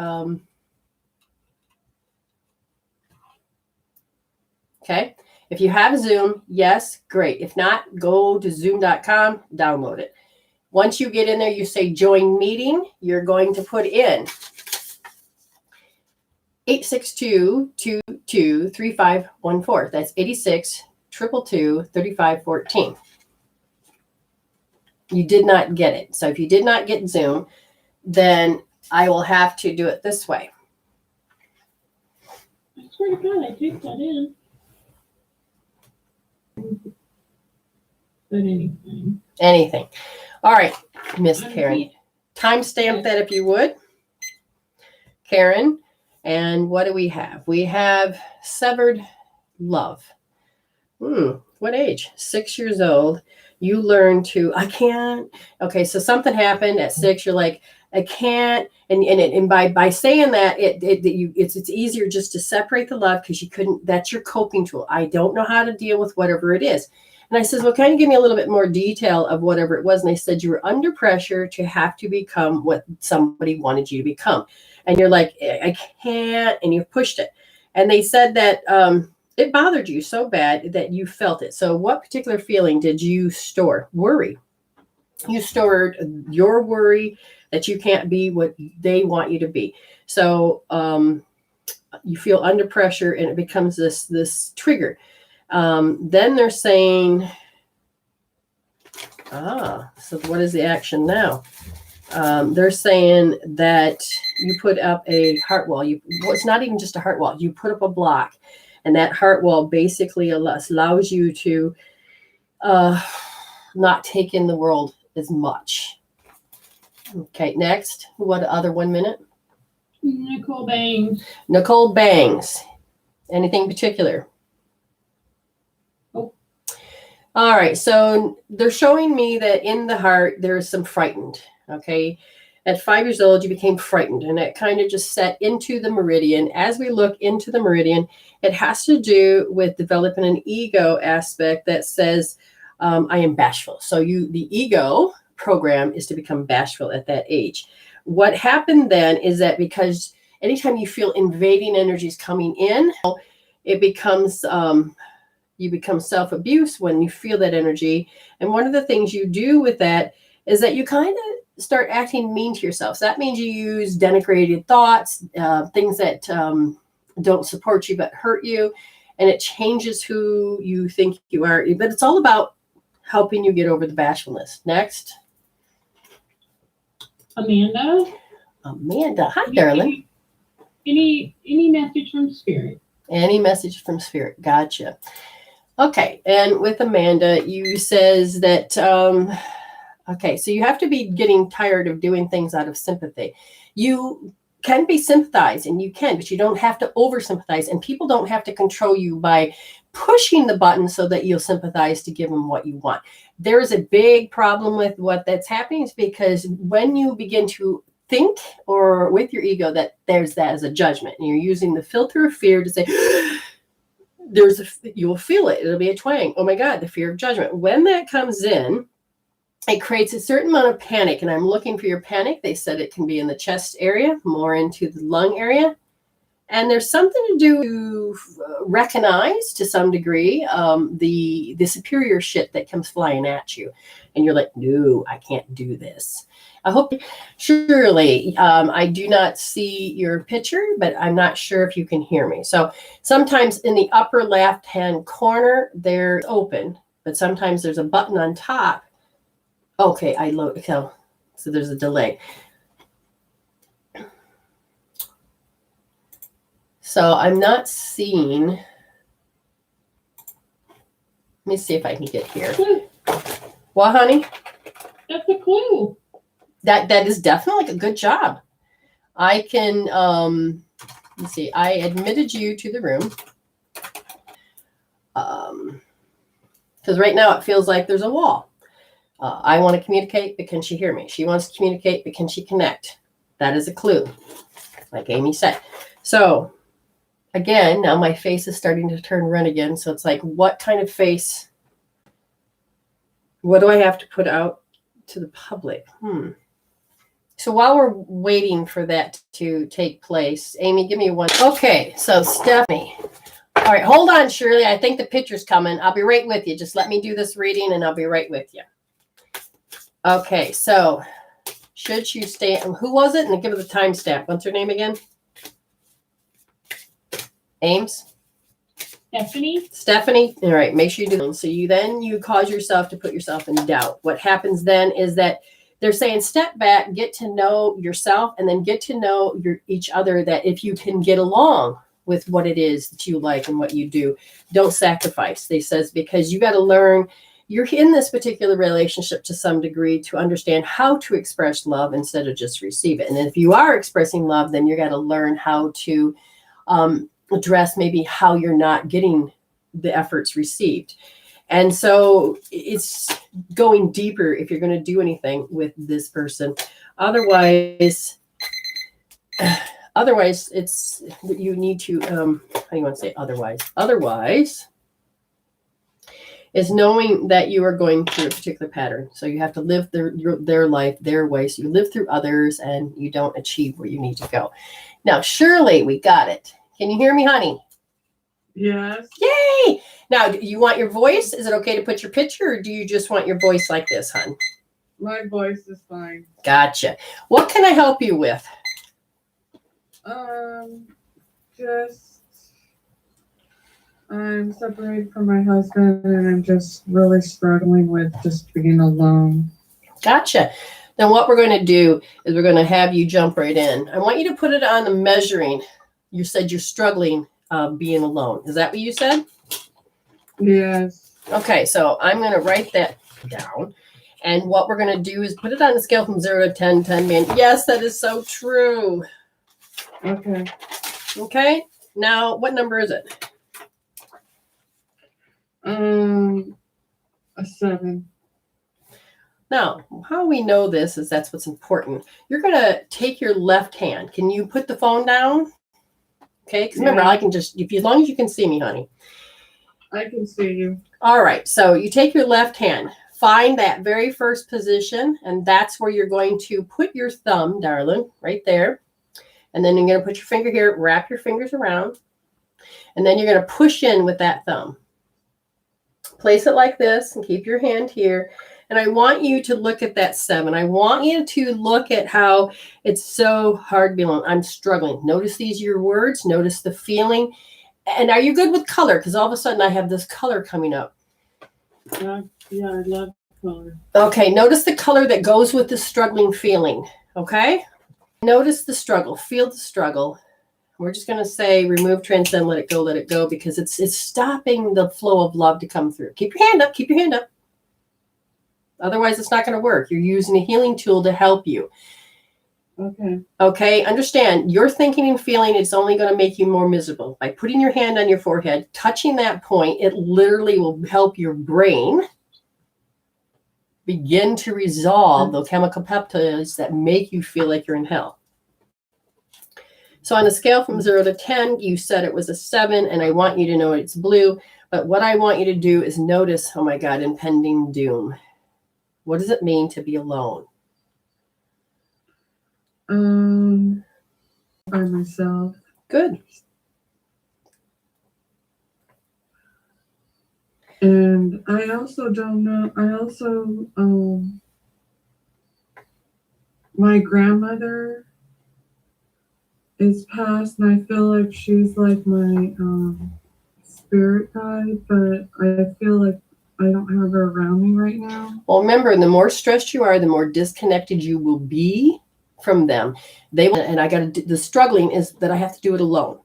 Okay. If you have Zoom, yes, great. If not, go to zoom.com, download it. Once you get in there, you say join meeting. You're going to put in 862-223514. That's 86-222-3514. You did not get it. So if you did not get Zoom, then I will have to do it this way. I swear to God, I typed that in. But Anything. All right, Miss I'm Karen. Pete. Timestamp that if you would. Karen. And what do we have? We have severed love. What age? 6 years old. You learn to, I can't. Okay, so something happened at 6. You're like, I can't. And by saying that, it's easier just to separate the love because you couldn't. That's your coping tool. I don't know how to deal with whatever it is. And I says, well, can you give me a little bit more detail of whatever it was? And they said you were under pressure to have to become what somebody wanted you to become. And you're like, I can't. And you've pushed it. And they said that it bothered you so bad that you felt it. So what particular feeling did you store? Worry. You stored your worry that you can't be what they want you to be. So you feel under pressure and it becomes this trigger. Then they're saying, so what is the action now? They're saying that you put up a heart wall. It's not even just a heart wall. You put up a block, and that heart wall basically allows you to not take in the world as much. Okay, next. What other 1 minute? Nicole Bangs. Nicole Bangs. Anything particular? Nope. All right, so they're showing me that in the heart, there's some frightened. Okay. At 5 years old, you became frightened, and it kind of just set into the meridian. As we look into the meridian, it has to do with developing an ego aspect that says, I am bashful. So the ego program is to become bashful at that age. What happened then is that because anytime you feel invading energies coming in, it becomes you become self-abuse when you feel that energy. And one of the things you do with that is that you kind of start acting mean to yourself. So that means you use denigrated thoughts, things that don't support you but hurt you, and it changes who you think you are. But it's all about helping you get over the bashfulness. Next. Amanda? Hi, darling. Any message from spirit? Any message from spirit? Gotcha. Okay, and with Amanda, you says that, okay, so you have to be getting tired of doing things out of sympathy. You can be sympathized, and you can, but you don't have to over sympathize, and people don't have to control you by pushing the button so that you'll sympathize to give them what you want. There is a big problem with what that's happening is because when you begin to think or with your ego that there's that as a judgment, and you're using the filter of fear to say, you will feel it. It'll be a twang. Oh my God, the fear of judgment. When that comes in, it creates a certain amount of panic. And I'm looking for your panic. They said it can be in the chest area, more into the lung area. And there's something to do to recognize to some degree the superior shit that comes flying at you. And you're like, no, I can't do this. I hope, surely, I do not see your picture, but I'm not sure if you can hear me. So sometimes in the upper left-hand corner, they're open, but sometimes there's a button on top. Okay, I load, so there's a delay. So I'm not seeing, let me see if I can get here. What, honey? That's a clue. That is definitely a good job. I can, let's see, I admitted you to the room. Because right now it feels like there's a wall. I want to communicate, but can she hear me? She wants to communicate, but can she connect? That is a clue, like Amy said. So again, now my face is starting to turn red again. So it's like, what kind of face? What do I have to put out to the public? So while we're waiting for that to take place, Amy, give me one. Okay, so Stephanie. All right, hold on, Shirley. I think the picture's coming. I'll be right with you. Just let me do this reading and I'll be right with you. Okay, so should you stay? Who was it? And give it the timestamp. What's her name again? Ames? Stephanie. All right, make sure you do. So you cause yourself to put yourself in doubt. What happens then is that they're saying step back, get to know yourself, and then get to know each other, that if you can get along with what it is that you like and what you do, don't sacrifice. They says, because you got to learn, you're in this particular relationship to some degree to understand how to express love instead of just receive it. And if you are expressing love, then you got to learn how to address maybe how you're not getting the efforts received. And so it's going deeper if you're going to do anything with this person. Otherwise it's, you need to, how do you want to say otherwise? Otherwise is knowing that you are going through a particular pattern. So you have to live their life their way. So you live through others and you don't achieve where you need to go. Now, Shirley, we got it. Can you hear me, honey? Yes. Yay! Now, do you want your voice? Is it okay to put your picture, or do you just want your voice like this, hon? My voice is fine. Gotcha. What can I help you with? Just I'm separated from my husband and I'm just really struggling with just being alone. Gotcha. Then what we're going to do is we're going to have you jump right in. I want you to put it on the measuring. You said you're struggling being alone. Is that what you said? Yes. Okay, so I'm going to write that down. And what we're going to do is put it on the scale from 0 to 10, 10 being, yes, that is so true. Okay. Okay, now what number is it? A 7. Now, how we know this is that's what's important. You're going to take your left hand. Can you put the phone down? Okay, because remember, I can just, as long as you can see me, honey. I can see you. All right, so you take your left hand, find that very first position, and that's where you're going to put your thumb, darling, right there. And then you're going to put your finger here, wrap your fingers around, and then you're going to push in with that thumb. Place it like this and keep your hand here. And I want you to look at that 7. I want you to look at how it's so hard to be alone. I'm struggling. Notice these are your words. Notice the feeling. And are you good with color? Because all of a sudden I have this color coming up. Yeah, I love color. Okay, notice the color that goes with the struggling feeling. Okay? Notice the struggle. Feel the struggle. We're just going to say remove, transcend, let it go, because it's stopping the flow of love to come through. Keep your hand up. Keep your hand up. Otherwise, it's not going to work. You're using a healing tool to help you. Okay. Okay, understand, your thinking and feeling is only going to make you more miserable. By putting your hand on your forehead, touching that point, it literally will help your brain begin to resolve the chemical peptides that make you feel like you're in hell. So on a scale from 0 to 10, you said it was a 7, and I want you to know it's blue. But what I want you to do is notice, oh my God, impending doom. What does it mean to be alone? By myself. Good. And I also don't know, my grandmother is passed, and I feel like she's like my spirit guide, but I feel like I don't have her around me right now. Well, remember, the more stressed you are, the more disconnected you will be from them. They will, and I got to. The struggling is that I have to do it alone.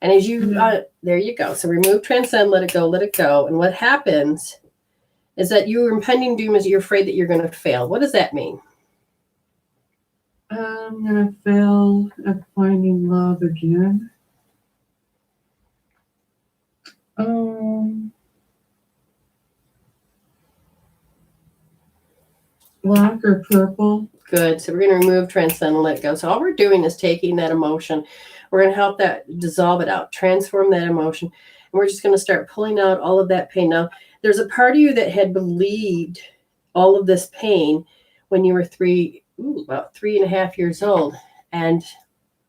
And as you, there you go. So remove, transcend, let it go. And what happens is that your impending doom is you're afraid that you're going to fail. What does that mean? I'm gonna fail at finding love again. Black or purple? Good. So we're going to remove, transcend, and let it go. So all we're doing is taking that emotion. We're going to help that dissolve it out, transform that emotion. And we're just going to start pulling out all of that pain. Now, there's a part of you that had believed all of this pain when you were about 3.5 years old. And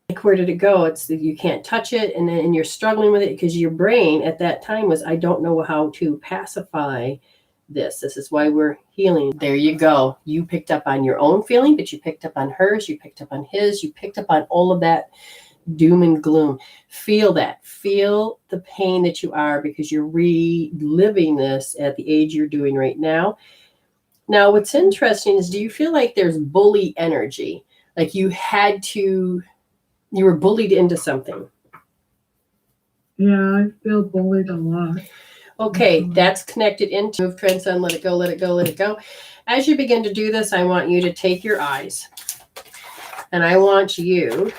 like, where did it go? It's that you can't touch it, and you're struggling with it because your brain at that time was, I don't know how to pacify this. This is why we're healing. There you go. You picked up on your own feeling, but you picked up on hers. You picked up on his. You picked up on all of that doom and gloom. Feel that. Feel the pain that you are, because you're reliving this at the age you're doing right now. Now, what's interesting is, do you feel like there's bully energy? Like you were bullied into something? Yeah, I feel bullied a lot. Okay, that's connected into move, transcend, let it go. As you begin to do this, I want you to take your eyes, and I want you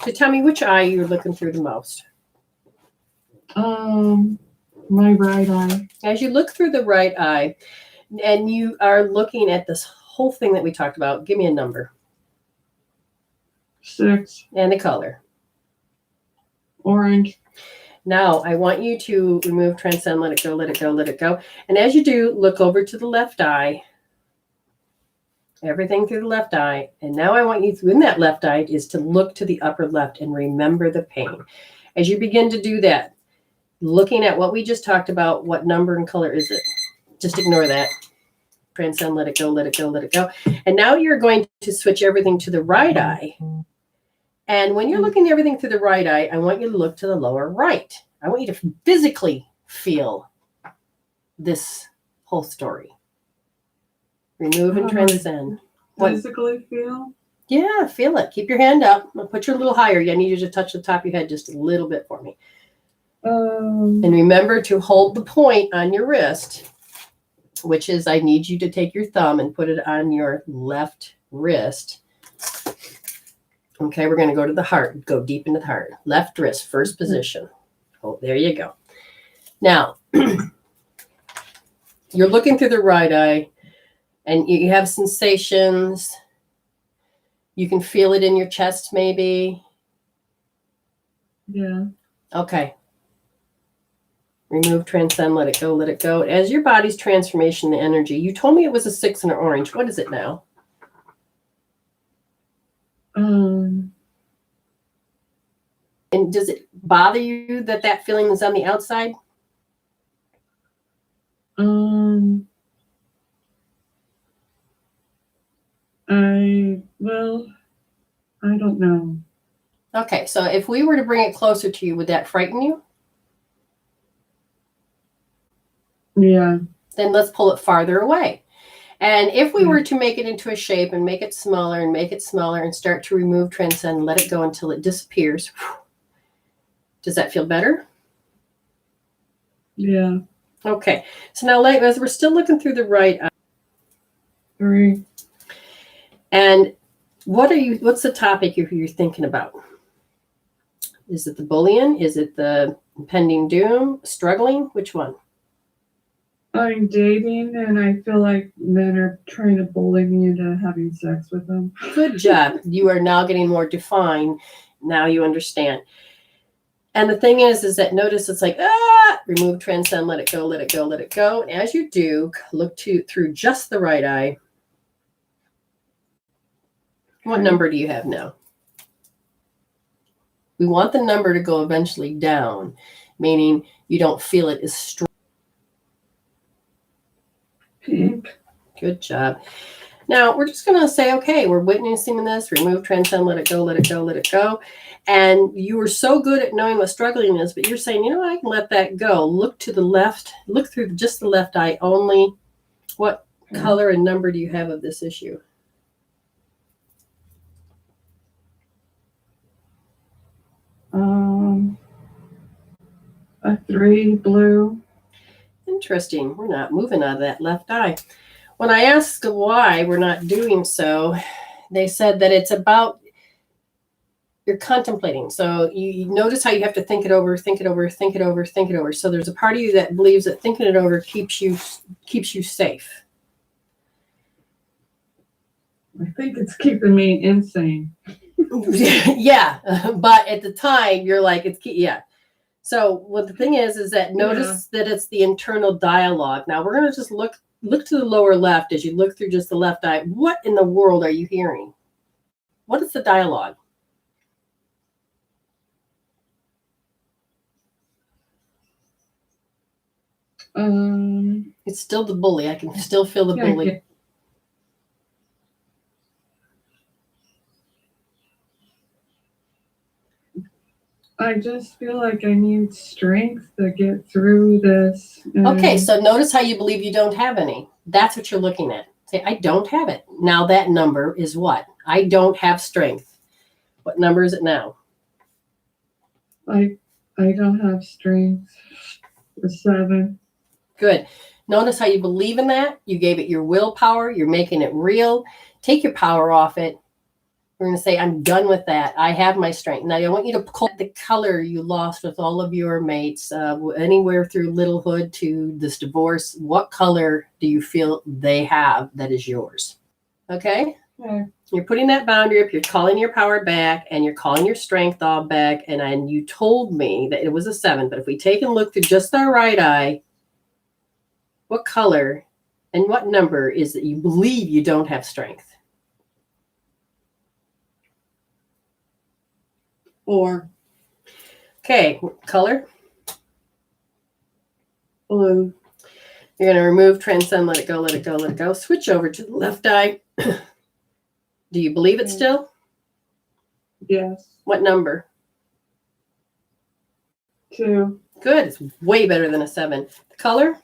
to tell me which eye you're looking through the most. My right eye. As you look through the right eye, and you are looking at this whole thing that we talked about, give me a number 6. and the color. Orange. Now, I want you to remove, transcend, let it go. And as you do, look over to the left eye. Everything through the left eye. And now I want you, in that left eye, is to look to the upper left and remember the pain. As you begin to do that, looking at what we just talked about, what number and color is it? Just ignore that. Transcend, let it go. And now you're going to switch everything to the right eye. And when you're looking at everything through the right eye, I want you to look to the lower right. I want you to physically feel this whole story. Remove and transcend. Physically feel? Yeah, feel it. Keep your hand up. I'll put you a little higher. I need you to touch the top of your head just a little bit for me. And remember to hold the point on your wrist, which is, I need you to take your thumb and put it on your left wrist. Okay, we're going to go to the heart. Go deep into the heart. Left wrist, first position. Oh, there you go. Now, you're looking through the right eye, and you have sensations. You can feel it in your chest, maybe. Yeah. Okay. Remove, transcend, let it go, let it go. As your body's transformation, the energy, you told me it was a 6 and an orange. What is it now? Um, And does it bother you that that feeling is on the outside? um, I don't know. Okay, so if we were to bring it closer to you, would that frighten you? Yeah. Then let's pull it farther away. And if we were to make it into a shape and make it smaller and make it smaller and start to remove, transcend, let it go until it disappears. Does that feel better? Yeah. Okay, so now as we're still looking through the right eye, 3. and what's the topic you're thinking about? Is it the bullying? Is it the impending doom? Struggling? Which one? I'm dating and I feel like men are trying to bully me into having sex with them. Good job. You are now getting more defined. Now you understand. And the thing is that notice it's like, remove, transcend, let it go, let it go, let it go. And as you do, look through just the right eye. What number do you have now? We want the number to go eventually down, meaning you don't feel it as strong. Pink. Good job. Now we're just going to say, okay, we're witnessing this, remove, transcend, let it go, let it go, let it go. And you were so good at knowing what struggling is, but you're saying, you know what, I can let that go. Look to the left, look through just the left eye only. What color and number do you have of this issue? A 3, blue. Interesting. We're not moving out of that left eye. When I asked why we're not doing so, they said that it's about you're contemplating. So you notice how you have to think it over, think it over, think it over, think it over. So there's a part of you that believes that thinking it over keeps you safe. I think it's keeping me insane. Yeah, but at the time you're like yeah. So what the thing is that notice that it's the internal dialogue. Now we're going to just look to the lower left as you look through just the left eye. What in the world are you hearing? What is the dialogue? It's still the bully. I can still feel the bully. I just feel like I need strength to get through this. Okay, so notice how you believe you don't have any. That's what you're looking at. Say, I don't have it. Now that number is what? I don't have strength. What number is it now? I don't have strength. A 7. Good. Notice how you believe in that. You gave it your willpower. You're making it real. Take your power off it. We're going to say, I'm done with that. I have my strength. Now, I want you to pull the color you lost with all of your mates, anywhere through littlehood to this divorce. What color do you feel they have that is yours? Okay? Okay. You're putting that boundary up. You're calling your power back, and you're calling your strength all back. And you told me that it was a 7. But if we take and look through just our right eye, what color and what number is that you believe you don't have strength? 4. Okay, color? Blue. You're going to remove, transcend, let it go, let it go, let it go. Switch over to the left eye. Do you believe it still? Yes. What number? 2. Good. It's way better than a 7. The color?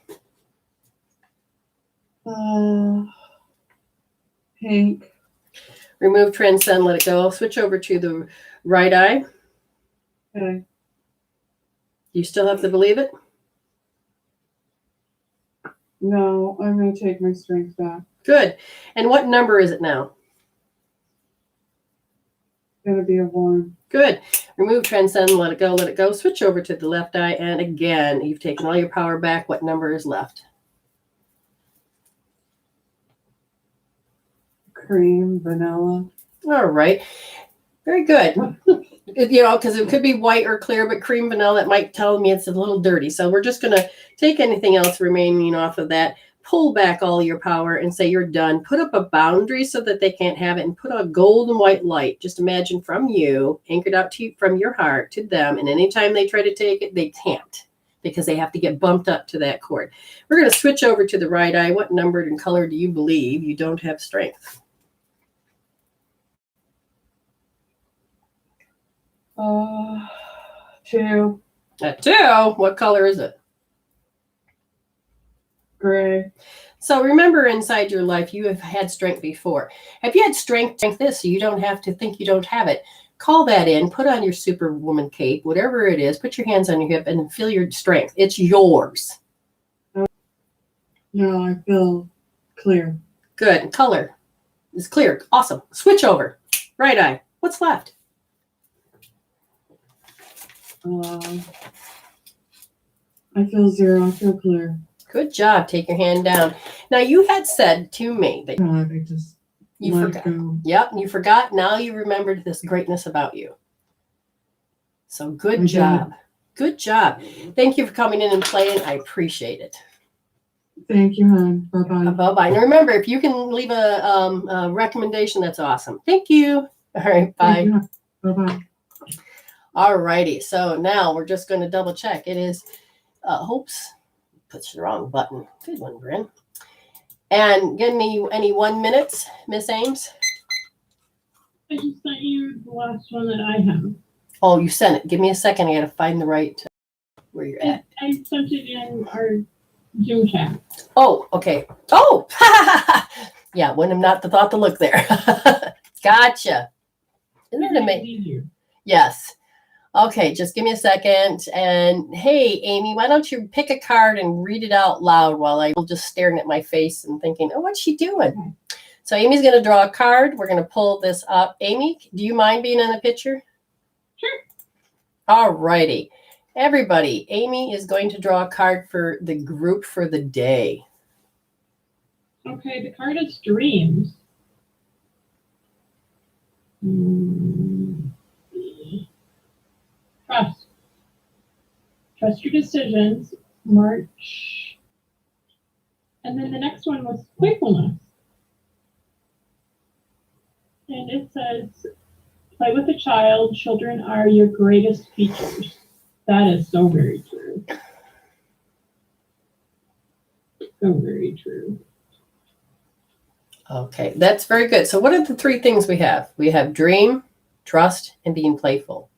Pink. Remove, transcend, let it go. Switch over to the right eye. Okay. You still have to believe it? No, I'm going to take my strength back. Good. And what number is it now? Going to be a 1. Good. Remove, transcend, let it go, let it go. Switch over to the left eye. And again, you've taken all your power back. What number is left? Cream, vanilla. All right. Very good. Because it could be white or clear, but cream vanilla, that might tell me it's a little dirty. So we're just going to take anything else remaining off of that, pull back all your power and say you're done. Put up a boundary so that they can't have it, and put a golden white light. Just imagine from you, anchored out to you, from your heart to them. And anytime they try to take it, they can't, because they have to get bumped up to that cord. We're going to switch over to the right eye. What numbered and color do you believe you don't have strength? 2. At 2. What color is it? Gray. So remember, inside your life, you have had strength before. Have you had strength this, so you don't have to think you don't have it? Call that in, put on your superwoman cape, whatever it is, put your hands on your hip and feel your strength. It's yours. No, I feel clear. Good. Color is clear. Awesome. Switch over. Right eye. What's left? I feel 0. I feel clear. Good job. Take your hand down. Now, you had said to me that God, I just you let forgot. go. Yep, you forgot. Now you remembered this greatness about you. So good I job. Good job. Thank you for coming in and playing. I appreciate it. Thank you, hon. Bye-bye. Bye-bye. And remember, if you can leave a recommendation, that's awesome. Thank you. All right, bye. Bye-bye. All righty. So now we're just going to double check. It is, oops, puts the wrong button. Good one, Bryn. And give me any 1 minute, Miss Ames. I just sent you the last one that I have. Oh, you sent it. Give me a second. I got to find the right where you're at. I sent it in our Zoom chat. Oh, okay. Oh, yeah. Wouldn't have not thought to look there. Gotcha. Isn't that amazing? Easier. Yes. Okay, just give me a second. And hey, Amy, why don't you pick a card and read it out loud while I'm just staring at my face and thinking, oh, what's she doing? So Amy's going to draw a card. We're going to pull this up. Amy, do you mind being in the picture? Sure. All righty. Everybody, Amy is going to draw a card for the group for the day. Okay, the card is dreams. Trust. Trust your decisions. March. And then the next one was playfulness. And it says, play with a child. Children are your greatest features. That is so very true. So very true. Okay, that's very good. So what are the 3 things we have? We have dream, trust, and being playful.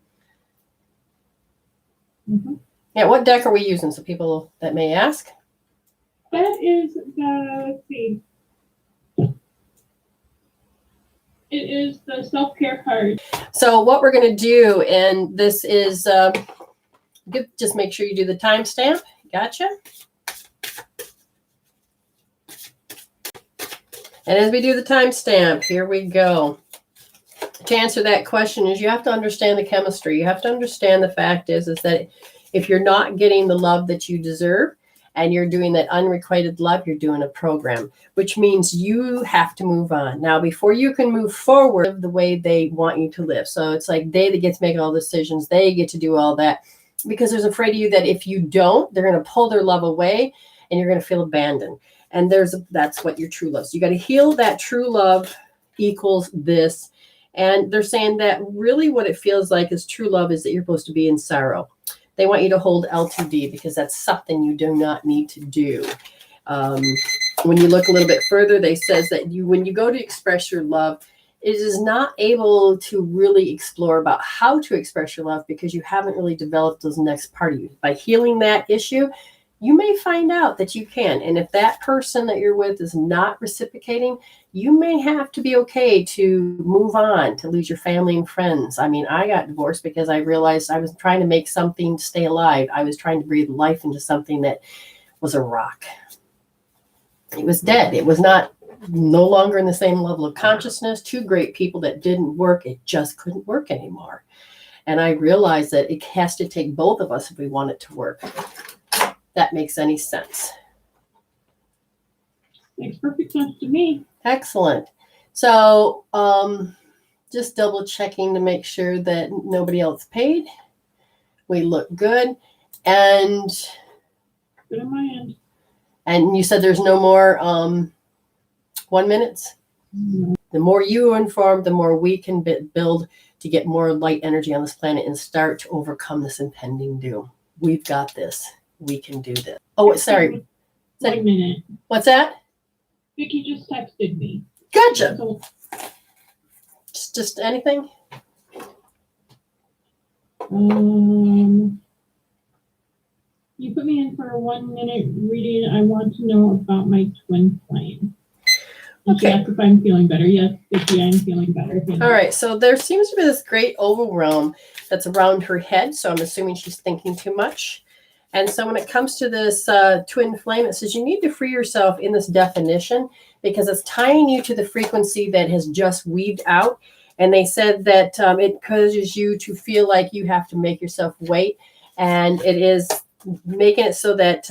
Mm-hmm. Yeah, what deck are we using? So people that may ask. That is the, let's see. It is the self-care card. So what we're going to do, and this is, just make sure you do the timestamp. Gotcha. And as we do the timestamp, here we go. To answer that question is you have to understand the chemistry. You have to understand the fact is that if you're not getting the love that you deserve and you're doing that unrequited love, you're doing a program, which means you have to move on. Now, before you can move forward the way they want you to live. So it's like they that get to make all the decisions. They get to do all that because there's afraid of you that if you don't, they're going to pull their love away and you're going to feel abandoned. And that's what your true love is. You got to heal that true love equals this. And they're saying that really what it feels like is true love is that you're supposed to be in sorrow. They want you to hold L2D because that's something you do not need to do. When you look a little bit further, they says that when you go to express your love, it is not able to really explore about how to express your love because you haven't really developed those next part of you. By healing that issue, you may find out that you can. And if that person that you're with is not reciprocating, you may have to be okay to move on, to lose your family and friends. I mean, I got divorced because I realized I was trying to make something stay alive. I was trying to breathe life into something that was a rock. It was dead. It was no longer in the same level of consciousness. 2 great people that didn't work. It just couldn't work anymore. And I realized that it has to take both of us if we want it to work. That makes any sense. Makes perfect sense to me. Excellent. So just double checking to make sure that nobody else paid. We look good. And Good on my end. you said there's no more 1 minutes? The more you are informed, the more we can build to get more light energy on this planet and start to overcome this impending doom. We've got this. We can do this. Oh, sorry. 1 minute. What's that? Vicky just texted me. Gotcha. So, Just anything? you put me in for a 1 minute reading. I want to know about my twin flame. And she Okay. asked if I'm feeling better. Yes, Vicky, I'm feeling better. Thank All you. right. So there seems to be this great oval realm that's around her head. So I'm assuming she's thinking too much. And so when it comes to this twin flame, it says you need to free yourself in this definition because it's tying you to the frequency that has just weaved out. And they said that it causes you to feel like you have to make yourself wait. And it is making it so that,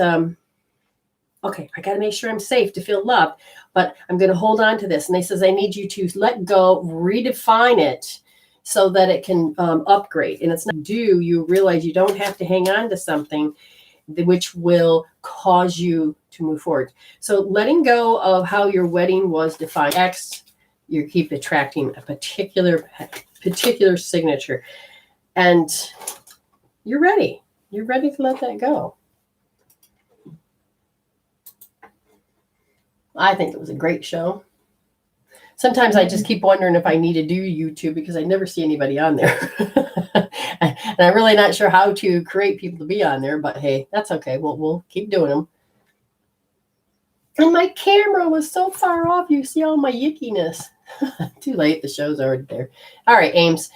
okay, I got to make sure I'm safe to feel loved, but I'm going to hold on to this. And they says, I need you to let go, redefine it so that it can upgrade. And it's not you realize you don't have to hang on to something which will cause you to move forward. So letting go of how your wedding was defined. X, you keep attracting a particular signature. And you're ready. You're ready to let that go. I think it was a great show. Sometimes I just keep wondering if I need to do YouTube because I never see anybody on there. And I'm really not sure how to create people to be on there, but hey, that's okay. We'll keep doing them. And my camera was so far off. You see all my yickiness. Too late. The show's already there. All right, Ames.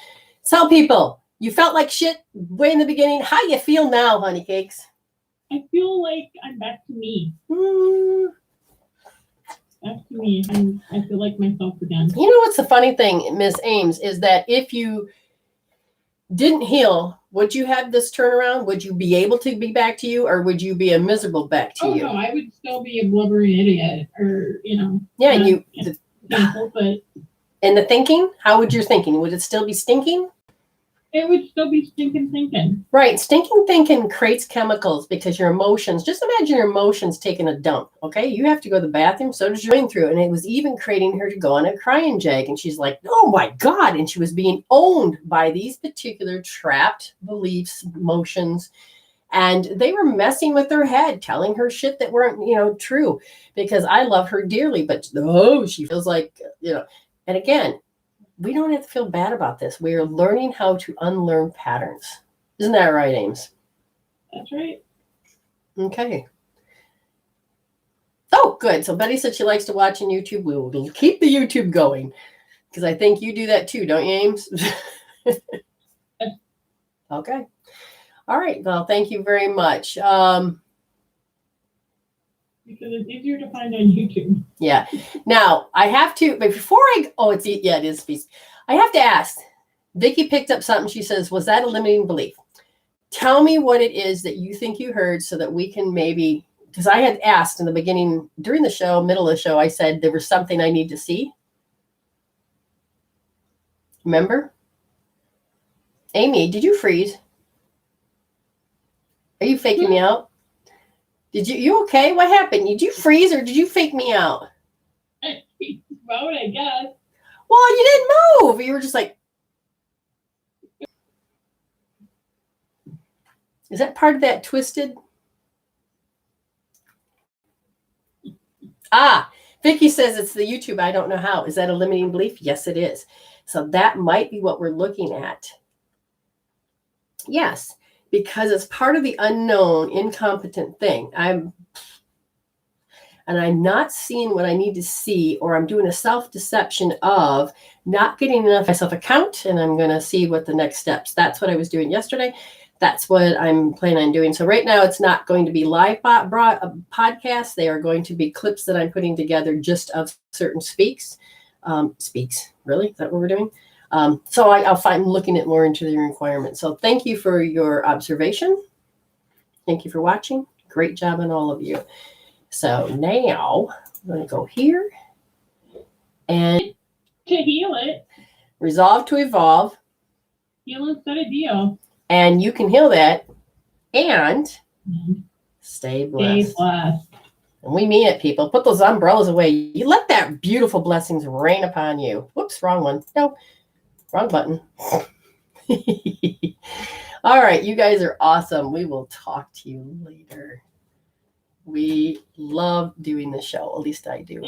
Tell people you felt like shit way in the beginning. How you feel now, honey cakes? I feel like I'm back to me. Back to me. I feel like myself again. You know what's the funny thing, Miss Ames, is that if you didn't heal, would you have this turnaround? Would you be able to be back to you, or would you be a miserable back to Oh you? no, I would still be a blubbering idiot, or Yeah, not painful, but and the thinking, how would your thinking? Would it still be stinking? it would still be stinking thinking. Right. Stinking thinking creates chemicals because your emotions, just imagine your emotions taking a dump. Okay. You have to go to the bathroom. So does your brain through. And it was even creating her to go on a crying jag. And she's like, oh my God. And she was being owned by these particular trapped beliefs, emotions. And they were messing with her head, telling her shit that weren't, true, because I love her dearly. But she feels like, and again, we don't have to feel bad about this. We are learning how to unlearn patterns. Isn't that right, Ames? That's right. Okay. Oh, good. So Betty said she likes to watch on YouTube. We will keep the YouTube going because I think you do that too, don't you, Ames? Okay. All right. Well, thank you very much. Because it's easier to find on YouTube. Yeah. Now I have to, but before it is feast. I have to ask. Vicky picked up something. She says, "Was that a limiting belief?" Tell me what it is that you think you heard, so that we can maybe. Because I had asked in the beginning, during the show, middle of the show, I said there was something I need to see. Remember, Amy? Did you freeze? Are you faking me out? Did you okay? What happened? Did you freeze or did you fake me out? Well, I guess. Well, you didn't move. You were just like, is that part of that twisted? Vicky says it's the YouTube. I don't know how. Is that a limiting belief? Yes, it is. So that might be what we're looking at. Yes, because it's part of the unknown, incompetent thing. I'm not seeing what I need to see, or I'm doing a self-deception of not getting enough myself account, and I'm going to see what the next steps. That's what I was doing yesterday. That's what I'm planning on doing. So right now it's not going to be live podcasts. They are going to be clips that I'm putting together just of certain speaks. Speaks, really? Is that what we're doing? So I'll find looking at more into the requirements. So thank you for your observation. Thank you for watching. Great job on all of you. So now I'm going to go here and To heal it. resolve to evolve, Heal instead of deal. and you can heal that and stay Stay blessed. blessed. And we mean it, people. Put those umbrellas away. You let that beautiful blessings rain upon you. Whoops, wrong one. No, wrong button. All right, you guys are awesome. We will talk to you later. We love doing the show. At least I do.